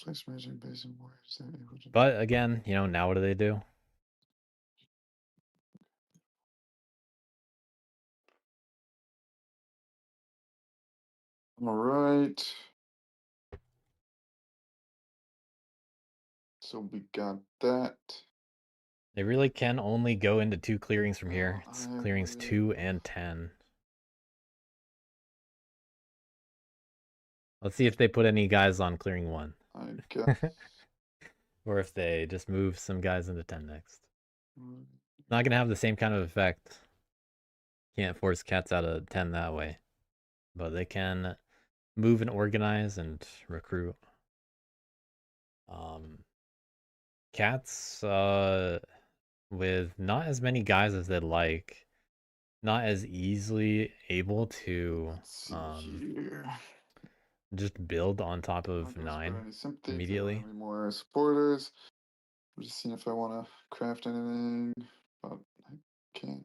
[SPEAKER 4] Place measuring base and warriors. They're able to.
[SPEAKER 1] But again, now what do they do?
[SPEAKER 4] All right. So we got that.
[SPEAKER 1] They really can only go into 2 clearings from here.
[SPEAKER 4] Well,
[SPEAKER 1] It's
[SPEAKER 4] I
[SPEAKER 1] clearings 2 and 10. Let's see if they put any guys on clearing 1.
[SPEAKER 4] I guess.
[SPEAKER 1] Or if they just move some guys into 10 next.
[SPEAKER 4] Mm,
[SPEAKER 1] Not going to have the same kind of effect. Can't force cats out of 10 that way. But they can move and organize and recruit. Cats with not as many guys as they'd like, not as easily able to
[SPEAKER 4] let's see here.
[SPEAKER 1] just build on top
[SPEAKER 4] Not
[SPEAKER 1] of
[SPEAKER 4] gonna
[SPEAKER 1] 9
[SPEAKER 4] spread any sympathy, they don't
[SPEAKER 1] immediately.
[SPEAKER 4] have any more supporters. I'm just seeing if I want to craft anything, but I can't.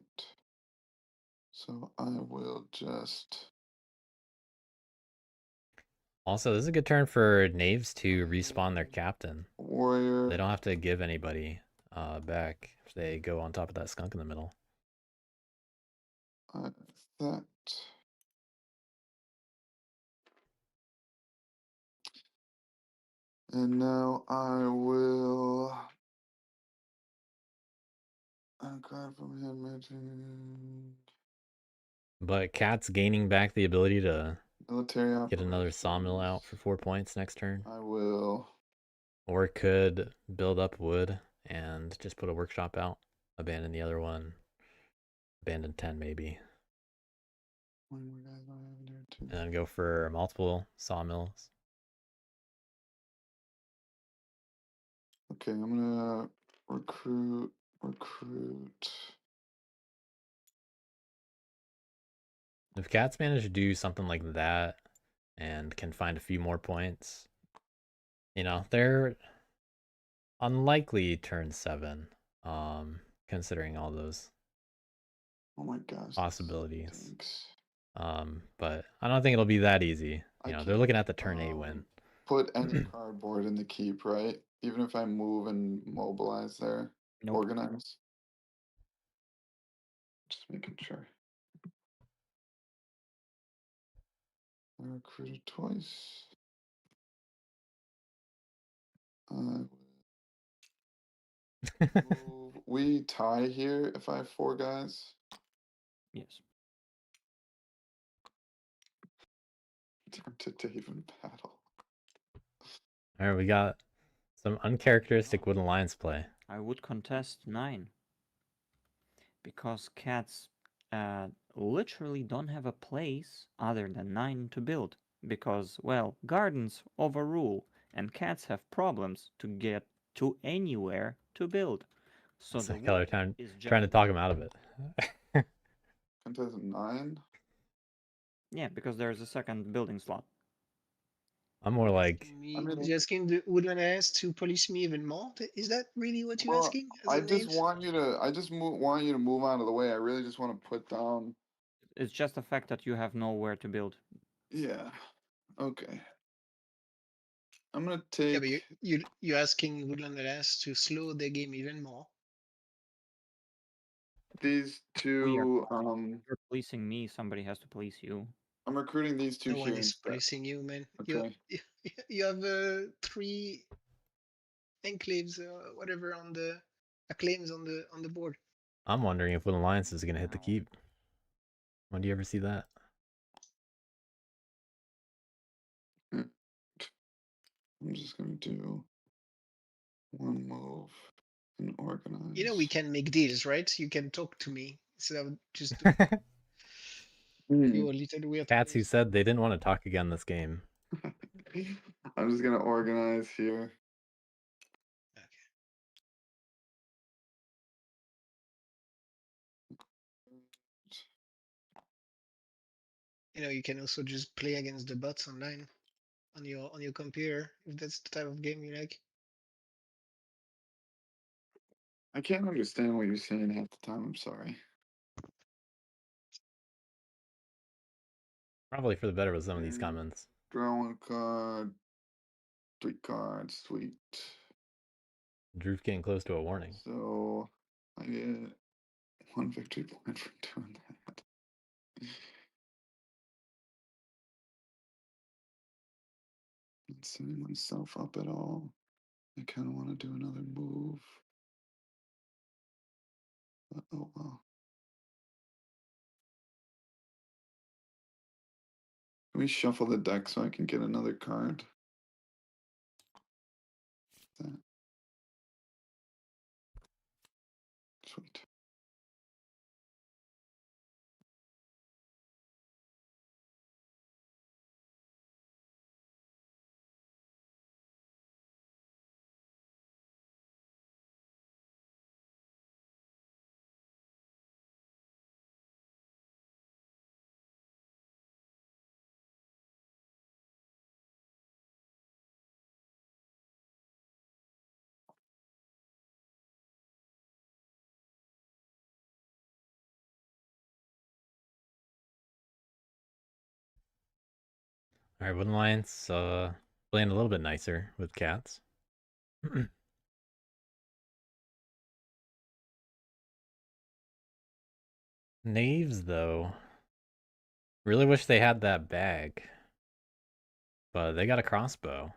[SPEAKER 4] So I will just.
[SPEAKER 1] Also, this is a good turn for knaves to respawn their captain.
[SPEAKER 4] Warrior.
[SPEAKER 1] They don't have to give anybody back if they go on top of that skunk in the middle.
[SPEAKER 4] That. And now I will. Card from him mentioned
[SPEAKER 1] But Cat's gaining back the ability to
[SPEAKER 4] military
[SPEAKER 1] get another sawmill out
[SPEAKER 4] operations.
[SPEAKER 1] for 4 points next turn.
[SPEAKER 4] I will.
[SPEAKER 1] Or could build up wood and just put a workshop out. Abandon the other one. Abandon 10 maybe.
[SPEAKER 4] One more guys I have in there too.
[SPEAKER 1] And then go for multiple sawmills.
[SPEAKER 4] Okay, I'm gonna recruit.
[SPEAKER 1] If Cats manage to do something like that and can find a few more points, they're unlikely turn 7, considering all those
[SPEAKER 4] Oh my gosh.
[SPEAKER 1] possibilities.
[SPEAKER 4] Thanks.
[SPEAKER 1] But I don't think it'll be that easy.
[SPEAKER 4] I
[SPEAKER 1] They're looking at the turn 8 win.
[SPEAKER 4] Put any cardboard in the keep, right? Even if I move and mobilize there,
[SPEAKER 5] Nope.
[SPEAKER 4] organize. Just making sure. I recruited twice. We tie here if I have 4 guys.
[SPEAKER 5] Yes.
[SPEAKER 4] Turn to Dave in battle.
[SPEAKER 1] All right, we got Some uncharacteristic Wooden Lions play.
[SPEAKER 5] I would contest 9. Because cats literally don't have a place other than 9 to build. Because, well, gardens overrule, and cats have problems to get to anywhere to build. So
[SPEAKER 1] It's
[SPEAKER 5] the
[SPEAKER 1] like Keller
[SPEAKER 5] wood
[SPEAKER 1] trying
[SPEAKER 5] is
[SPEAKER 1] to
[SPEAKER 5] just
[SPEAKER 1] talk him out of it.
[SPEAKER 4] Contest 9.
[SPEAKER 5] yeah, because there's a second building slot.
[SPEAKER 1] I'm more like,
[SPEAKER 3] Me,
[SPEAKER 4] I mean-
[SPEAKER 3] you're asking the Woodland Ass to police me even more? Is that really what you're
[SPEAKER 4] Well,
[SPEAKER 3] asking? As
[SPEAKER 4] I
[SPEAKER 3] a
[SPEAKER 4] just
[SPEAKER 3] knaves?
[SPEAKER 4] want you to. I just want you to move out of the way. I really just want to put down.
[SPEAKER 5] It's just the fact that you have nowhere to build.
[SPEAKER 4] Yeah. Okay. I'm gonna
[SPEAKER 3] Yeah,
[SPEAKER 4] take.
[SPEAKER 3] but you're asking Woodland Ass to slow their game even more.
[SPEAKER 4] These
[SPEAKER 5] We are
[SPEAKER 4] two.
[SPEAKER 5] You're policing me, somebody has to police you.
[SPEAKER 4] I'm recruiting these two
[SPEAKER 3] No one
[SPEAKER 4] here
[SPEAKER 3] is
[SPEAKER 4] instead.
[SPEAKER 3] policing you, man.
[SPEAKER 4] Okay.
[SPEAKER 3] You have 3 enclaves, whatever, on the claims on the board.
[SPEAKER 1] I'm wondering if Wooden Lions is going to hit the keep. When do you ever see that?
[SPEAKER 4] I'm just gonna do one move and organize.
[SPEAKER 3] You know we can make deals, right? You can talk to me instead of just
[SPEAKER 4] Hmm.
[SPEAKER 3] do a little weird.
[SPEAKER 1] Cats who
[SPEAKER 3] things.
[SPEAKER 1] said they didn't want to talk again this game.
[SPEAKER 4] I'm just gonna organize here.
[SPEAKER 3] You know, you can also just play against the bots online on your computer if that's the type of game you like.
[SPEAKER 4] I can't understand what you're saying half the time. I'm sorry.
[SPEAKER 1] Probably for the better with some of these
[SPEAKER 4] Mm.
[SPEAKER 1] comments.
[SPEAKER 4] Draw 1 card. 3 cards. Sweet.
[SPEAKER 1] Drew's getting close to a warning.
[SPEAKER 4] So I get 1 victory point for doing that. Not setting myself up at all. I kind of want to do another move. But, oh well. Can we shuffle the deck so I can get another card? That. Sweet.
[SPEAKER 1] Alright, Wooden Lions playing a little bit nicer with cats. Knaves, though. Really wish they had that bag. But they got a crossbow.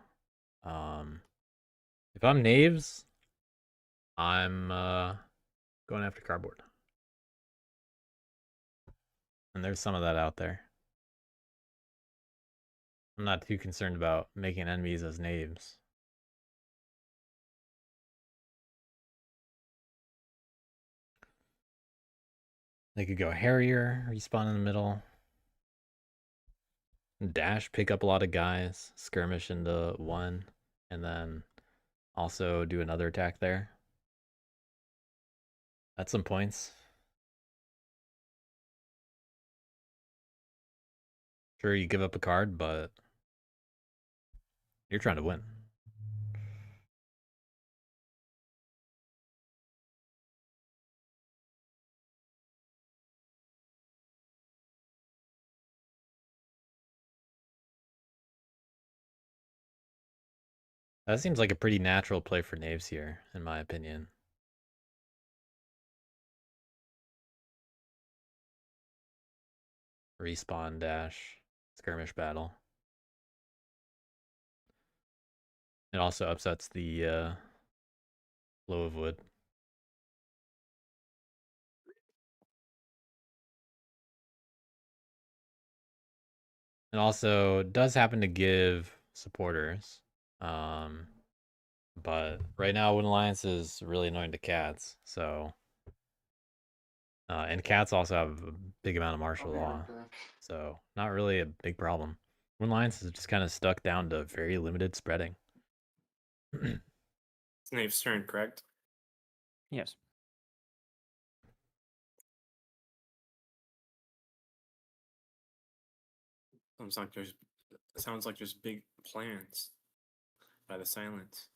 [SPEAKER 1] If I'm Knaves, I'm going after cardboard. And there's some of that out there. I'm not too concerned about making enemies as Knaves. They could go Harrier, respawn in the middle. Dash, pick up a lot of guys, skirmish into 1, and then also do another attack there. That's some points. Sure, you give up a card, but you're trying to win. That seems like a pretty natural play for Knaves here, in my opinion. Respawn, dash, skirmish battle. It also upsets the flow of wood. It also does happen to give supporters But right now, Wooden Alliance is really annoying to cats. So, and cats also have a big amount of martial
[SPEAKER 4] I'll be
[SPEAKER 1] law.
[SPEAKER 4] right back.
[SPEAKER 1] So not really a big problem. Wooden Alliance is just kind of stuck down to very limited spreading.
[SPEAKER 6] It's Knave's turn, correct?
[SPEAKER 5] Yes.
[SPEAKER 6] Sounds like there's big plans by the silence.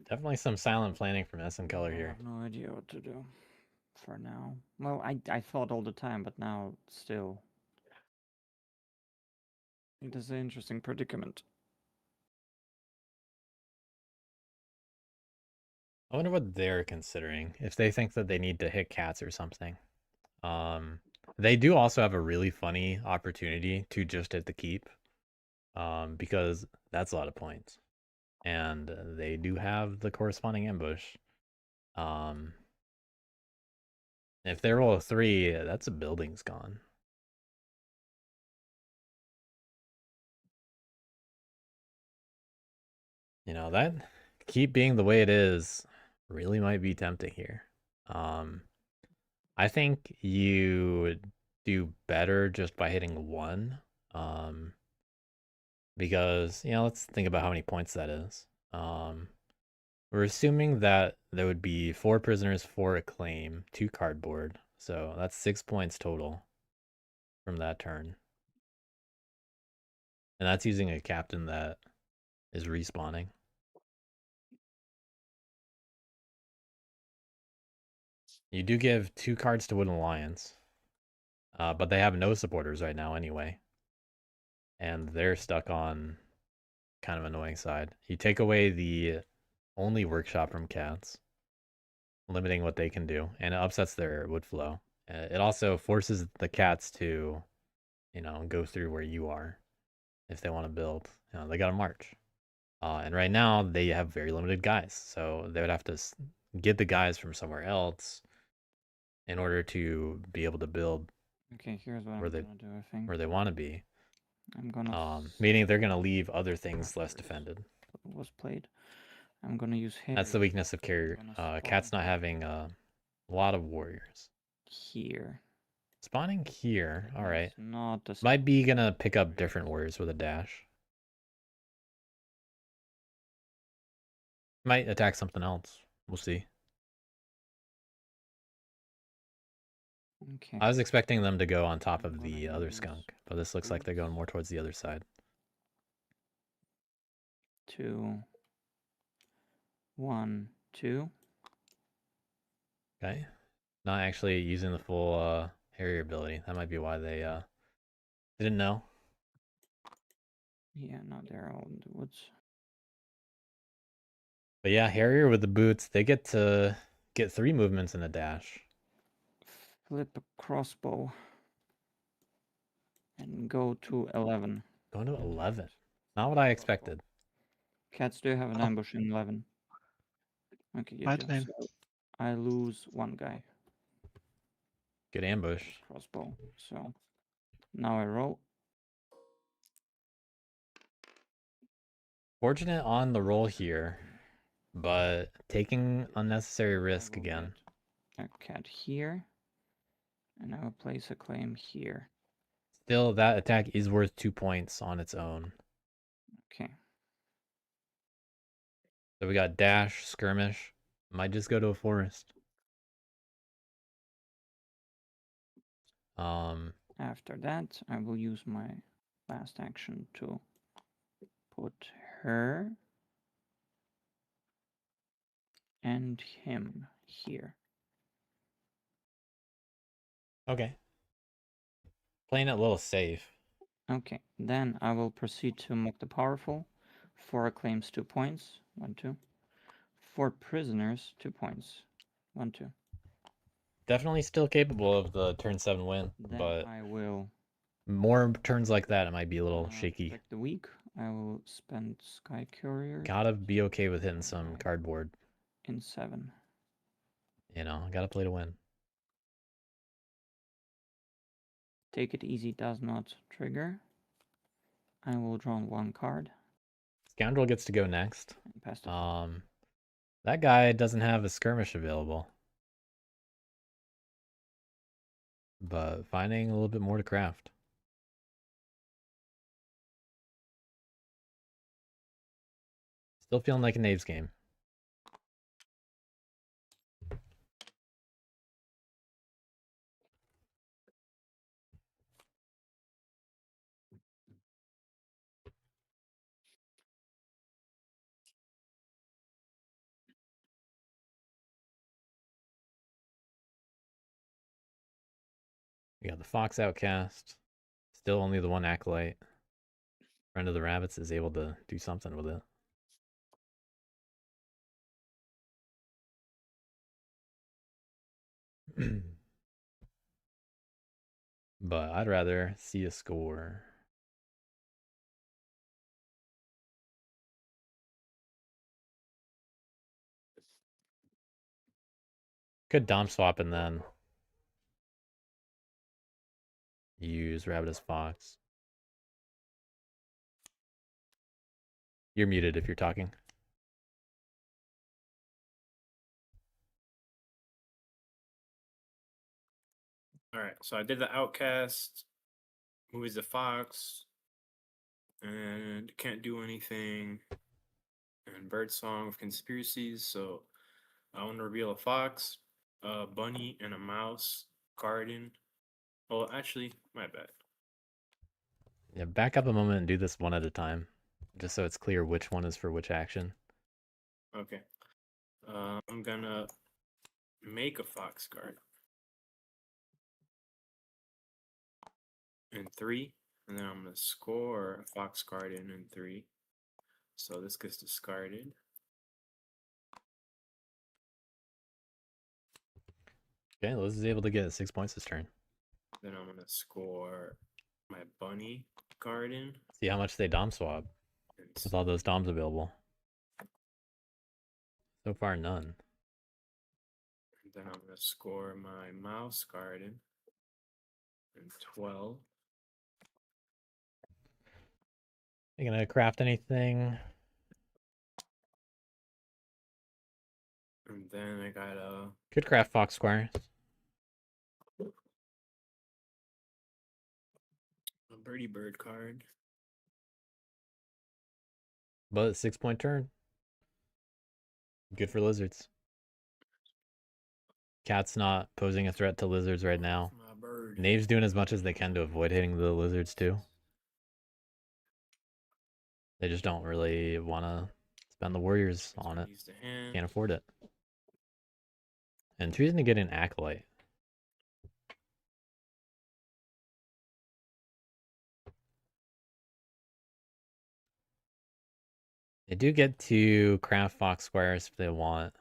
[SPEAKER 1] Definitely some silent planning from SN Color
[SPEAKER 5] I
[SPEAKER 1] here.
[SPEAKER 5] have no idea what to do for now. Well, I thought all the time, but now still. It is an interesting predicament.
[SPEAKER 1] I wonder what they're considering. If they think that they need to hit cats or something. They do also have a really funny opportunity to just hit the keep. Because that's a lot of points. And they do have the corresponding ambush. If they roll a 3, that's a building's gone. You know, that keep being the way it is really might be tempting here. I think you do better just by hitting 1. Because, you know, let's think about how many points that is. We're assuming that there would be 4 prisoners, 4 acclaim, 2 cardboard. So that's 6 points total from that turn. And that's using a captain that is respawning. You do give 2 cards to Wooden Alliance. But they have no supporters right now anyway. And they're stuck on kind of annoying side. You take away the only workshop from cats, limiting what they can do, and it upsets their wood flow. It also forces the cats to, you know, go through where you are if they want to build. You know, they got to march. And right now they have very limited guys, so they would have to get the guys from somewhere else in order to be able to build
[SPEAKER 5] Okay, here's what
[SPEAKER 1] where
[SPEAKER 5] I'm
[SPEAKER 1] they
[SPEAKER 5] gonna do, I think.
[SPEAKER 1] where they want to be.
[SPEAKER 5] I'm gonna
[SPEAKER 1] Meaning they're gonna leave other things less defended.
[SPEAKER 5] was played. I'm gonna use hair.
[SPEAKER 1] That's the weakness of
[SPEAKER 5] I'm
[SPEAKER 1] carrier.
[SPEAKER 5] gonna
[SPEAKER 1] Cat's
[SPEAKER 5] spawn
[SPEAKER 1] not having a lot of warriors.
[SPEAKER 5] here.
[SPEAKER 1] Spawning here, all right.
[SPEAKER 5] It's not the
[SPEAKER 1] Might be gonna pick up different warriors with a dash. Might attack something else. We'll see.
[SPEAKER 5] Okay.
[SPEAKER 1] I was expecting them to go on top
[SPEAKER 5] I'm
[SPEAKER 1] of
[SPEAKER 5] gonna
[SPEAKER 1] the other
[SPEAKER 5] use
[SPEAKER 1] skunk, but this looks like they're going more towards the other side.
[SPEAKER 5] 2, 1, 2.
[SPEAKER 1] Okay. Not actually using the full Harrier ability. That might be why they didn't know.
[SPEAKER 5] Yeah, no, they're all in the woods.
[SPEAKER 1] But yeah, Harrier with the boots, they get to get 3 movements in a dash.
[SPEAKER 5] Flip a crossbow and go to 11.
[SPEAKER 1] Going to 11. Not what I expected.
[SPEAKER 5] Cats do have an
[SPEAKER 3] Oh.
[SPEAKER 5] ambush in 11. Okay, you
[SPEAKER 3] Right
[SPEAKER 5] do.
[SPEAKER 3] lane.
[SPEAKER 5] So I lose 1 guy.
[SPEAKER 1] Good ambush.
[SPEAKER 5] Crossbow. So now I roll.
[SPEAKER 1] Fortunate on the roll here, but taking unnecessary risk
[SPEAKER 5] I will
[SPEAKER 1] again.
[SPEAKER 5] get a cat here. And I will place a claim here.
[SPEAKER 1] Still, that attack is worth 2 points on its own.
[SPEAKER 5] Okay.
[SPEAKER 1] So we got dash, skirmish. Might just go to a forest.
[SPEAKER 5] After that, I will use my last action to put her and him here.
[SPEAKER 1] Okay. Playing it a little safe.
[SPEAKER 5] Okay, then I will proceed to mock the powerful. 4 claims 2 points. 1, 2. 4 prisoners 2 points. 1, 2.
[SPEAKER 1] Definitely still capable of the turn 7 win,
[SPEAKER 5] Then
[SPEAKER 1] but
[SPEAKER 5] I will
[SPEAKER 1] more turns like that, it might be a little shaky.
[SPEAKER 5] protect the weak. I will spend Sky Courier
[SPEAKER 1] Gotta be okay with hitting some cardboard.
[SPEAKER 5] in 7.
[SPEAKER 1] You know, gotta play to win.
[SPEAKER 5] Take it easy does not trigger. I will draw 1 card.
[SPEAKER 1] Scoundrel gets to go next.
[SPEAKER 5] Passed it.
[SPEAKER 1] That guy doesn't have a skirmish available. But finding a little bit more to craft. Still feeling like a Knaves game. We got the Fox Outcast. Still only the one Acolyte. Friend of the Rabbits is able to do something with it. But I'd rather see a score. Could Dom swap and then use Rabbit as Fox. You're muted if you're talking.
[SPEAKER 6] All right, so I did the Outcast, movies the Fox, and can't do anything, and Birdsong with Conspiracies. So I want to reveal a fox, a bunny, and a mouse garden. Oh, actually, my bad.
[SPEAKER 1] Yeah, back up a moment and do this one at a time. Just so it's clear which one is for which action.
[SPEAKER 6] Okay. I'm gonna make a fox garden in 3, and then I'm gonna score a fox garden in 3. So this gets discarded.
[SPEAKER 1] Okay, Liz is able to get 6 points this turn.
[SPEAKER 6] Then I'm gonna score my bunny garden.
[SPEAKER 1] See how much they Dom swap
[SPEAKER 6] And
[SPEAKER 1] with all those Doms available. So far, none.
[SPEAKER 6] then I'm gonna score my mouse garden and 12.
[SPEAKER 1] You gonna craft anything?
[SPEAKER 6] And then I got a
[SPEAKER 1] Could craft Fox Squires.
[SPEAKER 6] birdie bird card.
[SPEAKER 1] But 6 point turn. Good for lizards. Cat's not posing a threat to lizards right now.
[SPEAKER 6] My bird.
[SPEAKER 1] Knave's doing as much as they can to avoid hitting the lizards too. They just don't really want to spend the warriors on it.
[SPEAKER 6] These to hand.
[SPEAKER 1] Can't afford it. And choosing to get an Acolyte. They do get to craft Fox Squires if they want.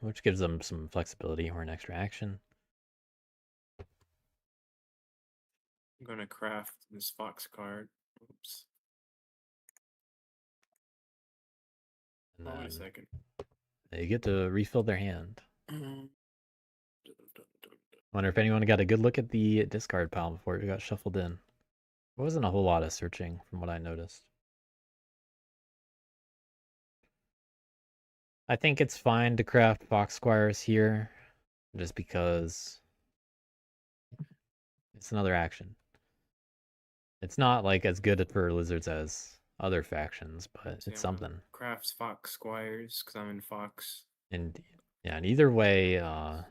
[SPEAKER 1] Which gives them some flexibility or an extra action.
[SPEAKER 6] I'm gonna craft this fox card. Oops.
[SPEAKER 1] And
[SPEAKER 6] Oh, wait a
[SPEAKER 1] then
[SPEAKER 6] second.
[SPEAKER 1] they get to refill their hand.
[SPEAKER 6] Dun,
[SPEAKER 1] Wonder if anyone got a good look at the discard pile before it got shuffled in. There wasn't a whole lot of searching from what I noticed. I think it's fine to craft Fox Squires here, just because it's another action. It's not like as good for lizards as other factions, but
[SPEAKER 6] See,
[SPEAKER 1] it's
[SPEAKER 6] I'm gonna
[SPEAKER 1] something.
[SPEAKER 6] Craft fox squires because I'm in fox.
[SPEAKER 1] And yeah, and either way,
[SPEAKER 6] And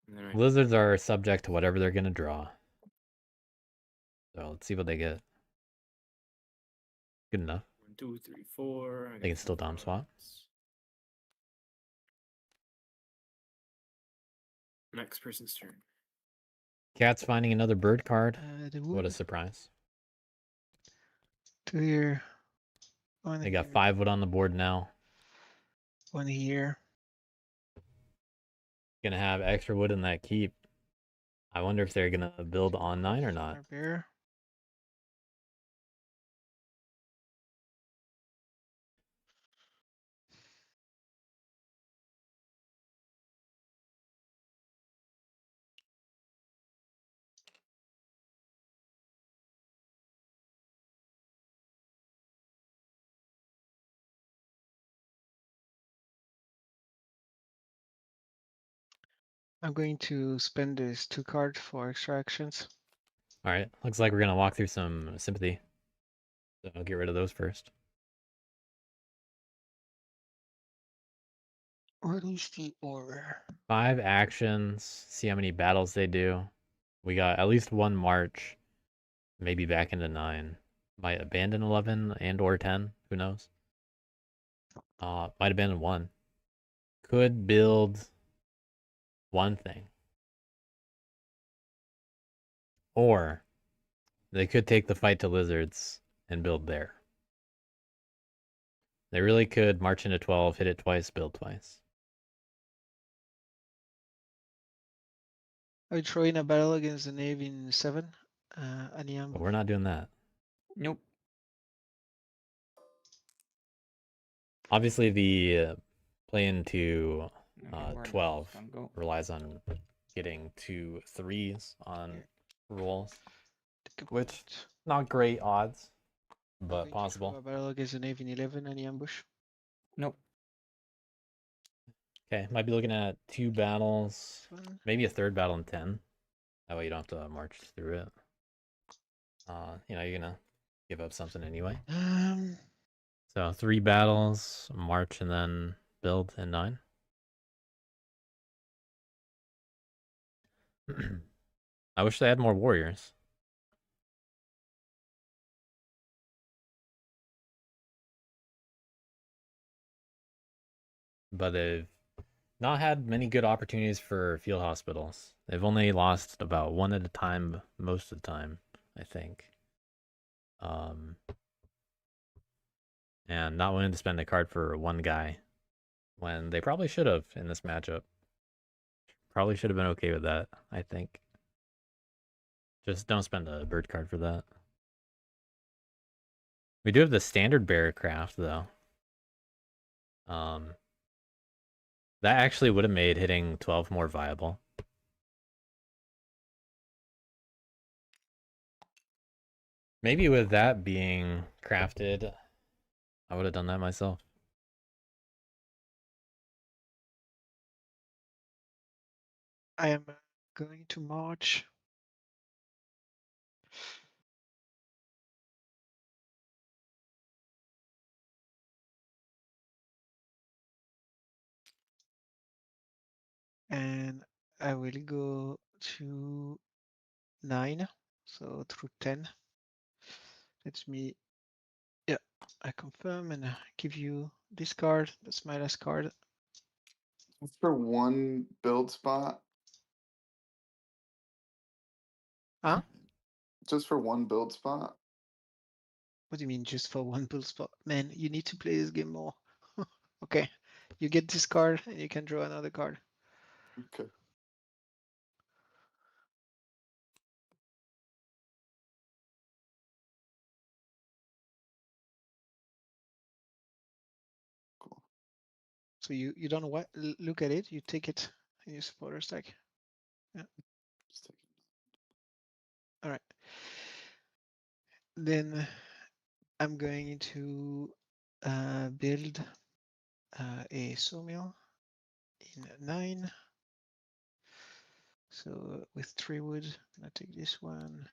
[SPEAKER 6] then I
[SPEAKER 1] lizards are subject to whatever they're gonna draw. So let's see what they get. Good enough.
[SPEAKER 6] 1, 2, 3, 4. I
[SPEAKER 1] They
[SPEAKER 6] got
[SPEAKER 1] can still
[SPEAKER 6] two
[SPEAKER 1] Dom swap.
[SPEAKER 6] cards. Next person's turn.
[SPEAKER 1] Cat's finding another bird card.
[SPEAKER 3] The
[SPEAKER 1] What a
[SPEAKER 3] wood,
[SPEAKER 1] surprise.
[SPEAKER 3] 2 here. 1
[SPEAKER 1] They got
[SPEAKER 3] here,
[SPEAKER 1] 5 wood on the board now.
[SPEAKER 3] 1 here.
[SPEAKER 1] Gonna have extra wood in that keep. I wonder if they're gonna build on 9 or not.
[SPEAKER 3] Bear. I'm going to spend this 2 card for extra actions.
[SPEAKER 1] All right, looks like we're gonna walk through some sympathy. So I'll get rid of those first.
[SPEAKER 3] What is the order?
[SPEAKER 1] 5 actions. See how many battles they do. We got at least 1 march. Maybe back into 9. Might abandon 11 and or 10. Who knows? Might abandon 1. Could build 1 thing. Or they could take the fight to lizards and build there. They really could march into 12, hit it twice, build twice.
[SPEAKER 3] Are you throwing a battle against the knave in 7? Any
[SPEAKER 1] But
[SPEAKER 3] ambush?
[SPEAKER 1] we're not doing that.
[SPEAKER 5] Nope.
[SPEAKER 1] Obviously, the play into
[SPEAKER 5] Okay, where does this
[SPEAKER 1] 12
[SPEAKER 5] one go?
[SPEAKER 1] relies on getting 2 3s on
[SPEAKER 3] Okay.
[SPEAKER 1] rolls.
[SPEAKER 3] Take a
[SPEAKER 1] Which-
[SPEAKER 3] point.
[SPEAKER 1] Not great odds,
[SPEAKER 3] I'm
[SPEAKER 1] but
[SPEAKER 3] going to throw
[SPEAKER 1] possible.
[SPEAKER 3] a battle against the knave in 11. Any ambush?
[SPEAKER 5] Nope.
[SPEAKER 1] Okay, might be looking at 2 battles,
[SPEAKER 3] This one.
[SPEAKER 1] maybe a 3rd battle in 10. That way you don't have to march through it. You're gonna give up something anyway. So 3 battles, march, and then build in 9. I wish they had more warriors. But they've not had many good opportunities for field hospitals. They've only lost about 1 at a time most of the time, I think. And not willing to spend a card for 1 guy when they probably should have in this matchup. Probably should have been okay with that, I think. Just don't spend a bird card for that. We do have the standard bear craft though. That actually would have made hitting 12 more viable. Maybe with that being crafted, I would have done that myself.
[SPEAKER 3] I am going to march. And I will go to 9, so through 10. Let me, yeah, I confirm and give you this card. That's my last card.
[SPEAKER 4] Just for 1 build spot.
[SPEAKER 3] Huh?
[SPEAKER 4] Just for 1 build spot.
[SPEAKER 3] What do you mean just for 1 build spot? Man, you need to play this game more. Okay, you get this card and you can draw another card.
[SPEAKER 4] Okay. Cool.
[SPEAKER 3] So you don't what look at it, you take it in your supporter stack.
[SPEAKER 4] Just take it.
[SPEAKER 3] All right. Then I'm going to build a sawmill in 9. So with 3 wood, I'm gonna take this one,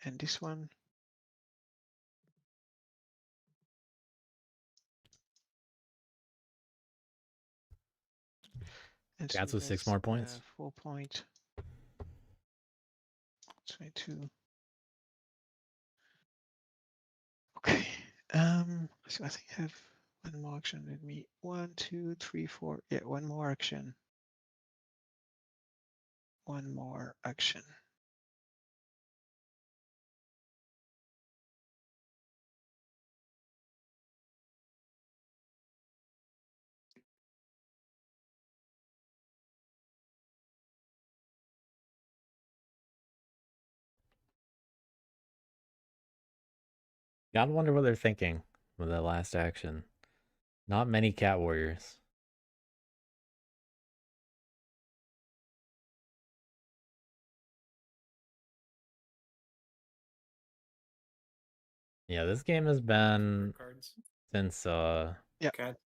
[SPEAKER 3] and this one. And
[SPEAKER 1] That's with 6
[SPEAKER 3] that's,
[SPEAKER 1] more points.
[SPEAKER 3] 4 point. 22. Okay. So I think I have 1 more action. Let me 1, 2, 3, 4. Yeah, 1 more action. 1 more action.
[SPEAKER 1] Gotta wonder what they're thinking with that last action. Not many cat warriors. Yeah, this game has been
[SPEAKER 6] cards.
[SPEAKER 1] since
[SPEAKER 6] Cat.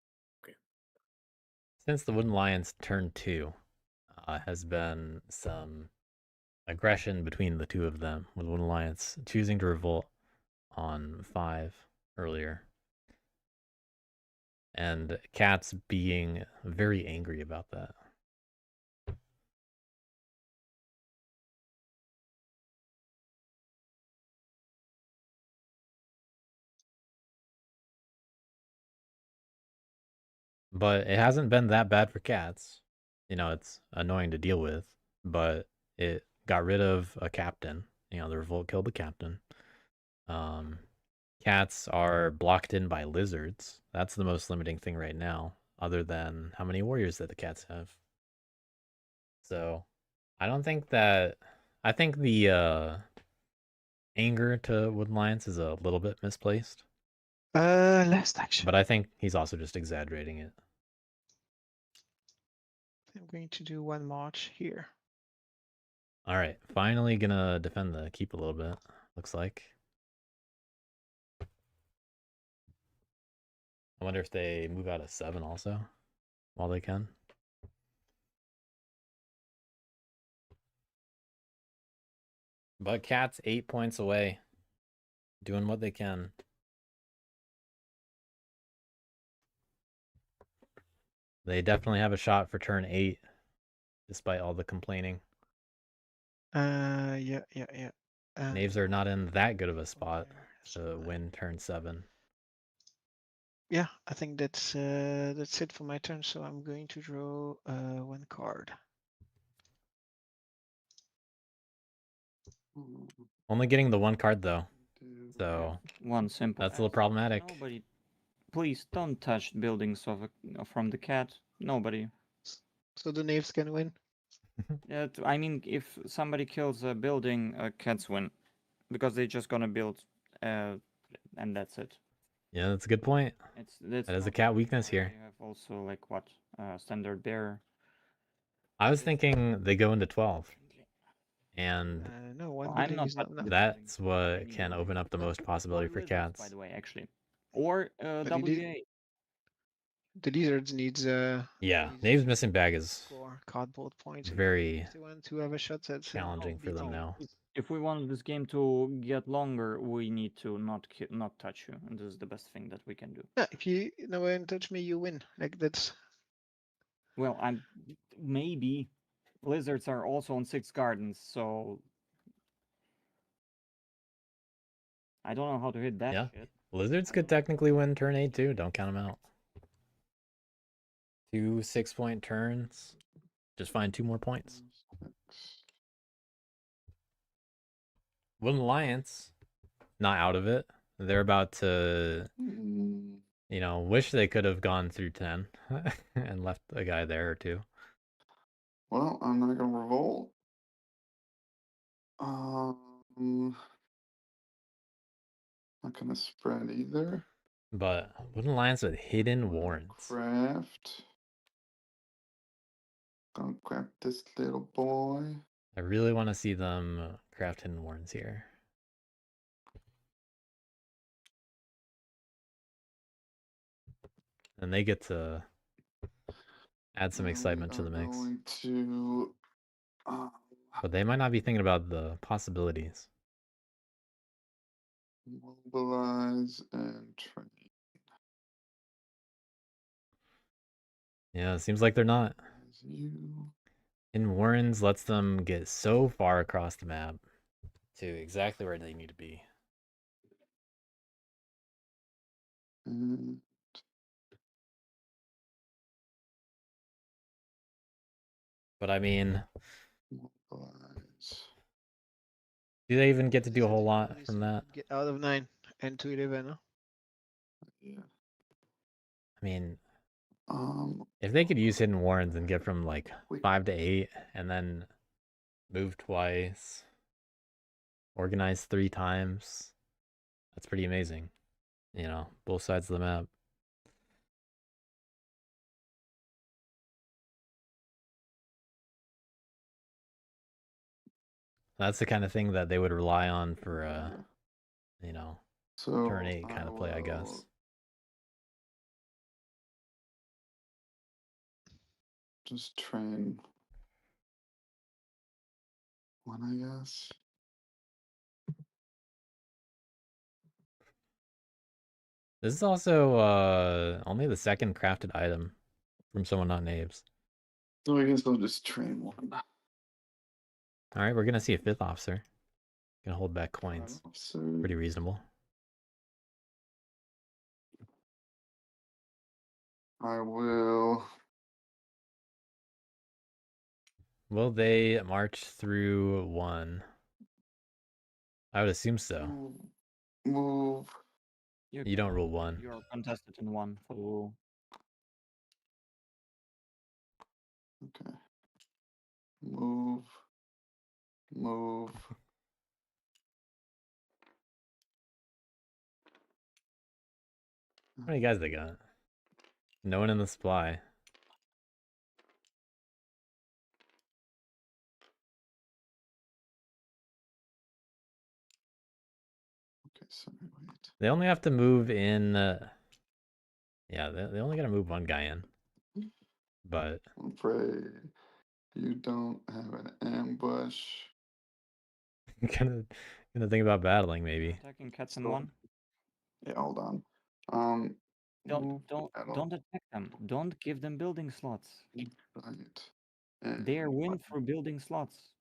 [SPEAKER 1] since the Wooden Lions turn 2, has been some aggression between the two of them, with Wooden Lions choosing to revolt on 5 earlier. And Cats being very angry about that. But it hasn't been that bad for Cats. You know, it's annoying to deal with, but it got rid of a captain. You know, the revolt killed the captain. Cats are blocked in by lizards. That's the most limiting thing right now, other than how many warriors that the Cats have. So, I don't think that... I think the anger to Wooden Lions is a little bit misplaced.
[SPEAKER 3] Last action.
[SPEAKER 1] But I think he's also just exaggerating it.
[SPEAKER 3] I'm going to do one march here.
[SPEAKER 1] All right, finally gonna defend the keep a little bit, looks like. I wonder if they move out of 7 also, while they can. But Cat's 8 points away, doing what they can. They definitely have a shot for turn 8, despite all the complaining.
[SPEAKER 3] Yeah.
[SPEAKER 1] Knaves are not in that good of a spot
[SPEAKER 3] there,
[SPEAKER 1] to
[SPEAKER 3] so,
[SPEAKER 1] win turn 7.
[SPEAKER 3] yeah, I think that's it for my turn. So I'm going to draw one card.
[SPEAKER 1] Only getting the one card though,
[SPEAKER 4] Do-
[SPEAKER 1] so
[SPEAKER 5] One simple.
[SPEAKER 1] that's a little
[SPEAKER 5] ask.
[SPEAKER 1] problematic.
[SPEAKER 5] Nobody, please don't touch buildings from the cat. Nobody.
[SPEAKER 3] So the knaves can win.
[SPEAKER 5] I mean, if somebody kills a building, cats win, because they're just gonna build, and that's it.
[SPEAKER 1] Yeah, that's a good point.
[SPEAKER 5] That's
[SPEAKER 1] That is a
[SPEAKER 5] not
[SPEAKER 1] cat
[SPEAKER 5] like
[SPEAKER 1] weakness
[SPEAKER 5] war,
[SPEAKER 1] here.
[SPEAKER 5] You have also like what standard bearer.
[SPEAKER 1] I was thinking they go into 12, and
[SPEAKER 3] No, one
[SPEAKER 5] I'm
[SPEAKER 3] building
[SPEAKER 5] not
[SPEAKER 3] is not
[SPEAKER 5] touching
[SPEAKER 3] enough.
[SPEAKER 5] the
[SPEAKER 1] that's
[SPEAKER 5] building.
[SPEAKER 1] what
[SPEAKER 5] I mean,
[SPEAKER 1] can open up the most possibility for
[SPEAKER 5] lizards, by
[SPEAKER 1] Cats.
[SPEAKER 5] the way, actually, or
[SPEAKER 3] But he did-
[SPEAKER 5] WA.
[SPEAKER 3] The lizards needs
[SPEAKER 1] Yeah,
[SPEAKER 3] needs
[SPEAKER 1] Knaves missing bag is
[SPEAKER 3] score cardboard points.
[SPEAKER 1] very
[SPEAKER 3] If they want to have a shot at
[SPEAKER 1] challenging for them
[SPEAKER 3] beating-
[SPEAKER 1] now.
[SPEAKER 5] If we want this game to get longer, we need to not touch you, and this is the best thing that we can do.
[SPEAKER 3] Yeah, if you never touch me, you win. Like that's
[SPEAKER 5] Well, I'm maybe lizards are also on 6 gardens, so I don't know how to hit that
[SPEAKER 1] Yeah.
[SPEAKER 5] shit.
[SPEAKER 1] Lizards
[SPEAKER 5] I
[SPEAKER 1] could
[SPEAKER 5] don't know.
[SPEAKER 1] technically win turn 8 too. Don't count them out. 2 6-point turns. Just find 2 more points. Wooden Alliance, not out of it. They're about to, you know, wish they could have gone through 10 and left a guy there or 2.
[SPEAKER 4] Well, I'm not gonna revolt. Not gonna spread either.
[SPEAKER 1] But Wooden Alliance with hidden warrants.
[SPEAKER 4] Craft. Gonna craft this little boy.
[SPEAKER 1] I really want to see them craft hidden warrants here. And they get to add some excitement to the mix.
[SPEAKER 4] Going to
[SPEAKER 1] But they might not be thinking about the possibilities.
[SPEAKER 4] mobilize and train.
[SPEAKER 1] Yeah, it seems like they're not.
[SPEAKER 4] You.
[SPEAKER 1] Hidden warrants lets them get so far across the map to exactly where they need to be.
[SPEAKER 4] And
[SPEAKER 1] But I mean,
[SPEAKER 4] mobilize.
[SPEAKER 1] do they even get to do a whole lot
[SPEAKER 3] Lizards
[SPEAKER 1] from that?
[SPEAKER 3] get out of 9 and to 11. Huh?
[SPEAKER 4] Yeah.
[SPEAKER 1] I mean,
[SPEAKER 4] Um.
[SPEAKER 1] if they could use hidden warrants and get from like 5 to 8 and then move twice, organize 3 times, that's pretty amazing. You know, both sides of the map. That's the kind of thing that they would rely on for, you know,
[SPEAKER 4] So
[SPEAKER 1] Turn 8 kind of play, I guess.
[SPEAKER 4] will just train one, I guess.
[SPEAKER 1] This is also only the second crafted item from someone not Naves.
[SPEAKER 4] So I guess I'll just train one.
[SPEAKER 1] All right, we're gonna see a 5th officer. Gonna hold back coins.
[SPEAKER 4] So
[SPEAKER 1] Pretty reasonable.
[SPEAKER 4] I will.
[SPEAKER 1] Will they march through 1? I would assume so.
[SPEAKER 4] Move.
[SPEAKER 1] You don't rule 1.
[SPEAKER 5] You're contested in 1 for the rule.
[SPEAKER 4] Okay. Move. Move.
[SPEAKER 1] How many guys they got? No one in the supply.
[SPEAKER 4] Okay, sorry, wait.
[SPEAKER 1] They only have to move in. Yeah, they only got to move one guy in. But
[SPEAKER 4] I'm afraid you don't have an ambush.
[SPEAKER 1] gonna think about battling maybe.
[SPEAKER 5] Attacking cats in
[SPEAKER 4] So-
[SPEAKER 5] 1.
[SPEAKER 4] Yeah, hold on. Move battle.
[SPEAKER 5] Don't attack them. Don't give them building slots.
[SPEAKER 4] Right.
[SPEAKER 5] They are
[SPEAKER 4] And
[SPEAKER 5] win for building slots.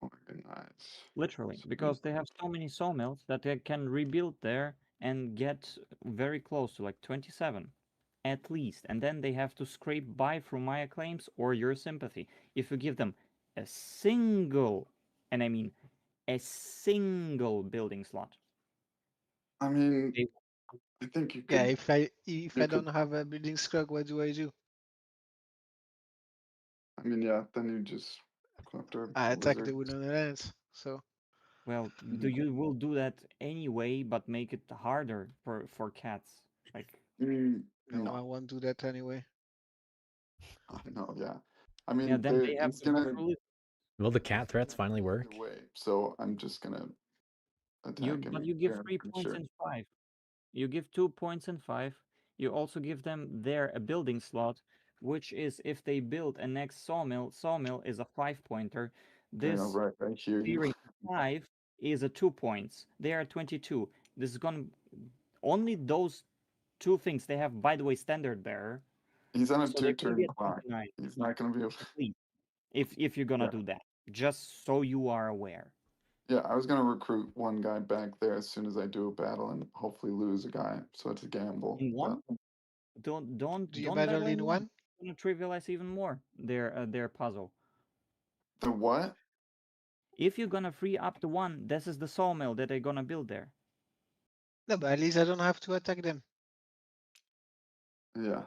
[SPEAKER 4] organize.
[SPEAKER 5] Literally,
[SPEAKER 4] So
[SPEAKER 5] because they have so many sawmills that they can rebuild there and get very close to like 27 at least. And then they have to scrape by from my acclaims or your sympathy. If you give them a single, and I mean a single building slot,
[SPEAKER 4] I mean,
[SPEAKER 5] they-
[SPEAKER 4] I think you could.
[SPEAKER 3] Yeah, if I
[SPEAKER 4] you
[SPEAKER 3] don't
[SPEAKER 4] could-
[SPEAKER 3] have a building scrug, what do I do?
[SPEAKER 4] I mean, yeah. Then you just go after
[SPEAKER 3] I attack
[SPEAKER 4] lizard.
[SPEAKER 3] the Woodland Lands. So
[SPEAKER 5] well, you will do that anyway, but make it harder for cats. Like,
[SPEAKER 3] no,
[SPEAKER 4] No,
[SPEAKER 3] I won't do that anyway.
[SPEAKER 4] no, yeah. I mean,
[SPEAKER 5] yeah, then they have
[SPEAKER 4] it's
[SPEAKER 5] to go
[SPEAKER 4] gonna
[SPEAKER 5] for
[SPEAKER 1] Will the cat threats finally work?
[SPEAKER 4] either way. So I'm just gonna attack him.
[SPEAKER 5] but you give
[SPEAKER 4] here, I'm
[SPEAKER 5] 3
[SPEAKER 4] pretty
[SPEAKER 5] points
[SPEAKER 4] sure.
[SPEAKER 5] and 5. You give 2 points and 5. You also give them there a building slot, which is if they build a next sawmill. Sawmill is a 5-pointer.
[SPEAKER 4] Okay,
[SPEAKER 5] This
[SPEAKER 4] all right, I hear you.
[SPEAKER 5] fearing 5 is a 2 points. They are 22. This is gonna only those 2 things. They have, by the way, standard bearer.
[SPEAKER 4] He's on a
[SPEAKER 5] So they're gonna
[SPEAKER 4] 2-turn
[SPEAKER 5] be at
[SPEAKER 4] clock.
[SPEAKER 5] 29
[SPEAKER 4] He's not gonna be able.
[SPEAKER 5] at least. If you're gonna
[SPEAKER 4] Yeah.
[SPEAKER 5] do that, just so you are aware.
[SPEAKER 4] Yeah, I was gonna recruit one guy back there as soon as I do a battle and hopefully lose a guy. So it's a gamble.
[SPEAKER 5] In
[SPEAKER 4] but-
[SPEAKER 5] 1, don't
[SPEAKER 3] Do you battle in one?
[SPEAKER 5] Gonna trivialize even more their puzzle.
[SPEAKER 4] The what?
[SPEAKER 5] If you're gonna free up the 1, this is the sawmill that they're gonna build there.
[SPEAKER 3] No, but at least I don't have to attack them.
[SPEAKER 4] Yeah.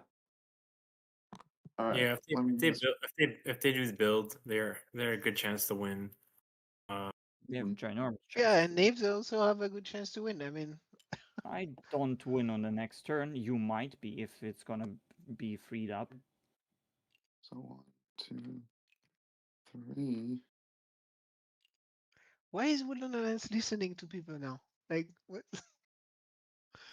[SPEAKER 4] All right.
[SPEAKER 6] Yeah,
[SPEAKER 4] let me just-
[SPEAKER 6] if they do the build, they're a good chance to win.
[SPEAKER 5] They have ginormous
[SPEAKER 3] Yeah,
[SPEAKER 5] chance.
[SPEAKER 3] and Naves also have a good chance to win. I mean,
[SPEAKER 5] I don't win on the next turn. You might be if it's gonna be freed up.
[SPEAKER 4] So 1, 2, 3.
[SPEAKER 3] why is Woodland Alliance listening to people now? Like, what?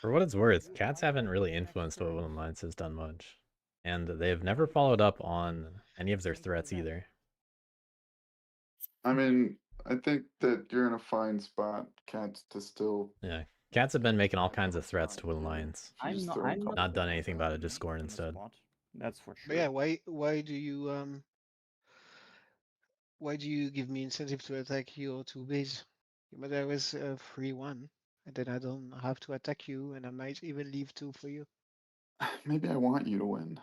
[SPEAKER 1] For what it's worth, cats haven't really influenced what Woodland Alliance has done much. And they've never followed up on any of their threats either.
[SPEAKER 4] I mean, I think that you're in a fine spot, Cats, to still.
[SPEAKER 1] Yeah, cats have been making all kinds of threats to Woodland Alliance.
[SPEAKER 4] if you just throw a couple
[SPEAKER 1] Not done
[SPEAKER 4] of
[SPEAKER 1] anything
[SPEAKER 4] them
[SPEAKER 1] about it,
[SPEAKER 4] in.
[SPEAKER 1] just scored
[SPEAKER 5] On the
[SPEAKER 1] instead.
[SPEAKER 5] spot. That's for sure.
[SPEAKER 3] But yeah, why do you give me incentive to attack your 2 base? But I was a free 1, and then I don't have to attack you, and I might even leave 2 for you.
[SPEAKER 4] Maybe I want you to win.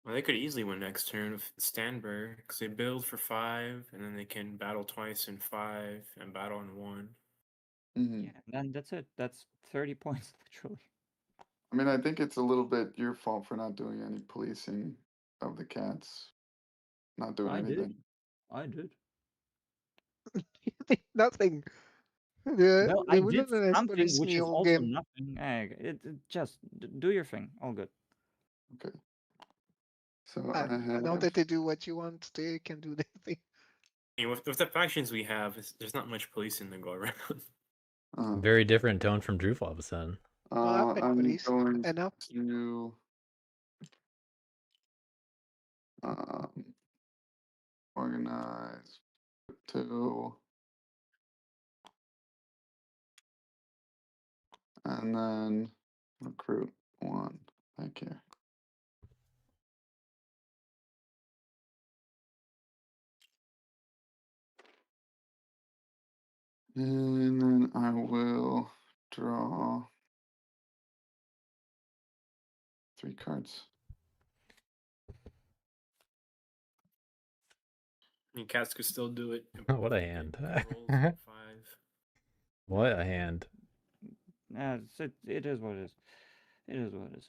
[SPEAKER 6] Well, they could easily win next turn with Stanberg because they build for 5, and then they can battle twice in 5 and battle in 1.
[SPEAKER 4] Mhm.
[SPEAKER 5] Yeah, then that's it. That's 30 points literally.
[SPEAKER 4] I mean, I think it's a little bit your fault for not doing any policing of the cats. Not doing
[SPEAKER 5] I did.
[SPEAKER 4] anything.
[SPEAKER 5] I did.
[SPEAKER 3] Nothing.
[SPEAKER 5] Well,
[SPEAKER 3] The
[SPEAKER 5] I did
[SPEAKER 3] Woodland Alliance
[SPEAKER 5] something
[SPEAKER 3] police
[SPEAKER 5] which
[SPEAKER 3] me
[SPEAKER 5] is
[SPEAKER 3] all
[SPEAKER 5] also
[SPEAKER 3] game.
[SPEAKER 5] nothing. It just do your thing. All good.
[SPEAKER 4] Okay. So I have.
[SPEAKER 3] Now that they do what you want, they can do their thing.
[SPEAKER 6] I mean, with the factions we have, there's not much policing to go around.
[SPEAKER 1] Very different tone from Droof all of a sudden.
[SPEAKER 3] Well, I played
[SPEAKER 4] I'm
[SPEAKER 3] police
[SPEAKER 4] going
[SPEAKER 3] enough.
[SPEAKER 4] to organize 2, and then recruit 1. Thank you. And then I will draw 3 cards.
[SPEAKER 6] I mean, cats could still do it.
[SPEAKER 1] What a
[SPEAKER 6] if they
[SPEAKER 1] hand.
[SPEAKER 6] get good rolls, 5.
[SPEAKER 1] What a hand.
[SPEAKER 5] It is what it is. It is what it is.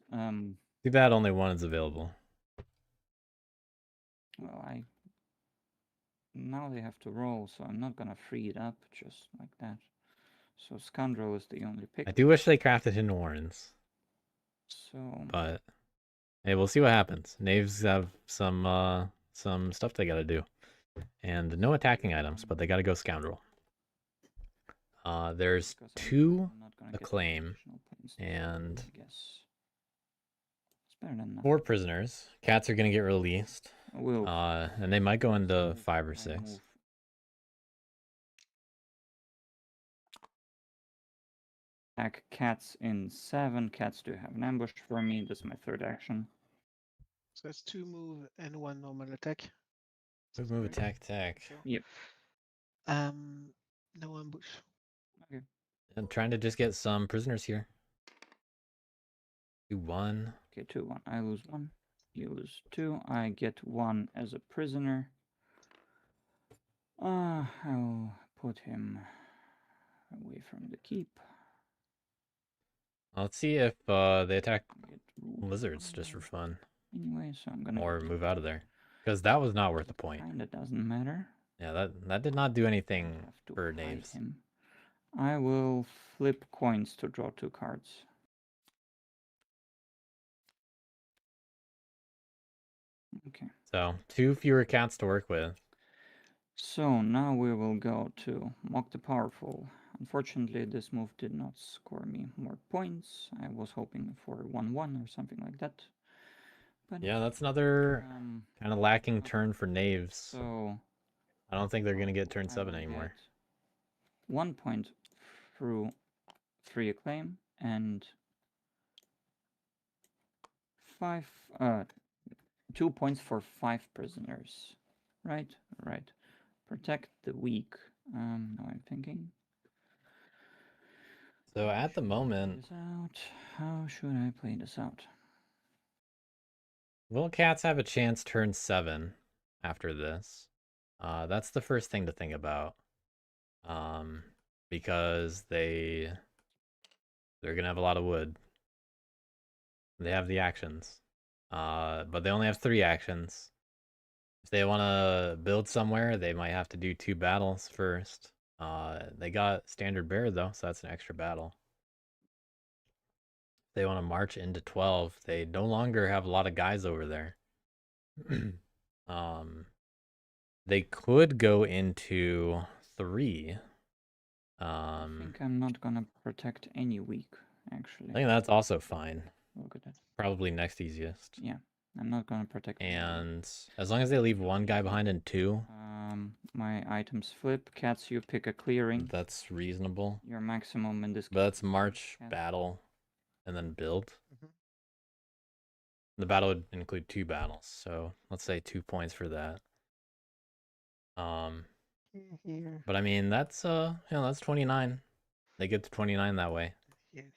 [SPEAKER 1] Too bad only one is available.
[SPEAKER 5] Well, now they have to roll, so I'm not gonna free it up just like that. So Scoundrel is the only pick.
[SPEAKER 1] I do wish they crafted hidden warrens,
[SPEAKER 5] So
[SPEAKER 1] but hey, we'll see what happens. Knaves have some stuff they gotta do. And no attacking items, but they gotta go Scoundrel. There's
[SPEAKER 5] because
[SPEAKER 1] 2
[SPEAKER 5] I'm not gonna get
[SPEAKER 1] acclaim
[SPEAKER 5] additional points to
[SPEAKER 1] and
[SPEAKER 5] roll, I guess. It's better than nothing.
[SPEAKER 1] 4 prisoners. Cats are gonna get released.
[SPEAKER 5] Will
[SPEAKER 1] And they might go into 5 or 6.
[SPEAKER 5] move. Attack cats in 7. Cats do have an ambush for me. That's my 3rd action.
[SPEAKER 3] So it's 2 move and 1 normal attack.
[SPEAKER 1] Move, move, attack.
[SPEAKER 3] So,
[SPEAKER 5] Yep.
[SPEAKER 3] no ambush.
[SPEAKER 5] Okay.
[SPEAKER 1] I'm trying to just get some prisoners here. 2-1.
[SPEAKER 5] Okay, 2-1. I lose 1. You lose 2. I get 1 as a prisoner. I'll put him away from the keep.
[SPEAKER 1] Let's see if they attack
[SPEAKER 5] Get ruled
[SPEAKER 1] lizards just for fun.
[SPEAKER 5] anyway, so I'm gonna
[SPEAKER 1] Or move out of there. Because that was not worth the point.
[SPEAKER 5] Kinda doesn't matter.
[SPEAKER 1] Yeah, that did not do anything
[SPEAKER 5] Have to
[SPEAKER 1] for
[SPEAKER 5] fight
[SPEAKER 1] knaves.
[SPEAKER 5] him. I will flip coins to draw 2 cards. Okay.
[SPEAKER 1] So 2 fewer cats to work with.
[SPEAKER 5] So now we will go to Mock the Powerful. Unfortunately, this move did not score me more points. I was hoping for 1-1 or something like that. But
[SPEAKER 1] Yeah, that's another kind of lacking turn for knaves.
[SPEAKER 5] so
[SPEAKER 1] I don't think they're going to get turn
[SPEAKER 5] I
[SPEAKER 1] 7
[SPEAKER 5] will
[SPEAKER 1] anymore.
[SPEAKER 5] get 1 point through 3 acclaim and 2 points for 5 prisoners. Right. Protect the weak. Now I'm thinking.
[SPEAKER 1] So at the moment,
[SPEAKER 5] How should I play this out?
[SPEAKER 1] will cats have a chance turn 7 after this? That's the first thing to think about. Because they're going to have a lot of wood. They have the actions. But they only have 3 actions. If they want to build somewhere, they might have to do 2 battles first. They got standard bear though, so that's an extra battle. If they want to march into 12, they no longer have a lot of guys over there. They could go into 3.
[SPEAKER 5] I think I'm not gonna protect any weak, actually.
[SPEAKER 1] I think that's also fine.
[SPEAKER 5] Look at that.
[SPEAKER 1] Probably next easiest.
[SPEAKER 5] Yeah, I'm not gonna protect any weak.
[SPEAKER 1] And as long as they leave 1 guy behind in 2,
[SPEAKER 5] my items flip. Cats, you pick a clearing.
[SPEAKER 1] that's reasonable.
[SPEAKER 5] Your maximum in this
[SPEAKER 1] But that's
[SPEAKER 5] case.
[SPEAKER 1] march,
[SPEAKER 5] Cats.
[SPEAKER 1] battle, and then build.
[SPEAKER 3] Mhm.
[SPEAKER 1] The battle would include 2 battles, so let's say 2 points for that.
[SPEAKER 3] Here,
[SPEAKER 1] But I mean that's that's 29. They get to 29 that way.
[SPEAKER 3] here.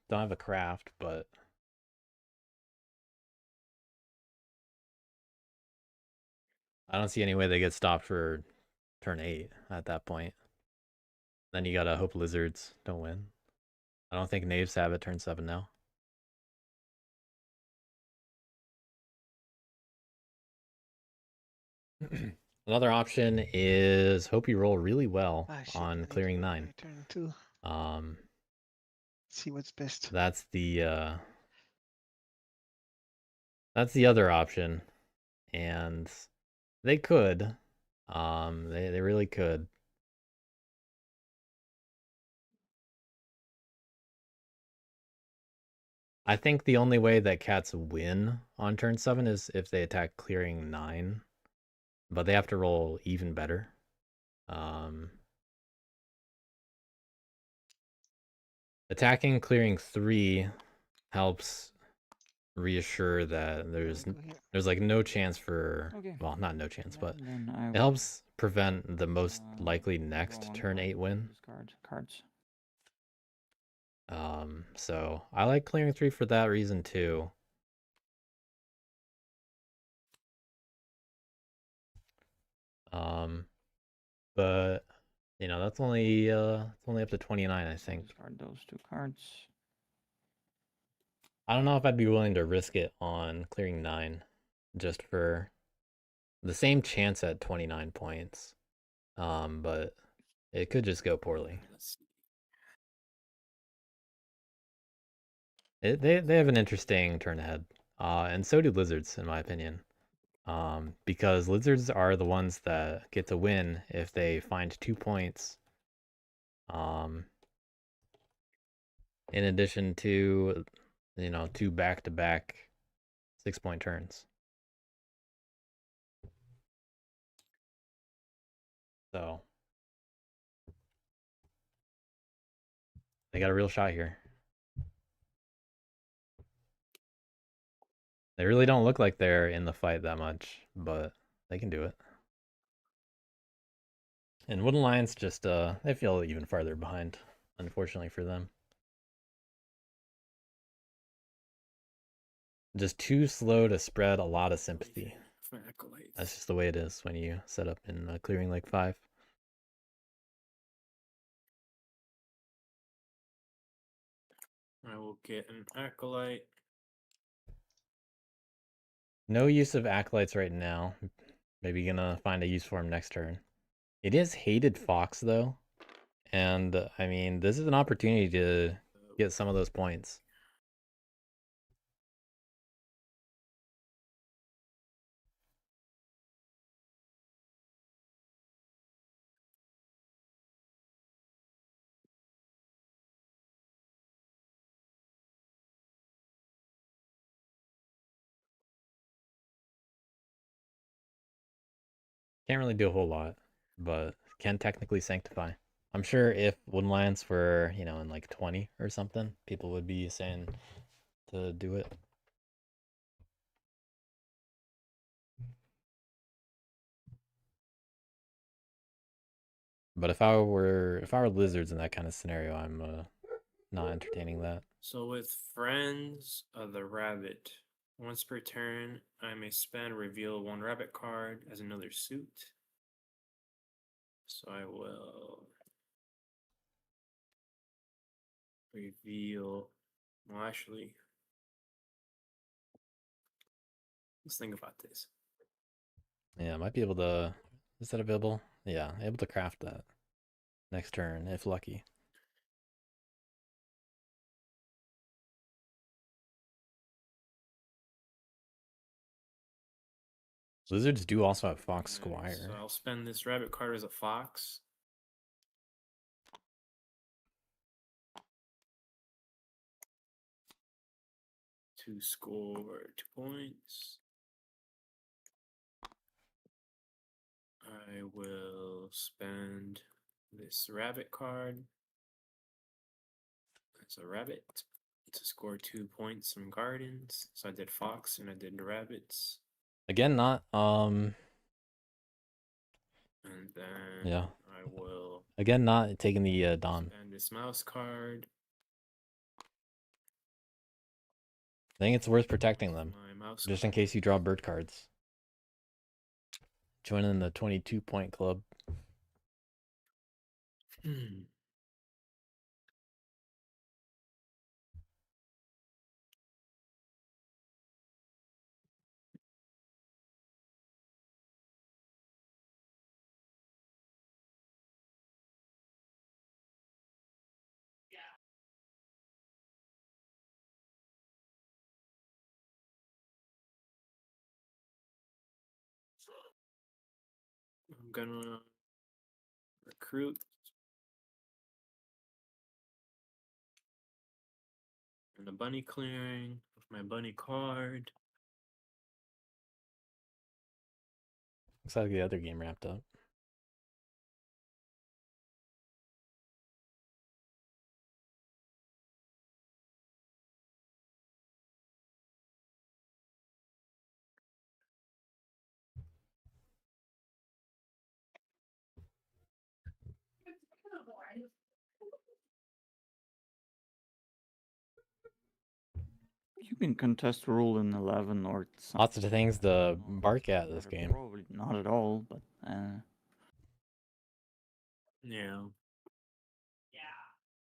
[SPEAKER 1] Don't have a craft, but I don't see any way they get stopped for turn 8 at that point. Then you gotta hope lizards don't win. I don't think knaves have it turn 7 now. Another option is hope you roll really well
[SPEAKER 3] Shit, I
[SPEAKER 1] on
[SPEAKER 3] need to
[SPEAKER 1] clearing
[SPEAKER 3] wait
[SPEAKER 1] 9.
[SPEAKER 3] my turn too. See what's best.
[SPEAKER 1] That's the other option. and they could. They really could. I think the only way that cats win on turn 7 is if they attack clearing 9, but they have to roll even better. Attacking clearing 3 helps reassure that there's like no chance for well, not no chance, but
[SPEAKER 5] Then I
[SPEAKER 1] it
[SPEAKER 5] will,
[SPEAKER 1] helps prevent the most likely
[SPEAKER 5] go
[SPEAKER 1] next
[SPEAKER 5] on
[SPEAKER 1] turn 8 win.
[SPEAKER 5] cards.
[SPEAKER 1] So I like clearing 3 for that reason too. But you know, that's only it's only up to 29, I think.
[SPEAKER 5] Discard those 2 cards.
[SPEAKER 1] I don't know if I'd be willing to risk it on clearing 9 just for the same chance at 29 points. But it could just go poorly.
[SPEAKER 6] Let's see.
[SPEAKER 1] They have an interesting turn ahead. And so do lizards, in my opinion. Because lizards are the ones that get to win if they find 2 points. In addition to, you know, 2 back-to-back 6-point turns. So they got a real shot here. They really don't look like they're in the fight that much, but they can do it. And Wooden Lions just, they feel even farther behind, unfortunately for them. Just too slow to spread a lot of sympathy.
[SPEAKER 6] For acolytes.
[SPEAKER 1] That's just the way it is when you set up in Clearing Lake 5.
[SPEAKER 6] I will get an acolyte.
[SPEAKER 1] No use of Acolytes right now. Maybe gonna find a use for him next turn. It is Hated Fox, though. And, I mean, this is an opportunity to get some of those points. Can't really do a whole lot, but can technically Sanctify. I'm sure if Wooden Lions were, you know, in like 20 or something, people would be saying to do it. But if I were lizards in that kind of scenario, I'm not entertaining that.
[SPEAKER 6] So with Friends of the Rabbit, once per turn, I may spend reveal 1 rabbit card as another suit. So I will reveal. Well, actually, let's think about this.
[SPEAKER 1] Yeah, I might be able to. Is that available? Yeah, able to craft that next turn if lucky. Lizards do also have Fox
[SPEAKER 6] Alright,
[SPEAKER 1] Squire.
[SPEAKER 6] So I'll spend this rabbit card as a fox. To score 2 points. I will spend this rabbit card as a rabbit to score 2 points from gardens. So I did fox and I did rabbits.
[SPEAKER 1] Again, not
[SPEAKER 6] And then
[SPEAKER 1] yeah.
[SPEAKER 6] I will
[SPEAKER 1] Again, not taking the Dom.
[SPEAKER 6] spend this mouse card.
[SPEAKER 1] I think it's worth protecting them,
[SPEAKER 6] My mouse
[SPEAKER 1] just in case you draw bird cards. Join in the 22-point club.
[SPEAKER 6] gonna recruit. And a bunny clearing with my bunny card.
[SPEAKER 1] Looks like the other game wrapped up.
[SPEAKER 5] You can contest rule in 11 or something.
[SPEAKER 1] Lots of things to bark at this
[SPEAKER 5] Not-
[SPEAKER 1] game.
[SPEAKER 5] Probably not at all, but
[SPEAKER 6] Yeah.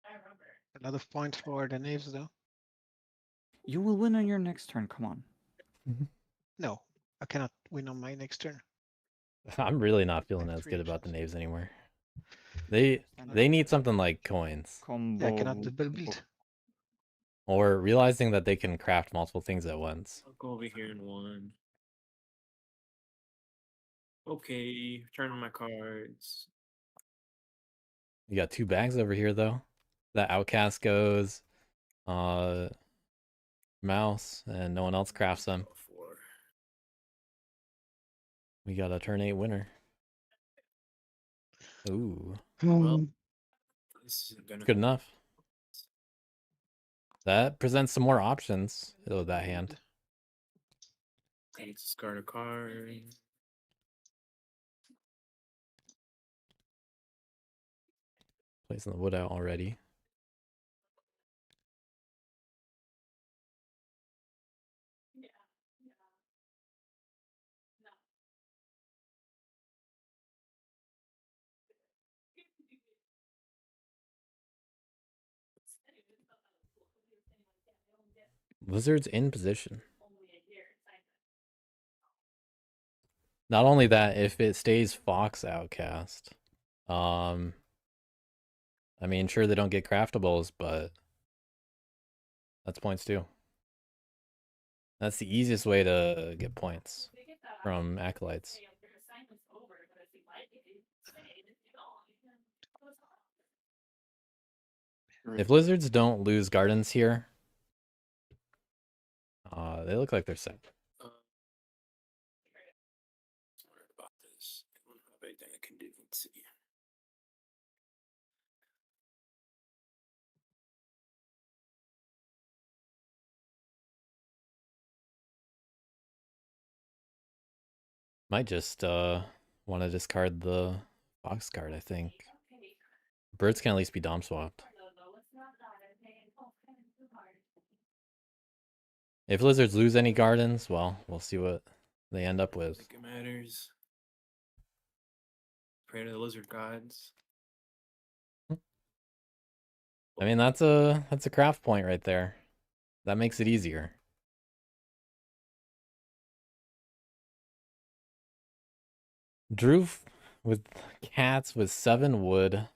[SPEAKER 7] I remember.
[SPEAKER 3] A lot of points for the knaves, though.
[SPEAKER 5] you will win on your next turn. Come on.
[SPEAKER 3] No, I cannot win on my next turn.
[SPEAKER 1] I'm really not feeling
[SPEAKER 3] Like
[SPEAKER 1] as
[SPEAKER 3] 3
[SPEAKER 1] good about the
[SPEAKER 3] actions.
[SPEAKER 1] knaves anymore. They need something like coins,
[SPEAKER 5] Combo.
[SPEAKER 3] Yeah, I cannot double build.
[SPEAKER 1] or realizing that they can craft multiple things at once.
[SPEAKER 6] I'll go over here in one. Okay, turn on my cards.
[SPEAKER 1] You got 2 bags over here though. That outcast goes, mouse, and no one else crafts them.
[SPEAKER 6] Four.
[SPEAKER 1] We got a turn 8 winner. Ooh,
[SPEAKER 6] Well, this isn't gonna.
[SPEAKER 1] good enough. That presents some more options. Oh, that hand.
[SPEAKER 6] Okay, discard a card.
[SPEAKER 1] Placing the wood out already. Lizard's in position. Not only that, if it stays Fox outcast, I mean, sure they don't get craftables, but that's points too. That's the easiest way to get points from acolytes. If lizards don't lose gardens here, they look like they're set.
[SPEAKER 6] Worried about this. I don't have anything I can do. Let's see.
[SPEAKER 1] Might just want to discard the Fox card, I think. Birds can at least be dom swapped. If lizards lose any gardens, well, we'll see what they end up
[SPEAKER 6] I
[SPEAKER 1] with.
[SPEAKER 6] think it matters. Pray to the lizard gods.
[SPEAKER 1] I mean, that's a craft point right there. That makes it easier. Drew with cats with 7 wood.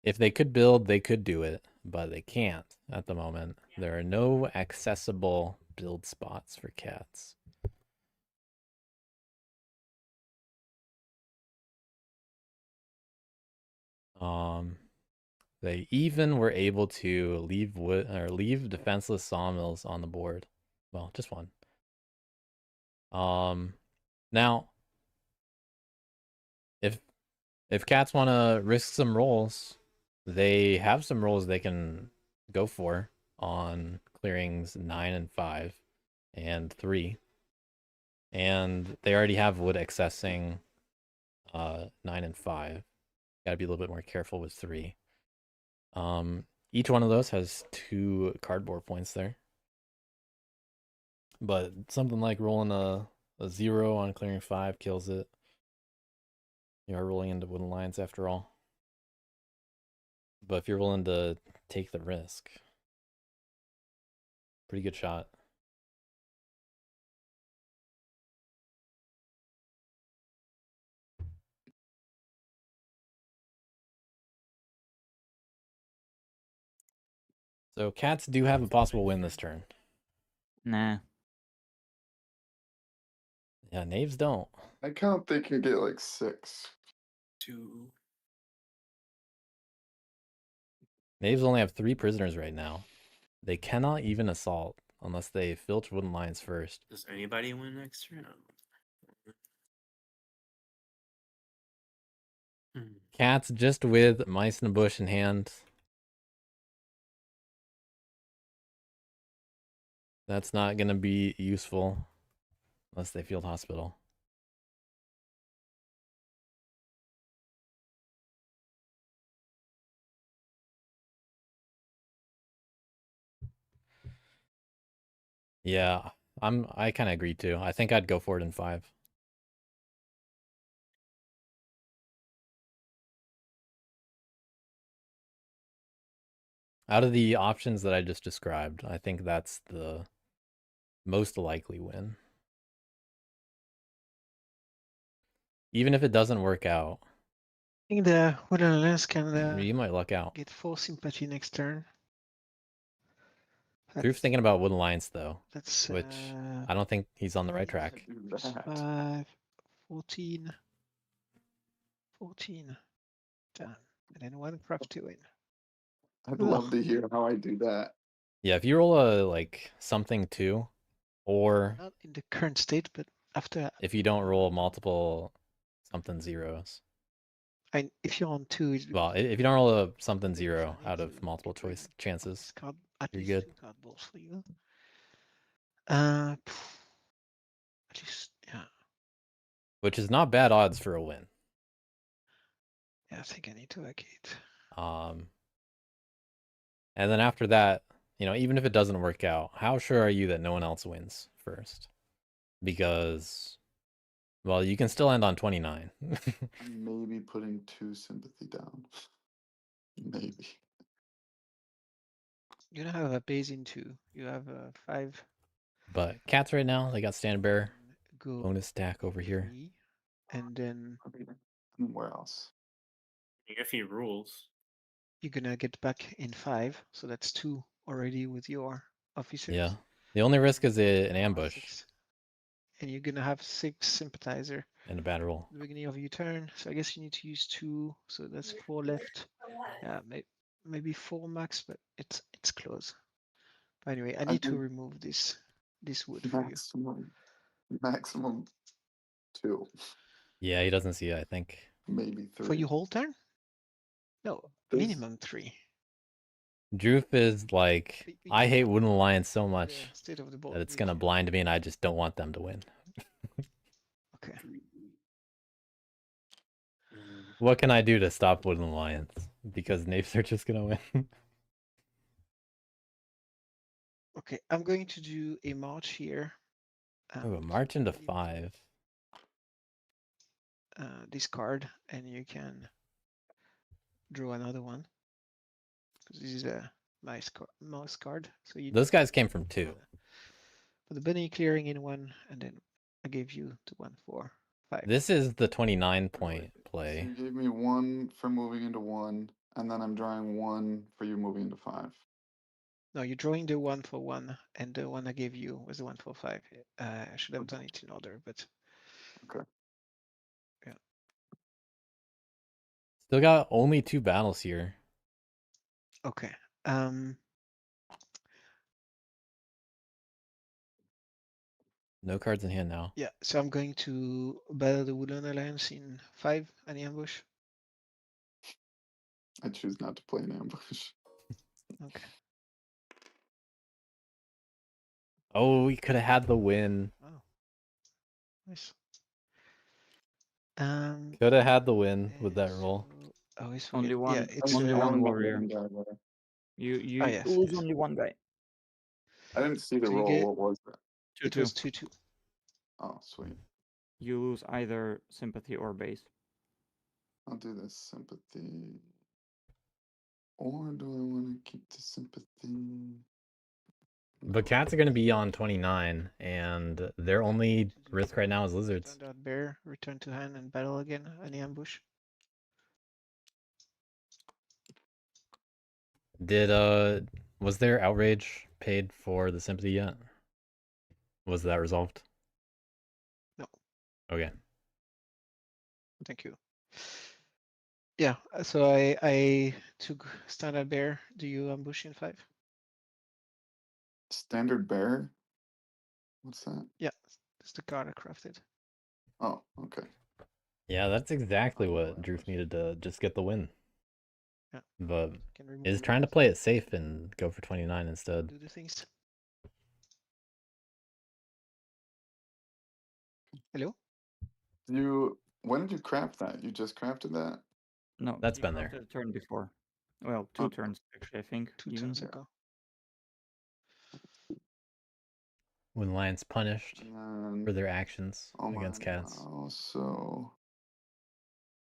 [SPEAKER 1] If they could build, they could do it, but they can't at the moment. There are no accessible build spots for cats. They even were able to leave wood or leave defenseless sawmills on the board. Well, just one. Now, if cats want to risk some rolls, they have some rolls they can go for on clearings 9 and 5 and 3. And they already have wood accessing 9 and 5. Gotta be a little bit more careful with 3. Each one of those has 2 cardboard points there. But something like rolling a 0 on clearing 5 kills it. You are rolling into wooden lines after all. But if you're willing to take the risk, pretty good shot. So cats do have a possible win this turn.
[SPEAKER 5] Nah.
[SPEAKER 1] Yeah, knaves don't.
[SPEAKER 4] I count they can get like 6.
[SPEAKER 6] 2.
[SPEAKER 1] Knaves only have 3 prisoners right now. They cannot even assault unless they filch Wooden Lions first.
[SPEAKER 6] Does anybody win next round?
[SPEAKER 1] Cats just with Mice in a Bush in hand. That's not going to be useful unless they field hospital. Yeah, I kind of agree too. I think I'd go for it in 5. Out of the options that I just described, I think that's the most likely win. Even if it doesn't work out,
[SPEAKER 3] I think the Wooden Lens can
[SPEAKER 1] you might luck out.
[SPEAKER 3] get 4 sympathy next turn.
[SPEAKER 1] Droof's thinking about Wooden Lions though,
[SPEAKER 3] That's
[SPEAKER 1] which I don't think he's on the right track.
[SPEAKER 4] Do
[SPEAKER 3] plus
[SPEAKER 4] that.
[SPEAKER 3] 5, 14, 14. Done. And then 1 craft to win.
[SPEAKER 4] I'd love to hear how I do that.
[SPEAKER 1] Yeah, if you roll a like something 2, or
[SPEAKER 3] Not in the current state, but after.
[SPEAKER 1] if you don't roll multiple something zeros.
[SPEAKER 3] If you're on 2,
[SPEAKER 1] Well, if you don't roll a something
[SPEAKER 3] Maybe
[SPEAKER 1] 0
[SPEAKER 3] I need
[SPEAKER 1] out
[SPEAKER 3] to
[SPEAKER 1] of multiple
[SPEAKER 3] get rid
[SPEAKER 1] choice
[SPEAKER 3] of
[SPEAKER 1] chances,
[SPEAKER 3] this card, at
[SPEAKER 1] you're
[SPEAKER 3] least
[SPEAKER 1] good.
[SPEAKER 3] 2 card balls for you. At least, yeah.
[SPEAKER 1] Which is not bad odds for a win.
[SPEAKER 3] Yeah, I think I need to vacate.
[SPEAKER 1] And then after that, you know, even if it doesn't work out, how sure are you that no one else wins first? Because, well, you can still end on 29.
[SPEAKER 4] I'm maybe putting 2 sympathy down. Maybe.
[SPEAKER 3] You don't have a base in 2. You have a 5.
[SPEAKER 1] But cats right now, they got Stand Bear,
[SPEAKER 3] Go
[SPEAKER 1] bonus stack over here.
[SPEAKER 3] 3, and then
[SPEAKER 4] And where else?
[SPEAKER 6] If he rules.
[SPEAKER 3] you're gonna get back in 5. So that's 2 already with your officers.
[SPEAKER 1] Yeah. The only risk is an ambush
[SPEAKER 3] 6. And you're gonna have 6 sympathizer
[SPEAKER 1] and a bad roll.
[SPEAKER 3] at the beginning of your turn. So I guess you need to use 2. So that's 4 left. Yeah, maybe 4 max, but it's close. But anyway, I need to
[SPEAKER 4] think
[SPEAKER 3] remove this wood for you.
[SPEAKER 4] Maximum 2.
[SPEAKER 1] Yeah, he doesn't see it, I think.
[SPEAKER 4] Maybe 3.
[SPEAKER 3] For your whole turn? No,
[SPEAKER 4] This-
[SPEAKER 3] minimum 3.
[SPEAKER 1] Droof is like,
[SPEAKER 3] But
[SPEAKER 1] I
[SPEAKER 3] you
[SPEAKER 1] hate
[SPEAKER 3] know
[SPEAKER 1] Wooden Alliance so
[SPEAKER 3] the
[SPEAKER 1] much
[SPEAKER 3] state of the board.
[SPEAKER 1] that it's going to blind me and I just don't want them to win.
[SPEAKER 3] Okay.
[SPEAKER 1] What can I do to stop Wooden Alliance? Because Knaves are just going to win.
[SPEAKER 3] Okay, I'm going to do a march here.
[SPEAKER 1] Oh, a march into 5.
[SPEAKER 3] Discard, and you can draw another one. Because this is a mouse card. So you
[SPEAKER 1] Those guys came from 2.
[SPEAKER 3] for the bunny clearing in 1, and then I gave you the 1 for 5.
[SPEAKER 1] This is the 29 point
[SPEAKER 4] So
[SPEAKER 1] play.
[SPEAKER 4] you gave me 1 for moving into 1, and then I'm drawing 1 for you moving into 5.
[SPEAKER 3] No, you're drawing the 1 for 1, and the one I gave you was the 1 for 5. I should have done it in order, but
[SPEAKER 4] Okay.
[SPEAKER 3] yeah.
[SPEAKER 1] Still got only 2 battles here.
[SPEAKER 3] Okay.
[SPEAKER 1] No cards in hand now.
[SPEAKER 3] Yeah, so I'm going to battle the Wooden Alliance in 5, any ambush.
[SPEAKER 4] I choose not to play an ambush.
[SPEAKER 3] Okay.
[SPEAKER 1] Oh, we could have had the win.
[SPEAKER 3] Oh. Nice.
[SPEAKER 1] Could have had the win with that roll.
[SPEAKER 3] So, I always forget.
[SPEAKER 5] Only one.
[SPEAKER 3] Yeah, it's
[SPEAKER 5] only
[SPEAKER 3] uh,
[SPEAKER 5] one
[SPEAKER 4] One
[SPEAKER 5] warrior.
[SPEAKER 4] guy there.
[SPEAKER 5] You
[SPEAKER 3] yes,
[SPEAKER 5] lose
[SPEAKER 3] yes.
[SPEAKER 5] only one guy.
[SPEAKER 4] I didn't see the
[SPEAKER 3] So you
[SPEAKER 4] roll.
[SPEAKER 3] get-
[SPEAKER 4] What was it?
[SPEAKER 3] It was 2-2.
[SPEAKER 4] Oh, sweet.
[SPEAKER 5] You lose either sympathy or base.
[SPEAKER 4] I'll do this sympathy. Or do I want to keep the sympathy?
[SPEAKER 1] But cats are going to be on 29, and their only risk right now is lizards.
[SPEAKER 3] Standard bear, return to hand and battle again, any ambush.
[SPEAKER 1] Was there outrage paid for the sympathy yet? Was that resolved?
[SPEAKER 3] No.
[SPEAKER 1] Okay.
[SPEAKER 3] Thank you. Yeah, so I took standard bear. Do you ambush in 5?
[SPEAKER 4] Standard bear? What's that?
[SPEAKER 3] Yeah, that's the card I crafted.
[SPEAKER 4] Oh, okay.
[SPEAKER 1] Yeah, that's exactly
[SPEAKER 4] Oh,
[SPEAKER 1] what Droof
[SPEAKER 4] ambush.
[SPEAKER 1] needed to just get the win.
[SPEAKER 3] Yeah.
[SPEAKER 1] But
[SPEAKER 3] Can remove
[SPEAKER 1] is trying to
[SPEAKER 3] it,
[SPEAKER 1] play it safe and go for 29 instead.
[SPEAKER 3] do the things. Hello?
[SPEAKER 4] When did you craft that? You just crafted that?
[SPEAKER 5] No,
[SPEAKER 1] That's
[SPEAKER 5] he
[SPEAKER 1] been there.
[SPEAKER 5] crafted a turn before. Well, 2
[SPEAKER 4] Oh.
[SPEAKER 5] turns actually, I think.
[SPEAKER 3] 2
[SPEAKER 5] even.
[SPEAKER 3] turns ago.
[SPEAKER 1] When lions punished
[SPEAKER 4] And then,
[SPEAKER 1] for their actions
[SPEAKER 4] oh my,
[SPEAKER 1] against cats.
[SPEAKER 4] so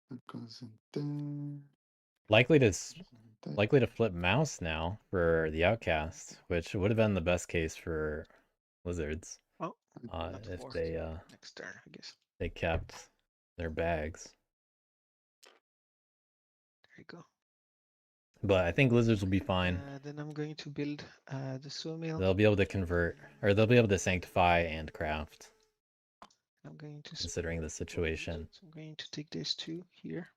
[SPEAKER 4] that goes in there.
[SPEAKER 1] Likely to
[SPEAKER 4] goes in there.
[SPEAKER 1] likely to flip mouse now for the outcast, which would have been the best case for lizards
[SPEAKER 3] Oh, not
[SPEAKER 1] if
[SPEAKER 3] 4.
[SPEAKER 1] they
[SPEAKER 3] Next turn, I guess.
[SPEAKER 1] they kept their bags.
[SPEAKER 3] There you go.
[SPEAKER 1] But I think lizards will be fine.
[SPEAKER 3] Then I'm going to build the sawmill.
[SPEAKER 1] They'll be able to convert, or they'll be able to sanctify and craft,
[SPEAKER 3] I'm going to
[SPEAKER 1] considering the situation.
[SPEAKER 3] So I'm going to take this 2 here.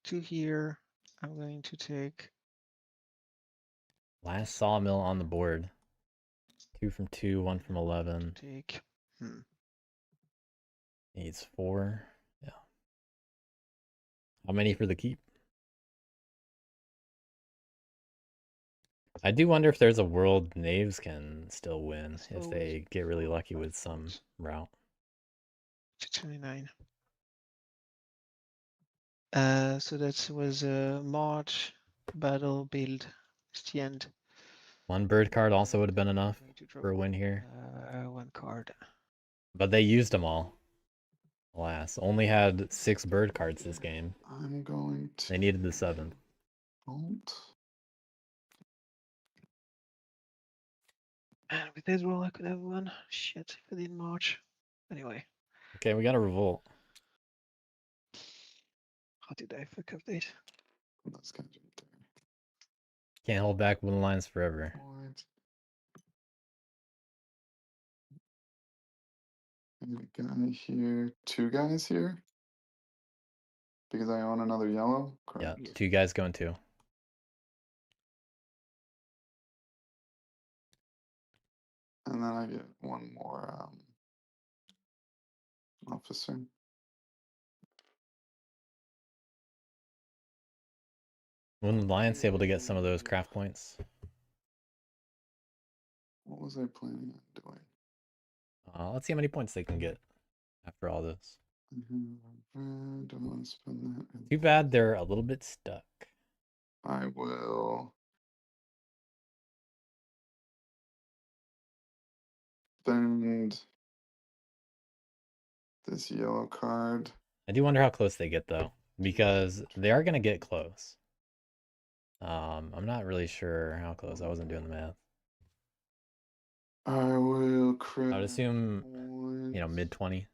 [SPEAKER 3] 2 here. I'm going to take
[SPEAKER 1] Last sawmill on the board. 2 from 2, 1 from 11.
[SPEAKER 3] take
[SPEAKER 1] Needs 4. Yeah. How many for the keep? I do wonder if there's a world knaves can still win if they get really lucky with some route.
[SPEAKER 3] to 29. So that was a March battle build. It's the end.
[SPEAKER 1] One bird card also would have been enough
[SPEAKER 3] I'm going to draw
[SPEAKER 1] for a win here,
[SPEAKER 3] 1 card.
[SPEAKER 1] but they used them all. Alas, only had 6 bird cards this game.
[SPEAKER 4] I'm going to
[SPEAKER 1] They needed the 7th.
[SPEAKER 4] bolt.
[SPEAKER 3] And with this roll, I could have won. Shit, if I didn't March. Anyway,
[SPEAKER 1] Okay, we got a revolt.
[SPEAKER 3] how did I fuck up this?
[SPEAKER 4] That's kind of right
[SPEAKER 1] Can't hold back win lines forever.
[SPEAKER 4] there. Point. And a guy here. 2 guys here. Because I own another yellow.
[SPEAKER 1] Yeah,
[SPEAKER 4] Correct.
[SPEAKER 1] 2 guys going 2.
[SPEAKER 4] And then I get 1 more officer.
[SPEAKER 1] When the Lions able to get some of those craft points.
[SPEAKER 4] What was I planning on doing?
[SPEAKER 1] Let's see how many points they can get after all this.
[SPEAKER 4] Don't want to spend that.
[SPEAKER 1] Too bad they're a little bit stuck.
[SPEAKER 4] I will spend this yellow card.
[SPEAKER 1] I do wonder how close they get though, because they are gonna get close. I'm not really sure how close. I wasn't doing the math.
[SPEAKER 4] I will
[SPEAKER 1] I
[SPEAKER 4] credit.
[SPEAKER 1] would assume, mid 20,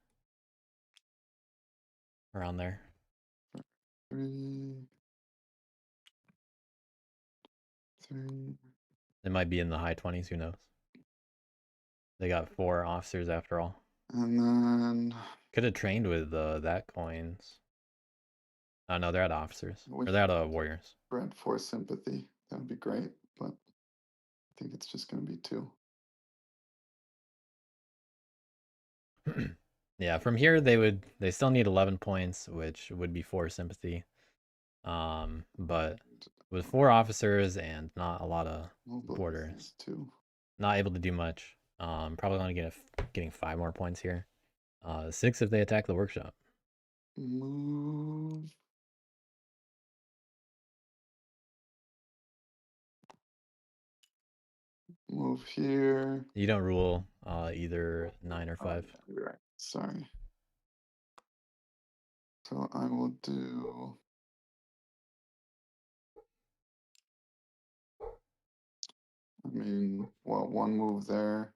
[SPEAKER 1] around there.
[SPEAKER 4] 3.
[SPEAKER 1] It might be in the high 20s. Who knows? They got 4 officers after all.
[SPEAKER 4] And then
[SPEAKER 1] Could have trained with that coins. Oh no, they're at officers.
[SPEAKER 4] We-
[SPEAKER 1] Or they're at warriors.
[SPEAKER 4] spread 4 sympathy. That would be great, but I think it's just going to be 2.
[SPEAKER 1] Yeah, from here they still need 11 points, which would be 4 sympathy. But with 4 officers and not a lot of borders,
[SPEAKER 4] 2.
[SPEAKER 1] not able to do much. Probably only getting 5 more points here. 6 if they attack the workshop.
[SPEAKER 4] Move. Move here.
[SPEAKER 1] You don't rule either 9 or 5.
[SPEAKER 4] Oh, you're right. Sorry. So I will do. I mean, well, 1 move there.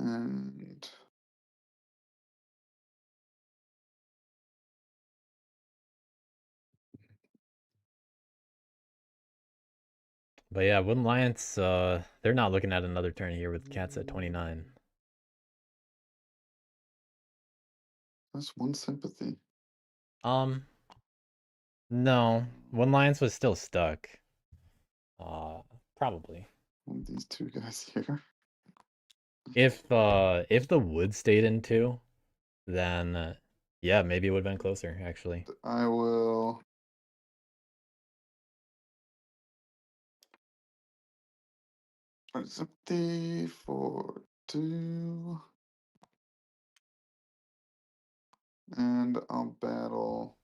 [SPEAKER 4] And
[SPEAKER 1] But yeah, Wooden Alliance, they're not looking at another turn here with cats at 29.
[SPEAKER 4] That's one sympathy.
[SPEAKER 1] No, Wooden Alliance was still stuck. Probably.
[SPEAKER 4] One of these two guys here.
[SPEAKER 1] If the wood stayed in 2, then yeah, maybe it would have been closer actually.
[SPEAKER 4] I will. Sympathy for 2. And I'll battle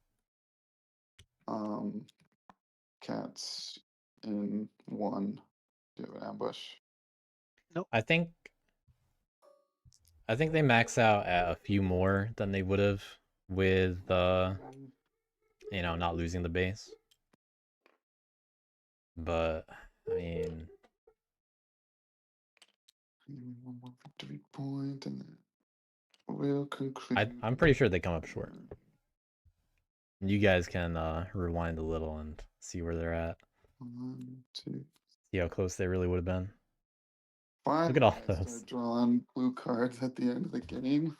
[SPEAKER 4] cats in 1. Do you have an ambush?
[SPEAKER 1] I think they max out at a few more than they would have with you know, not losing the base. But I mean,
[SPEAKER 4] One more victory point, and then we'll conclude.
[SPEAKER 1] I'm pretty sure they come up short. You guys can rewind a little and see where they're at.
[SPEAKER 4] 1, 2.
[SPEAKER 1] See how close they really would have been.
[SPEAKER 4] Finally,
[SPEAKER 1] Look at all
[SPEAKER 4] I
[SPEAKER 1] those.
[SPEAKER 4] start drawing blue cards at the end of the game.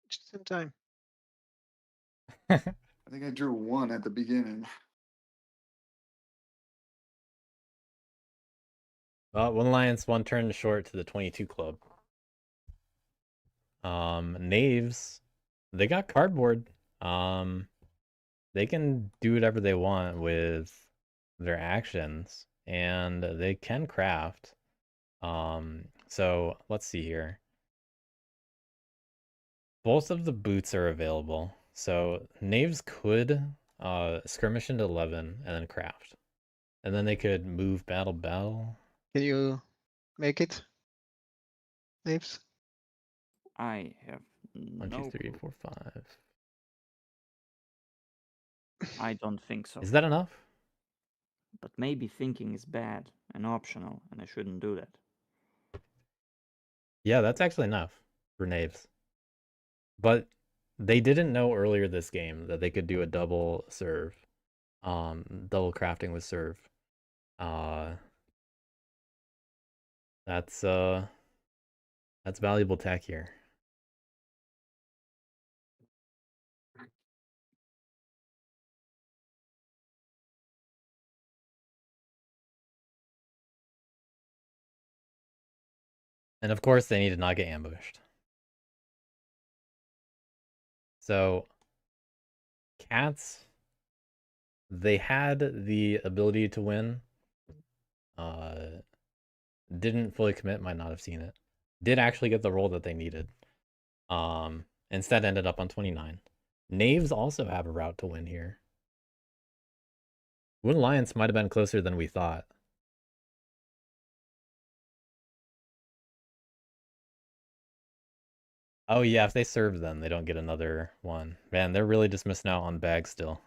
[SPEAKER 3] Just in time.
[SPEAKER 4] I think I drew 1 at the beginning.
[SPEAKER 1] Well, One Alliance, 1 turn short to the 22 club. Knaves, they got cardboard. They can do whatever they want with their actions, and they can craft. So let's see here. Both of the boots are available. So Knaves could skirmish into 11 and then craft. And then they could move battle.
[SPEAKER 3] Can you make it, Naves?
[SPEAKER 5] I have
[SPEAKER 1] 1, 2,
[SPEAKER 5] no
[SPEAKER 1] 3,
[SPEAKER 5] clue.
[SPEAKER 1] 4, 5.
[SPEAKER 5] I don't think so.
[SPEAKER 1] Is that enough?
[SPEAKER 5] But maybe thinking is bad and optional, and I shouldn't do that.
[SPEAKER 1] Yeah, that's actually enough for Knaves. But they didn't know earlier this game that they could do a double serve. Double crafting with serve. That's valuable tech here. And of course, they need to not get ambushed. So, cats, they had the ability to win. Didn't fully commit, might not have seen it. Did actually get the roll that they needed. Instead ended up on 29. Knaves also have a route to win here. Wooden Alliance might have been closer than we thought. Oh yeah, if they serve them, they don't get another one. Man, they're really just missing out on bags still.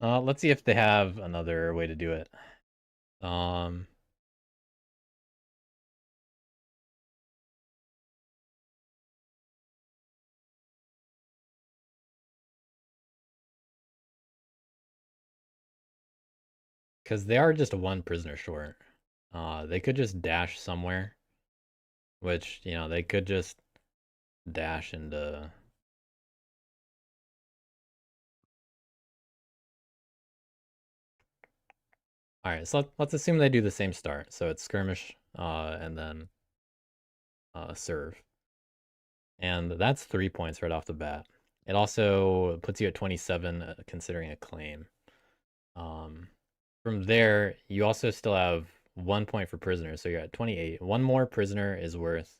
[SPEAKER 1] Let's see if they have another way to do it. Because they are just 1 prisoner short. They could just dash somewhere. Which, you know, they could just dash into... Alright, so let's assume they do the same start. So it's skirmish, and then serve. And that's 3 points right off the bat. It also puts you at 27, considering a claim. From there, you also still have 1 point for prisoners, so you're at 28. 1 more prisoner is worth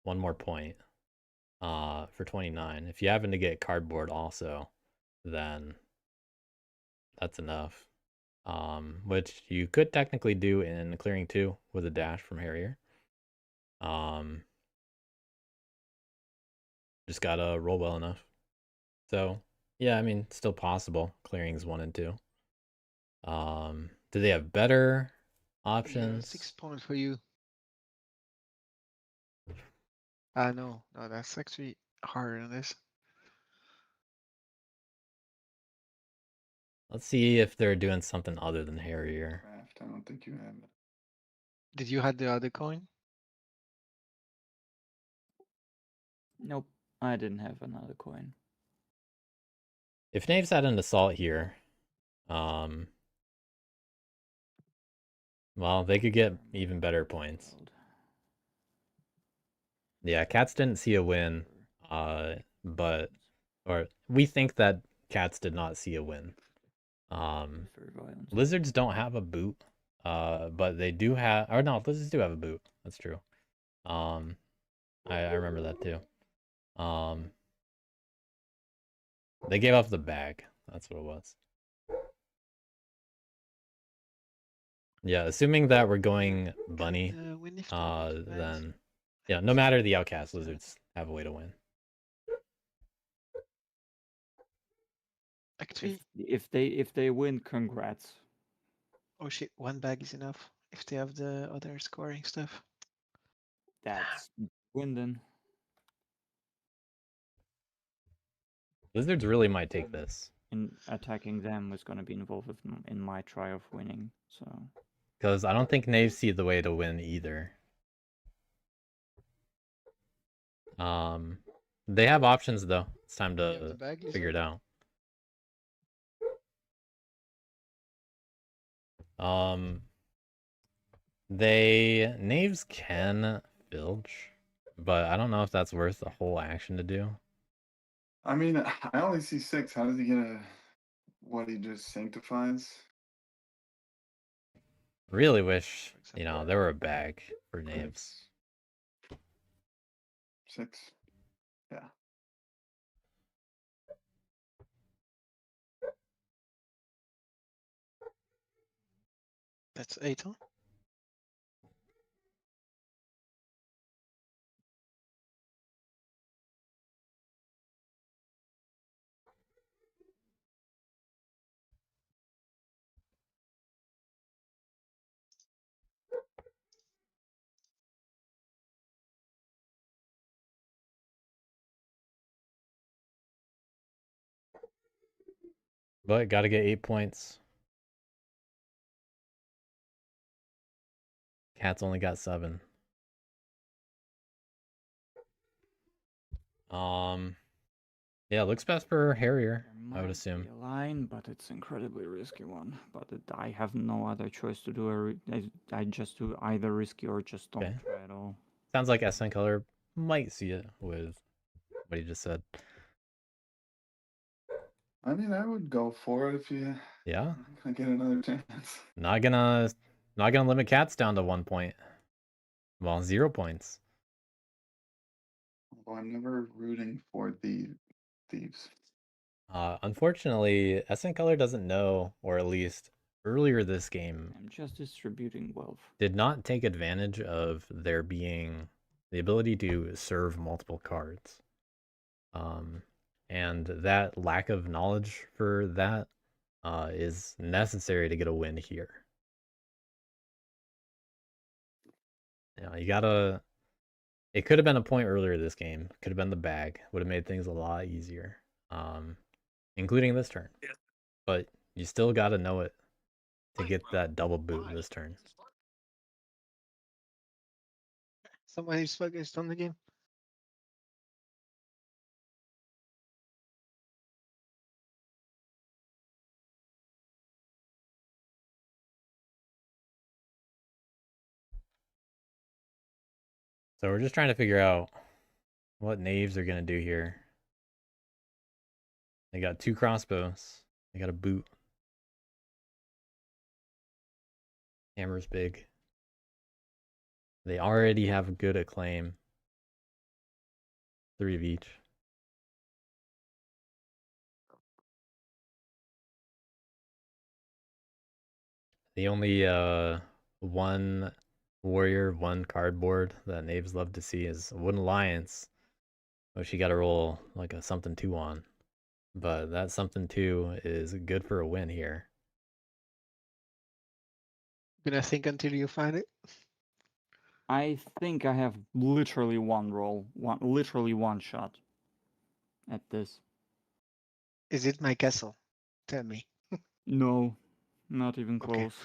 [SPEAKER 1] 1 more point for 29. If you happen to get cardboard also, then that's enough. Which you could technically do in clearing 2 with a dash from Harrier. Just gotta roll well enough. So yeah, I mean, still possible. Clearings 1 and 2. Do they have better options?
[SPEAKER 3] Yeah, 6 points for you. No, that's actually harder than this.
[SPEAKER 1] Let's see if they're doing something other than Harrier.
[SPEAKER 4] Draft. I don't think you have it.
[SPEAKER 3] Did you have the other coin?
[SPEAKER 5] Nope, I didn't have another coin.
[SPEAKER 1] If Knaves had an assault here, well, they could get even better points. Yeah, Cats didn't see a win, but or we think that Cats did not see a win.
[SPEAKER 5] Very violent.
[SPEAKER 1] Lizards don't have a boot, but they do have, or no, lizards do have a boot. That's true. I remember that too. They gave up the bag. That's what it was. Yeah, assuming that we're going bunny,
[SPEAKER 3] Win if they're both bags.
[SPEAKER 1] then yeah, no matter the outcast, lizards have a way to win.
[SPEAKER 3] Actually,
[SPEAKER 5] If they win, congrats.
[SPEAKER 3] oh shit, one bag is enough if they have the other scoring stuff.
[SPEAKER 5] That's win then.
[SPEAKER 1] Lizards really might take this.
[SPEAKER 5] In attacking them is going to be involved in my try of winning. So
[SPEAKER 1] Because I don't think Knaves see the way to win either. They have options though. It's time
[SPEAKER 3] You have
[SPEAKER 1] to
[SPEAKER 3] the bag,
[SPEAKER 1] figure it
[SPEAKER 3] Lizard?
[SPEAKER 1] out. Knaves can filch, but I don't know if that's worth the whole action to do.
[SPEAKER 4] I mean, I only see 6. How does he get a what he just sanctifies?
[SPEAKER 1] Really wish, you know, there were a bag for Knaves.
[SPEAKER 4] 6. Yeah.
[SPEAKER 3] That's 8, huh?
[SPEAKER 1] But gotta get 8 points. Cat's only got 7. Yeah, looks best for Harrier, I would assume.
[SPEAKER 5] a line, but it's incredibly risky one. But I have no other choice to do. I just do either risky or just don't
[SPEAKER 1] Okay.
[SPEAKER 5] try at all.
[SPEAKER 1] Sounds like SN Color might see it with what he just said.
[SPEAKER 4] I mean, I would go for it if you
[SPEAKER 1] Yeah,
[SPEAKER 4] can get another chance.
[SPEAKER 1] not gonna limit Cats down to 1 point. Well, 0 points.
[SPEAKER 4] Well, I'm never rooting for the thieves.
[SPEAKER 1] Unfortunately, SN Color doesn't know, or at least earlier this game,
[SPEAKER 5] I'm just distributing wealth.
[SPEAKER 1] did not take advantage of there being the ability to serve multiple cards. And that lack of knowledge for that is necessary to get a win here. You know, you gotta. It could have been a point earlier this game. Could have been the bag. Would have made things a lot easier, including this turn. But you still gotta know it to get that double boot this turn.
[SPEAKER 3] Somebody's focused on the game.
[SPEAKER 1] So we're just trying to figure out what Knaves are gonna do here. They got 2 crossbows. They got a boot. Hammer's big. They already have good acclaim. 3 of each. The only 1 warrior, 1 cardboard that Knaves love to see is Wooden Alliance, which you gotta roll like a something 2 on. But that something 2 is good for a win here.
[SPEAKER 3] Gonna think until you find it.
[SPEAKER 5] I think I have literally one roll, literally one shot at this.
[SPEAKER 3] Is it my castle? Tell me.
[SPEAKER 5] No, not even
[SPEAKER 3] Okay.
[SPEAKER 5] close.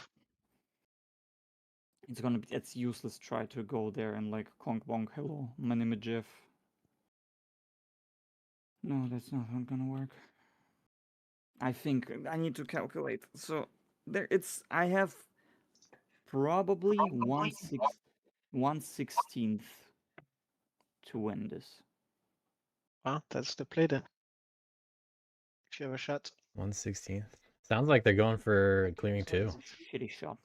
[SPEAKER 5] It's useless try to go there and like conk bonk hello, my name is Jeff. No, that's not gonna work. I think I need to calculate. So I have probably 1/16 to win this.
[SPEAKER 3] Well, that's the play then. If you have a shot.
[SPEAKER 1] 1/16. Sounds like they're going for clearing
[SPEAKER 5] So
[SPEAKER 1] 2.
[SPEAKER 5] it's a shitty shot.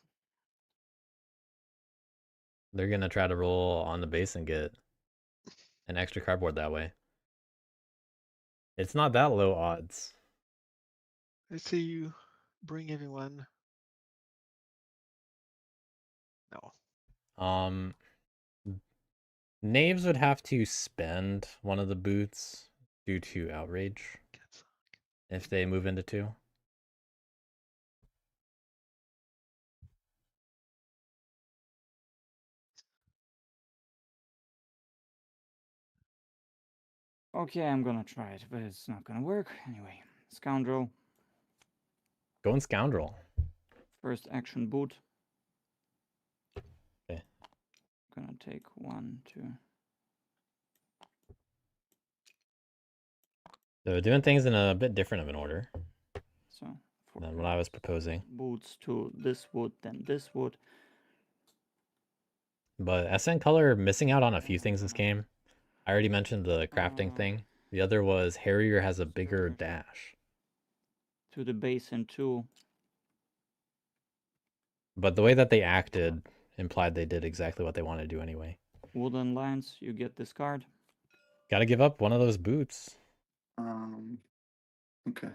[SPEAKER 1] They're gonna try to roll on the base and get an extra cardboard that way. It's not that low odds.
[SPEAKER 3] Let's say you bring everyone. No.
[SPEAKER 1] Knaves would have to spend one of the boots due to outrage
[SPEAKER 3] Cancel.
[SPEAKER 1] if they move into 2.
[SPEAKER 5] Okay, I'm gonna try it, but it's not gonna work. Anyway, scoundrel.
[SPEAKER 1] Going scoundrel.
[SPEAKER 5] First action boot.
[SPEAKER 1] Okay.
[SPEAKER 5] Gonna take 1, 2.
[SPEAKER 1] So doing things in a bit different of an order
[SPEAKER 5] So
[SPEAKER 1] than what I was proposing.
[SPEAKER 5] boots to this wood, then this wood.
[SPEAKER 1] But SN Color missing out on a few things this game. I already mentioned the crafting thing. The other was Harrier has a bigger dash.
[SPEAKER 5] To the base and 2.
[SPEAKER 1] But the way that they acted implied they did exactly what they wanted to do anyway.
[SPEAKER 5] Wooden lines, you get this card.
[SPEAKER 1] Gotta give up one of those boots.
[SPEAKER 4] Okay.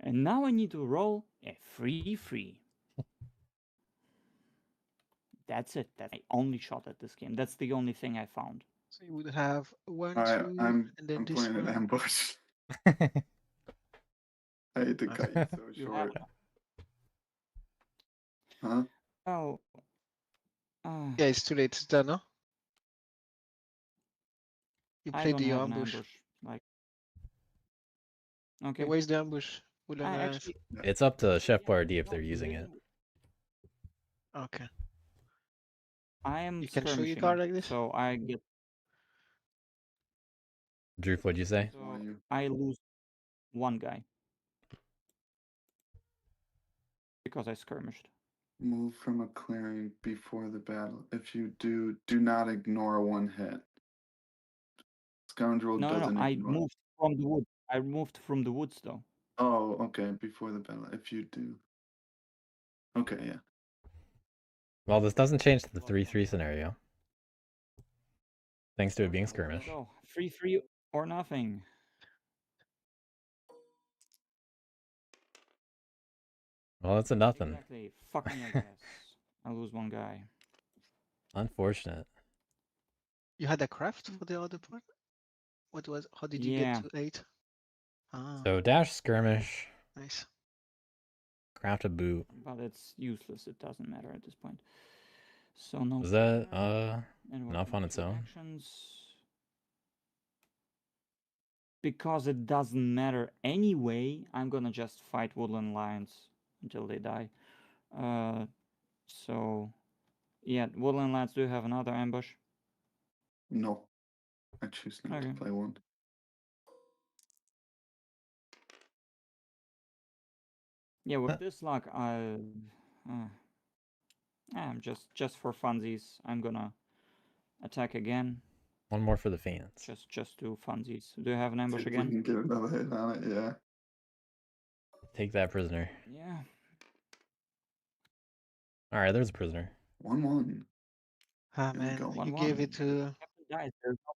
[SPEAKER 5] And now I need to roll a free. That's it. That's my only shot at this game. That's the only thing I found.
[SPEAKER 3] So you would have 1,
[SPEAKER 4] All right,
[SPEAKER 3] 2,
[SPEAKER 4] I'm
[SPEAKER 3] and then this
[SPEAKER 4] playing an
[SPEAKER 3] one.
[SPEAKER 4] ambush. I hate to cut you so
[SPEAKER 5] You
[SPEAKER 4] short.
[SPEAKER 5] have-
[SPEAKER 4] Huh?
[SPEAKER 5] Oh.
[SPEAKER 3] Yeah, it's too late. It's done, no? You
[SPEAKER 5] I
[SPEAKER 3] played
[SPEAKER 5] don't
[SPEAKER 3] the
[SPEAKER 5] have an
[SPEAKER 3] ambush.
[SPEAKER 5] ambush. Like.
[SPEAKER 3] Okay,
[SPEAKER 5] Okay.
[SPEAKER 3] where's the ambush? Woodland
[SPEAKER 5] I
[SPEAKER 3] Alliance.
[SPEAKER 5] actually.
[SPEAKER 1] It's up to Chef Boyardee if they're using it.
[SPEAKER 3] Okay.
[SPEAKER 5] I am
[SPEAKER 3] You can show your
[SPEAKER 5] skirmishing,
[SPEAKER 3] card like this?
[SPEAKER 5] so I get.
[SPEAKER 1] Drew, what'd you say?
[SPEAKER 5] So I lose one guy because I skirmished.
[SPEAKER 4] Move from a clearing before the battle. If you do, do not ignore one hit. Scoundrel
[SPEAKER 5] No,
[SPEAKER 4] doesn't
[SPEAKER 5] I
[SPEAKER 4] ignore.
[SPEAKER 5] moved from the wood. I moved from the woods though.
[SPEAKER 4] Oh, okay. Before the battle. If you do. Okay, yeah.
[SPEAKER 1] Well, this doesn't change the 3/3 scenario. Thanks to it being
[SPEAKER 5] Okay, let's
[SPEAKER 1] skirmish.
[SPEAKER 5] go. Free or nothing.
[SPEAKER 1] Well, it's a nothing.
[SPEAKER 5] Exactly. Fuck me, I guess. I lose one guy.
[SPEAKER 1] Unfortunate.
[SPEAKER 3] You had a craft for the other part? What was? How did you
[SPEAKER 5] Yeah.
[SPEAKER 3] get to 8? Ah,
[SPEAKER 1] So dash skirmish,
[SPEAKER 3] nice.
[SPEAKER 1] craft a boot.
[SPEAKER 5] But it's useless. It doesn't matter at this point. So no.
[SPEAKER 1] Was that
[SPEAKER 5] and what
[SPEAKER 1] enough
[SPEAKER 5] can
[SPEAKER 1] on
[SPEAKER 5] I
[SPEAKER 1] its
[SPEAKER 5] do?
[SPEAKER 1] own?
[SPEAKER 5] Actions. Because it doesn't matter anyway, I'm gonna just fight Woodland Lions until they die. So yeah, Woodland Lions do have another ambush.
[SPEAKER 4] No. I choose not
[SPEAKER 5] Okay.
[SPEAKER 4] to play one.
[SPEAKER 5] Yeah, with this luck, I'm just for funsies. I'm gonna attack again.
[SPEAKER 1] One more for the fans.
[SPEAKER 5] Just do funsies. Do you have an ambush
[SPEAKER 4] See if we
[SPEAKER 5] again?
[SPEAKER 4] can get another hit on it, yeah.
[SPEAKER 1] Take that prisoner.
[SPEAKER 5] Yeah.
[SPEAKER 1] Alright, there's a prisoner.
[SPEAKER 4] 1-1.
[SPEAKER 3] Ah,
[SPEAKER 4] Here we
[SPEAKER 3] man,
[SPEAKER 4] go.
[SPEAKER 3] you gave
[SPEAKER 5] 1-1.
[SPEAKER 3] it to.
[SPEAKER 5] Guys, there's no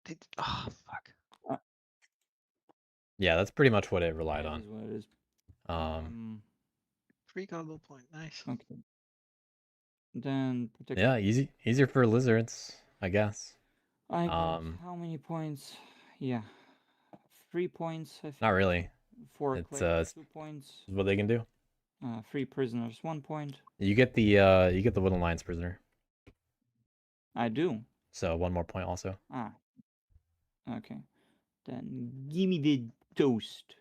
[SPEAKER 5] prisoner.
[SPEAKER 3] Oh, fuck.
[SPEAKER 1] Yeah, that's pretty much what it relied
[SPEAKER 5] It
[SPEAKER 1] on.
[SPEAKER 5] is what it is.
[SPEAKER 3] 3 combo point. Nice.
[SPEAKER 5] Okay. Then protect.
[SPEAKER 1] Yeah, easier for lizards, I guess.
[SPEAKER 5] I got how many points? Yeah, 3 points. I think.
[SPEAKER 1] Not really.
[SPEAKER 5] 4
[SPEAKER 1] It's
[SPEAKER 5] clay, 2 points.
[SPEAKER 1] what they can do.
[SPEAKER 5] 3 prisoners, 1 point.
[SPEAKER 1] You get the Wooden Lions prisoner.
[SPEAKER 5] I do.
[SPEAKER 1] So 1 more point also.
[SPEAKER 5] Ah. Okay. Then give me the toast.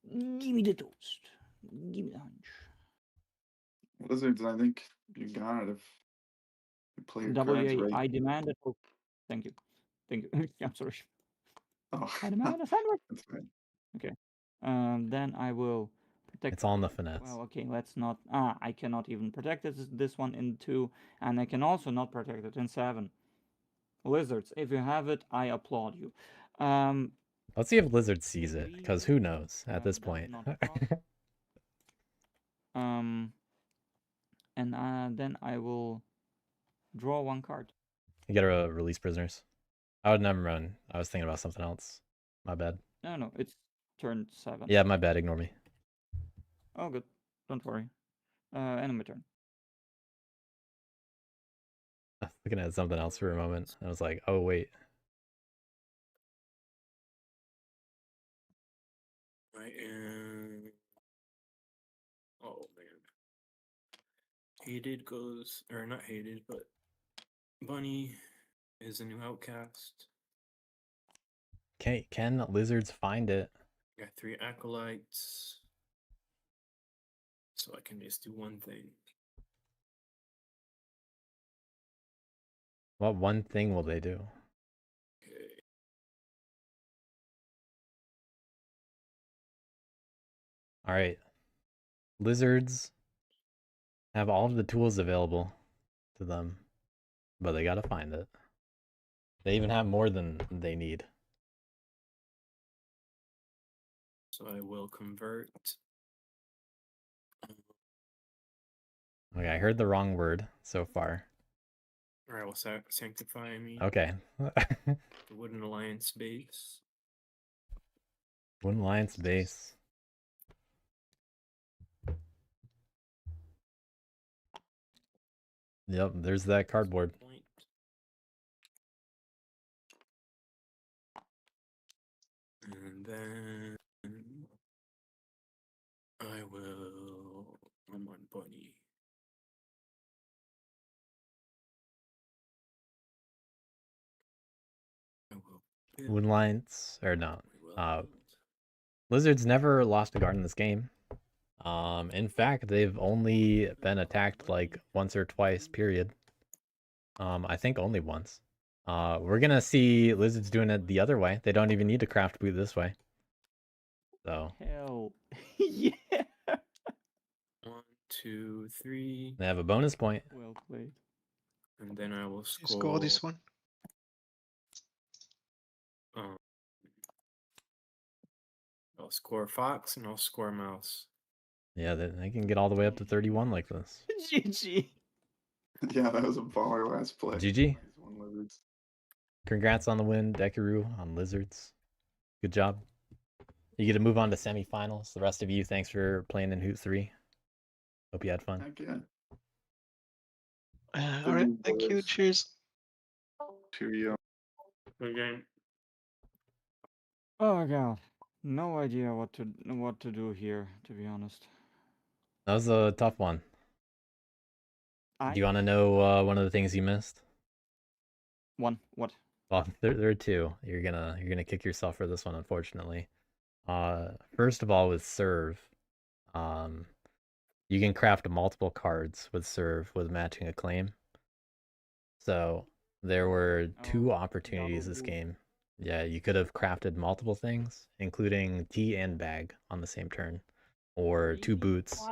[SPEAKER 5] Give me the toast. Give me the hunch.
[SPEAKER 4] Lizards, I think you got it if you play your cards
[SPEAKER 5] WA,
[SPEAKER 4] right.
[SPEAKER 5] I demand a toast. Thank you. Thank you. I'm sorry.
[SPEAKER 4] Oh,
[SPEAKER 5] I demand a sandwich.
[SPEAKER 4] that's fine.
[SPEAKER 5] Okay. Then I will protect.
[SPEAKER 1] It's all in the finesse.
[SPEAKER 5] Well, okay, let's not. I cannot even protect this one in 2, and I can also not protect it in 7. Lizards, if you have it, I applaud you.
[SPEAKER 1] Let's see if Lizard sees it,
[SPEAKER 5] Three
[SPEAKER 1] because who knows at this
[SPEAKER 5] does
[SPEAKER 1] point.
[SPEAKER 5] not cross. And then I will draw 1 card.
[SPEAKER 1] You gotta release prisoners. I would never run. I was thinking about something else. My bad.
[SPEAKER 5] No, it's turn 7.
[SPEAKER 1] Yeah, my bad. Ignore me.
[SPEAKER 5] Oh, good. Don't worry. Enemy turn.
[SPEAKER 1] I was looking at something else for a moment. I was like, oh wait.
[SPEAKER 6] I am. Oh man. Hated goes, or not hated, but Bunny is a new outcast.
[SPEAKER 1] Okay, can Lizards find it?
[SPEAKER 6] Got 3 acolytes. So I can just do 1 thing.
[SPEAKER 1] What one thing will they do?
[SPEAKER 6] Okay.
[SPEAKER 1] All right. Lizards have all of the tools available to them, but they gotta find it. They even have more than they need.
[SPEAKER 6] So I will convert.
[SPEAKER 1] Okay, I heard the wrong word so far.
[SPEAKER 6] Or I will sanctify me.
[SPEAKER 1] Okay.
[SPEAKER 6] The Wooden Alliance base.
[SPEAKER 1] Wooden Alliance base. Yep, there's that cardboard.
[SPEAKER 6] Point. And then I will. I'm on Bunny. I will. build.
[SPEAKER 1] Wooden Alliance, or no.
[SPEAKER 6] We will
[SPEAKER 1] Uh,
[SPEAKER 6] build.
[SPEAKER 1] Lizards never lost a guard in this game. In fact, they've only been attacked like once or twice, period. I think only once. We're gonna see Lizards doing it the other way. They don't even need to craft boot this way. So
[SPEAKER 5] Hell. Yeah.
[SPEAKER 6] 1, 2, 3.
[SPEAKER 1] they have a bonus point.
[SPEAKER 5] Well played.
[SPEAKER 6] And then I will
[SPEAKER 3] You
[SPEAKER 6] score.
[SPEAKER 3] score this one.
[SPEAKER 6] I'll score Fox and I'll score Mouse.
[SPEAKER 1] Yeah, they can get all the way up to 31 like this.
[SPEAKER 5] GG.
[SPEAKER 4] Yeah, that was a baller last play.
[SPEAKER 1] GG.
[SPEAKER 4] Nice one, Lizards.
[SPEAKER 1] Congrats on the win, Dekaru, on Lizards. Good job. You get to move on to semifinals. The rest of you, thanks for playing in Hoot 3. Hope you had fun.
[SPEAKER 4] Heck yeah.
[SPEAKER 3] All right,
[SPEAKER 4] Good
[SPEAKER 3] thank you.
[SPEAKER 4] boys.
[SPEAKER 3] Cheers.
[SPEAKER 4] Cheerio.
[SPEAKER 6] Good game.
[SPEAKER 5] Oh god. No idea what to do here, to be honest.
[SPEAKER 1] That was a tough one. Do you want to know one of the things you missed?
[SPEAKER 5] What?
[SPEAKER 1] Well, there are 2. You're gonna kick yourself for this one, unfortunately. First of all, with serve, you can craft multiple cards with serve with matching acclaim. So there were 2 opportunities this game. Yeah, you could have crafted multiple things, including tea and bag on the same turn, or 2 boots.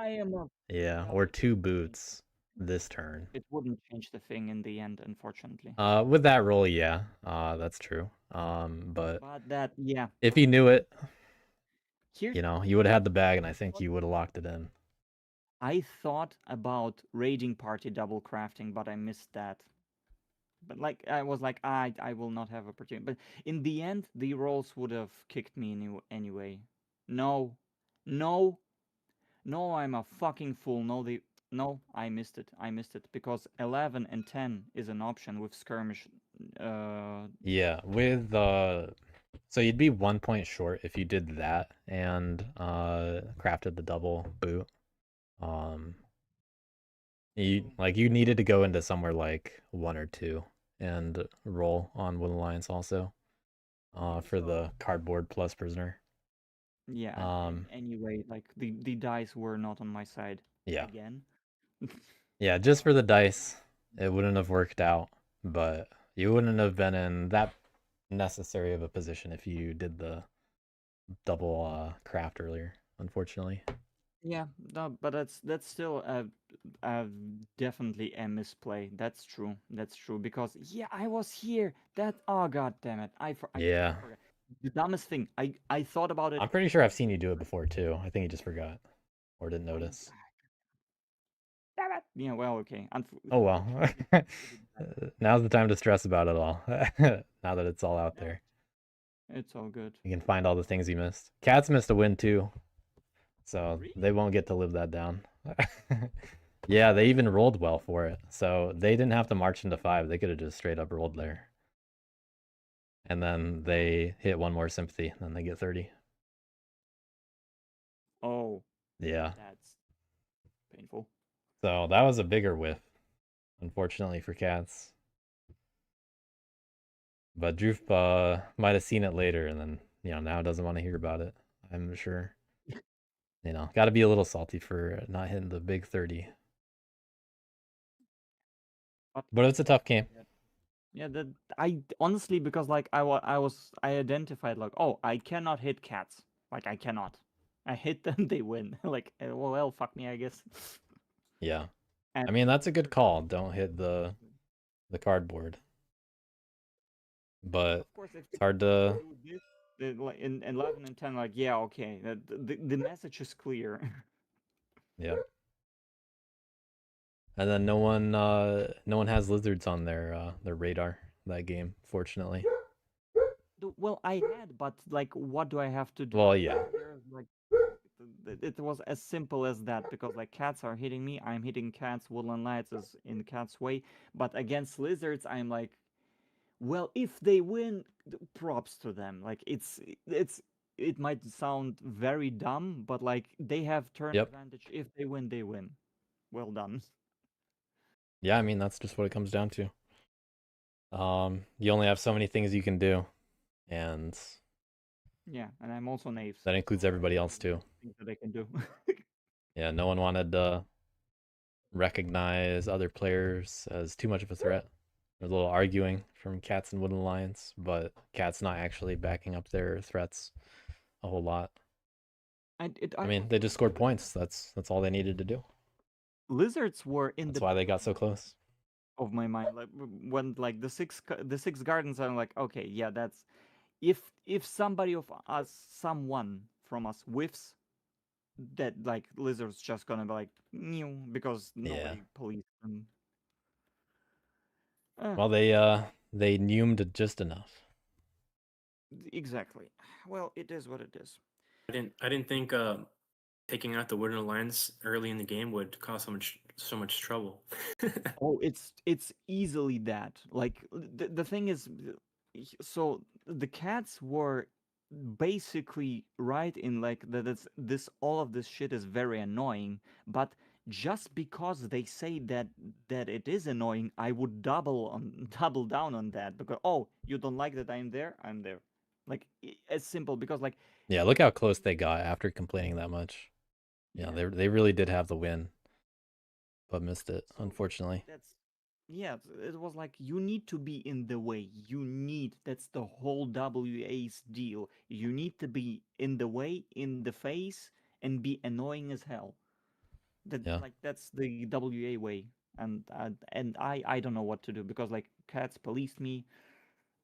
[SPEAKER 1] Yeah, or 2 boots this turn.
[SPEAKER 5] It wouldn't change the thing in the end, unfortunately.
[SPEAKER 1] With that roll, yeah, that's true. But
[SPEAKER 5] that, yeah.
[SPEAKER 1] if you knew it,
[SPEAKER 5] Here,
[SPEAKER 1] you know, you would have had the bag, and I think you would have locked it in.
[SPEAKER 5] I thought about raiding party double crafting, but I missed that. But like, I was like, I will not have opportunity. But in the end, the rolls would have kicked me anyway. No, I'm a fucking fool. No, I missed it. Because 11 and 10 is an option with skirmish.
[SPEAKER 1] Yeah, with So you'd be 1 point short if you did that and crafted the double boot. You needed to go into somewhere like 1 or 2 and roll on Wood Alliance also. For the cardboard plus prisoner.
[SPEAKER 5] Yeah. Anyway, like the dice were not on my side.
[SPEAKER 1] Yeah.
[SPEAKER 5] Again.
[SPEAKER 1] Yeah, just for the dice, it wouldn't have worked out, but you wouldn't have been in that necessary of a position if you did the double craft earlier, unfortunately.
[SPEAKER 5] Yeah, no, but that's still definitely a misplay. That's true. That's true because yeah, I was here. Oh god damn it. I
[SPEAKER 1] Yeah.
[SPEAKER 5] forgot. The dumbest thing. I thought about it.
[SPEAKER 1] I'm pretty sure I've seen you do it before too. I think you just forgot or didn't notice.
[SPEAKER 5] Damn it. Yeah, well, okay.
[SPEAKER 1] Oh well. Now's the time to stress about it all. Now that it's all out there.
[SPEAKER 5] It's all good.
[SPEAKER 1] You can find all the things you missed. Cats missed a win too. So
[SPEAKER 5] Really?
[SPEAKER 1] they won't get to live that down. Yeah, they even rolled well for it. So they didn't have to march into 5. They could have just straight up rolled there. And then they hit 1 more sympathy, then they get 30.
[SPEAKER 5] Oh,
[SPEAKER 1] Yeah.
[SPEAKER 5] that's painful.
[SPEAKER 1] So that was a bigger whiff, unfortunately for Cats. But Droof might have seen it later and then, now doesn't want to hear about it, I'm sure. Got to be a little salty for not hitting the big 30. But it's a tough game.
[SPEAKER 5] Yeah, that I honestly because like I identified like, oh, I cannot hit cats. Like I cannot. I hit them, they win. Like well, fuck me, I guess.
[SPEAKER 1] Yeah.
[SPEAKER 5] And
[SPEAKER 1] I mean, that's a good call. Don't hit the cardboard. But
[SPEAKER 5] of course, if
[SPEAKER 1] it's hard to.
[SPEAKER 5] like in 11 and 10, like yeah, okay, the message is clear.
[SPEAKER 1] Yeah. And then no one has lizards on their radar that game, fortunately.
[SPEAKER 5] Well, I had, but like, what do I have to do?
[SPEAKER 1] Well, yeah.
[SPEAKER 5] Like, it was as simple as that because like cats are hitting me, I'm hitting cats. Woodland Lights is in cat's way, but against lizards, I'm like, well, if they win, props to them. Like it might sound very dumb, but like they have turn
[SPEAKER 1] Yep.
[SPEAKER 5] advantage. If they win, they win. Well done.
[SPEAKER 1] Yeah, I mean that's just what it comes down to. You only have so many things you can do, and
[SPEAKER 5] Yeah, and I'm also naive.
[SPEAKER 1] that includes everybody else too.
[SPEAKER 5] Things that I can do.
[SPEAKER 1] Yeah, no one wanted to recognize other players as too much of a threat. There's a little arguing from Cats and Woodland Alliance, but Cats not actually backing up their threats a whole lot. I mean, they just scored points. That's all they needed to do.
[SPEAKER 5] Lizards were in
[SPEAKER 1] That's
[SPEAKER 5] the
[SPEAKER 1] why they got so close.
[SPEAKER 5] of my mind. Like when like the six gardens, I'm like, okay, yeah, that's if somebody of us, someone from us whiffs, that like lizards just gonna be like new because nobody policed them.
[SPEAKER 1] Well, they neumed just enough.
[SPEAKER 5] Exactly. Well, it is what it is.
[SPEAKER 6] I didn't think taking out the Wooden Alliance early in the game would cause so much trouble.
[SPEAKER 5] Oh, it's easily that. Like the thing is, so the cats were basically right in like that. This all of this shit is very annoying, but just because they say that it is annoying, I would double down on that because oh, you don't like that I'm there, I'm there. Like as simple because like
[SPEAKER 1] yeah, look how close they got after complaining that much. Yeah, they really did have the win, but missed it, unfortunately.
[SPEAKER 5] It was like you need to be in the way. That's the whole WA's deal. You need to be in the way, in the face, and be annoying as hell. That's the WA way. And I don't know what to do because like cats policed me,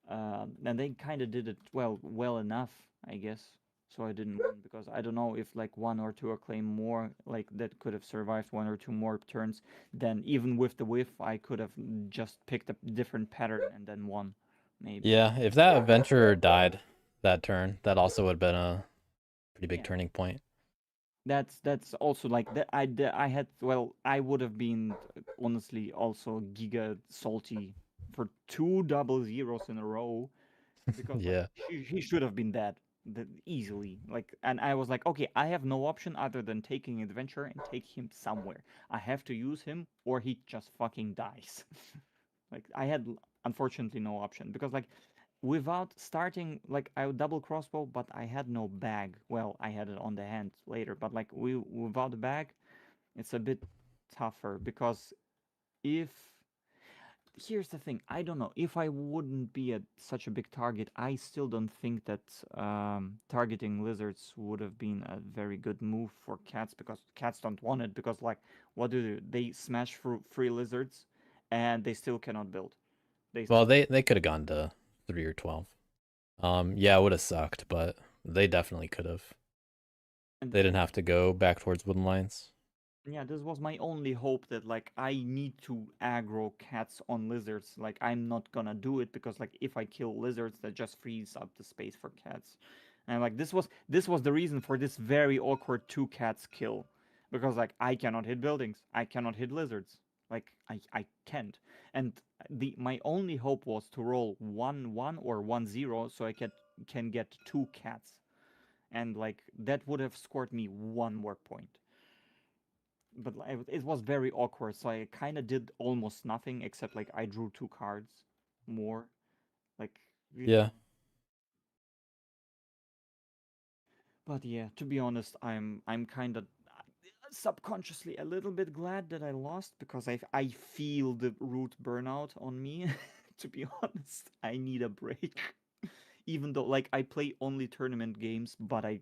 [SPEAKER 5] and they kind of did it well enough, I guess. So I didn't win because I don't know if like 1 or 2 acclaim more like that could have survived 1 or 2 more turns. Then even with the whiff, I could have just picked a different pattern and then won, maybe.
[SPEAKER 1] Yeah, if that adventurer died that turn, that also would have been a pretty big turning point.
[SPEAKER 5] That's also like that. I would have been honestly also giga salty for 2 double zeros in a row. because
[SPEAKER 1] Yeah.
[SPEAKER 5] like he should have been dead easily. Like, and I was like, okay, I have no option other than taking adventure and take him somewhere. I have to use him, or he just fucking dies. Like, I had unfortunately no option because like without starting, like I would double crossbow, but I had no bag. Well, I had it on the hand later, but like without the bag, it's a bit tougher because if here's the thing, I don't know if I wouldn't be such a big target. I still don't think that targeting lizards would have been a very good move for cats because cats don't want it because like what do they smash through 3 lizards and they still cannot build.
[SPEAKER 1] Well, they could have gone to 3 or 12. Yeah, it would have sucked, but they definitely could have.
[SPEAKER 5] And
[SPEAKER 1] They didn't have to go back towards wooden lines.
[SPEAKER 5] yeah, this was my only hope that like I need to aggro cats on lizards. Like I'm not gonna do it because like if I kill lizards, that just frees up the space for cats. And like this was the reason for this very awkward 2 cats kill. Because like I cannot hit buildings. I cannot hit lizards. Like I can't. And my only hope was to roll 1-1 or 1-0 so I can get 2 cats. And like that would have scored me 1 more point. But it was very awkward, so I kind of did almost nothing except like I drew 2 cards more. Like
[SPEAKER 1] Yeah.
[SPEAKER 5] But yeah, to be honest, I'm kind of subconsciously a little bit glad that I lost because I feel the root burnout on me. To be honest, I need a break. Even though like I play only tournament games, but I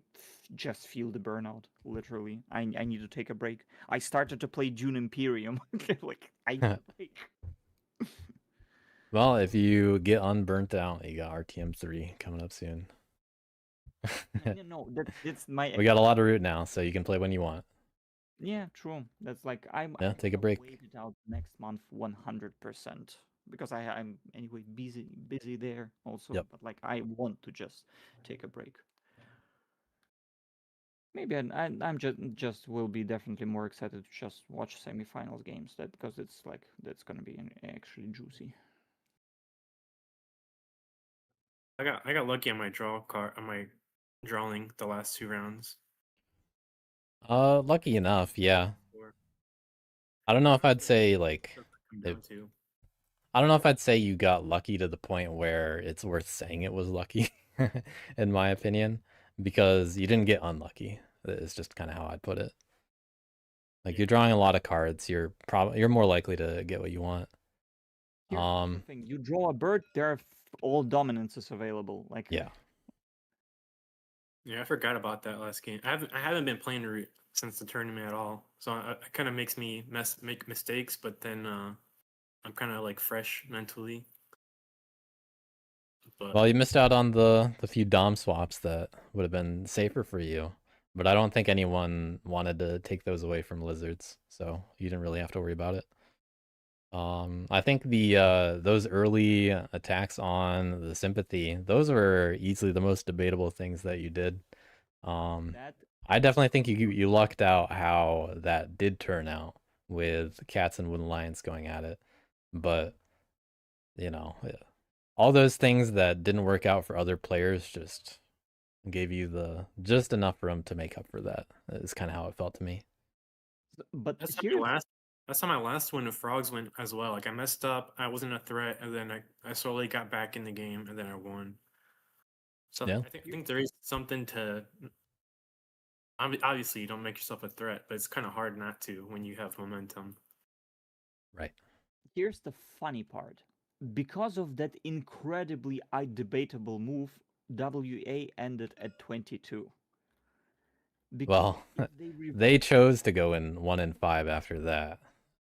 [SPEAKER 5] just feel the burnout. Literally, I need to take a break. I started to play Dune Imperium. Like I need a break.
[SPEAKER 1] Well, if you get unburnt out, you got RTM3 coming up soon.
[SPEAKER 5] No, that's my.
[SPEAKER 1] We got a lot of root now, so you can play when you want.
[SPEAKER 5] Yeah, true. That's like
[SPEAKER 1] Yeah, take a break.
[SPEAKER 5] Wait it out next month 100% because I'm anyway busy there also.
[SPEAKER 1] Yep.
[SPEAKER 5] But like I want to just take a break. Maybe I'm just will be definitely more excited to just watch semifinals games that because it's like that's gonna be actually juicy.
[SPEAKER 6] I got lucky on my draw card on my drawing the last 2 rounds.
[SPEAKER 1] Lucky enough, yeah. I don't know if I'd say like I don't know if I'd say you got lucky to the point where it's worth saying it was lucky, in my opinion, because you didn't get unlucky. It's just kind of how I'd put it. Like you're drawing a lot of cards, you're more likely to get what you want.
[SPEAKER 5] Here's the thing: you draw a bird, there are all dominances available. Like
[SPEAKER 1] yeah.
[SPEAKER 6] Yeah, I forgot about that last game. I haven't been playing Root since the tournament at all, so it kind of makes me make mistakes. But then I'm kind of like fresh mentally. But
[SPEAKER 1] Well, you missed out on the few dom swaps that would have been safer for you, but I don't think anyone wanted to take those away from lizards, so you didn't really have to worry about it. I think the those early attacks on the sympathy, those were easily the most debatable things that you did. I definitely think you lucked out how that did turn out with cats and wooden lions going at it, but you know, all those things that didn't work out for other players just gave you just enough room to make up for that. Is kind of how it felt to me.
[SPEAKER 5] But
[SPEAKER 6] that's how my last win with frogs went as well. Like I messed up, I wasn't a threat, and then I slowly got back in the game, and then I won. So
[SPEAKER 1] yeah.
[SPEAKER 6] I think there is something to. Obviously, you don't make yourself a threat, but it's kind of hard not to when you have momentum.
[SPEAKER 1] Right.
[SPEAKER 5] Here's the funny part. Because of that incredibly debatable move, WA ended at 22.
[SPEAKER 1] Well, they chose to go in 1 and 5 after that.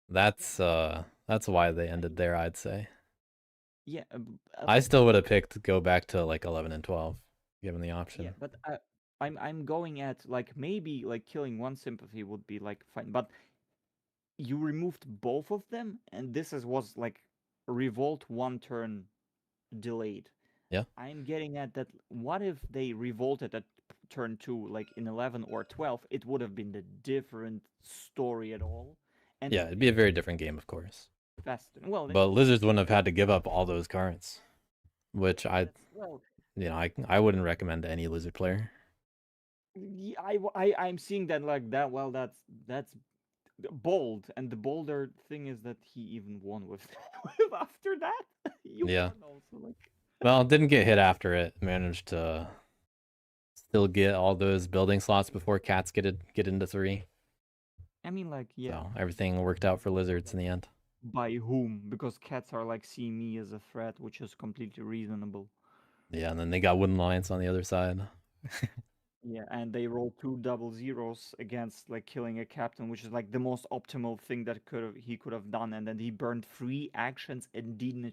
[SPEAKER 1] That's why they ended there, I'd say.
[SPEAKER 5] Yeah,
[SPEAKER 1] I still would have picked go back to like 11 and 12, given the option.
[SPEAKER 5] Yeah, but I'm going at like maybe like killing 1 sympathy would be like fine, but you removed both of them, and this was like revolt 1 turn delayed.
[SPEAKER 1] Yeah.
[SPEAKER 5] I'm getting at that. What if they revolted at turn 2, like in 11 or 12? It would have been the different story at all. And
[SPEAKER 1] yeah, it'd be a very different game, of course.
[SPEAKER 5] Faster. Well,
[SPEAKER 1] but lizards wouldn't have had to give up all those cards, which you know, I wouldn't recommend to any Lizard player.
[SPEAKER 5] Yeah, I'm seeing that like that. Well, that's bold, and the bolder thing is that he even won with, with after that. You
[SPEAKER 1] Yeah.
[SPEAKER 5] won also, like.
[SPEAKER 1] Well, didn't get hit after it. Managed to still get all those building slots before cats get into 3.
[SPEAKER 5] I mean, like, yeah.
[SPEAKER 1] So everything worked out for Lizards in the end.
[SPEAKER 5] By whom? Because cats are like see me as a threat, which is completely reasonable.
[SPEAKER 1] Yeah, and then they got Wooden Lions on the other side.
[SPEAKER 5] Yeah, and they roll 2 double zeros against like killing a captain, which is like the most optimal thing that he could have done, and then he burned 3 actions and didn't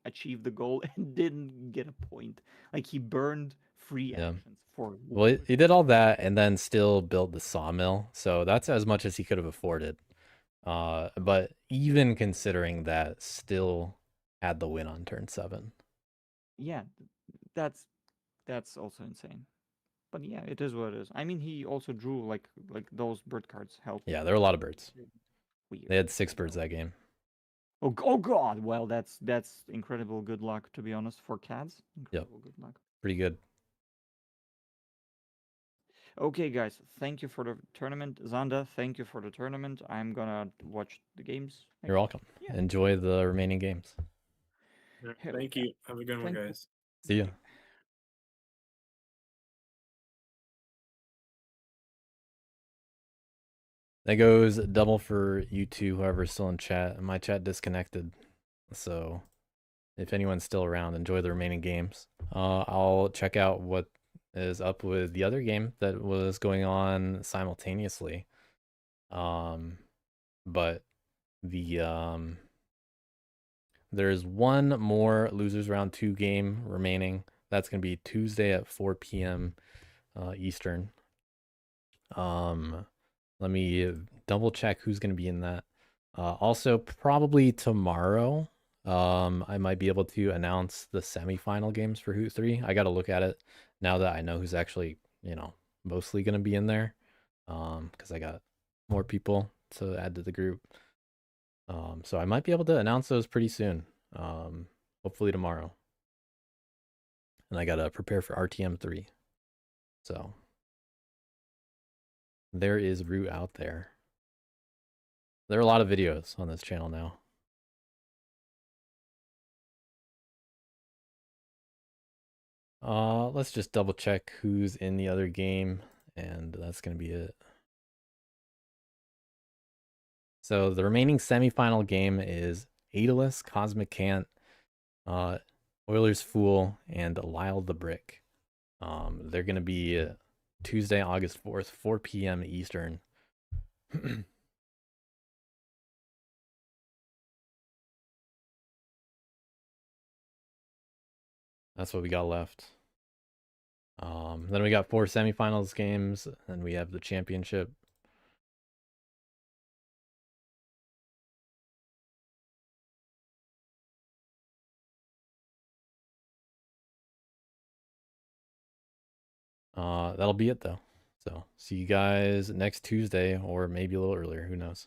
[SPEAKER 5] achieve the goal and didn't get a point. Like he burned 3
[SPEAKER 1] Yeah.
[SPEAKER 5] actions for.
[SPEAKER 1] Well, he did all that and then still built the sawmill. So that's as much as he could have afforded. But even considering that, still had the win on turn 7.
[SPEAKER 5] Yeah, that's also insane. But yeah, it is what it is. I mean, he also drew like those bird cards helped.
[SPEAKER 1] Yeah, there were a lot of birds.
[SPEAKER 5] Weird.
[SPEAKER 1] They had 6 birds that game.
[SPEAKER 5] Oh god. Well, that's incredible good luck, to be honest, for cats. Incredible good luck.
[SPEAKER 1] Pretty good.
[SPEAKER 5] Okay, guys, thank you for the tournament. Zanda, thank you for the tournament. I'm gonna watch the games.
[SPEAKER 1] You're welcome.
[SPEAKER 5] Yeah.
[SPEAKER 1] Enjoy the remaining games.
[SPEAKER 6] Yeah,
[SPEAKER 5] Hell
[SPEAKER 6] thank
[SPEAKER 5] yeah.
[SPEAKER 6] you. Have a good one,
[SPEAKER 5] Thank you.
[SPEAKER 6] guys.
[SPEAKER 1] See ya. That goes double for you two, whoever's still in chat. My chat disconnected. So if anyone's still around, enjoy the remaining games. I'll check out what is up with the other game that was going on simultaneously. But the there's one more losers round 2 game remaining. That's gonna be Tuesday at 4 p.m. Eastern. Let me double check who's gonna be in that. Also, probably tomorrow, I might be able to announce the semifinal games for HOOT 3. I got to look at it now that I know who's actually, you know, mostly going to be in there. Because I got more people to add to the group. So I might be able to announce those pretty soon. Hopefully tomorrow. And I got to prepare for RTM 3. So there is Root out there. There are a lot of videos on this channel now. Let's just double check who's in the other game, and that's gonna be it. So the remaining semifinal game is Aeolus, Cosmic Cant, Oilers Fool, and Lyle the Brick. They're gonna be Tuesday, August 4th, 4 p.m. Eastern. That's what we got left. Then we got 4 semifinals games, and we have the championship. That'll be it though. So see you guys next Tuesday, or maybe a little earlier, who knows.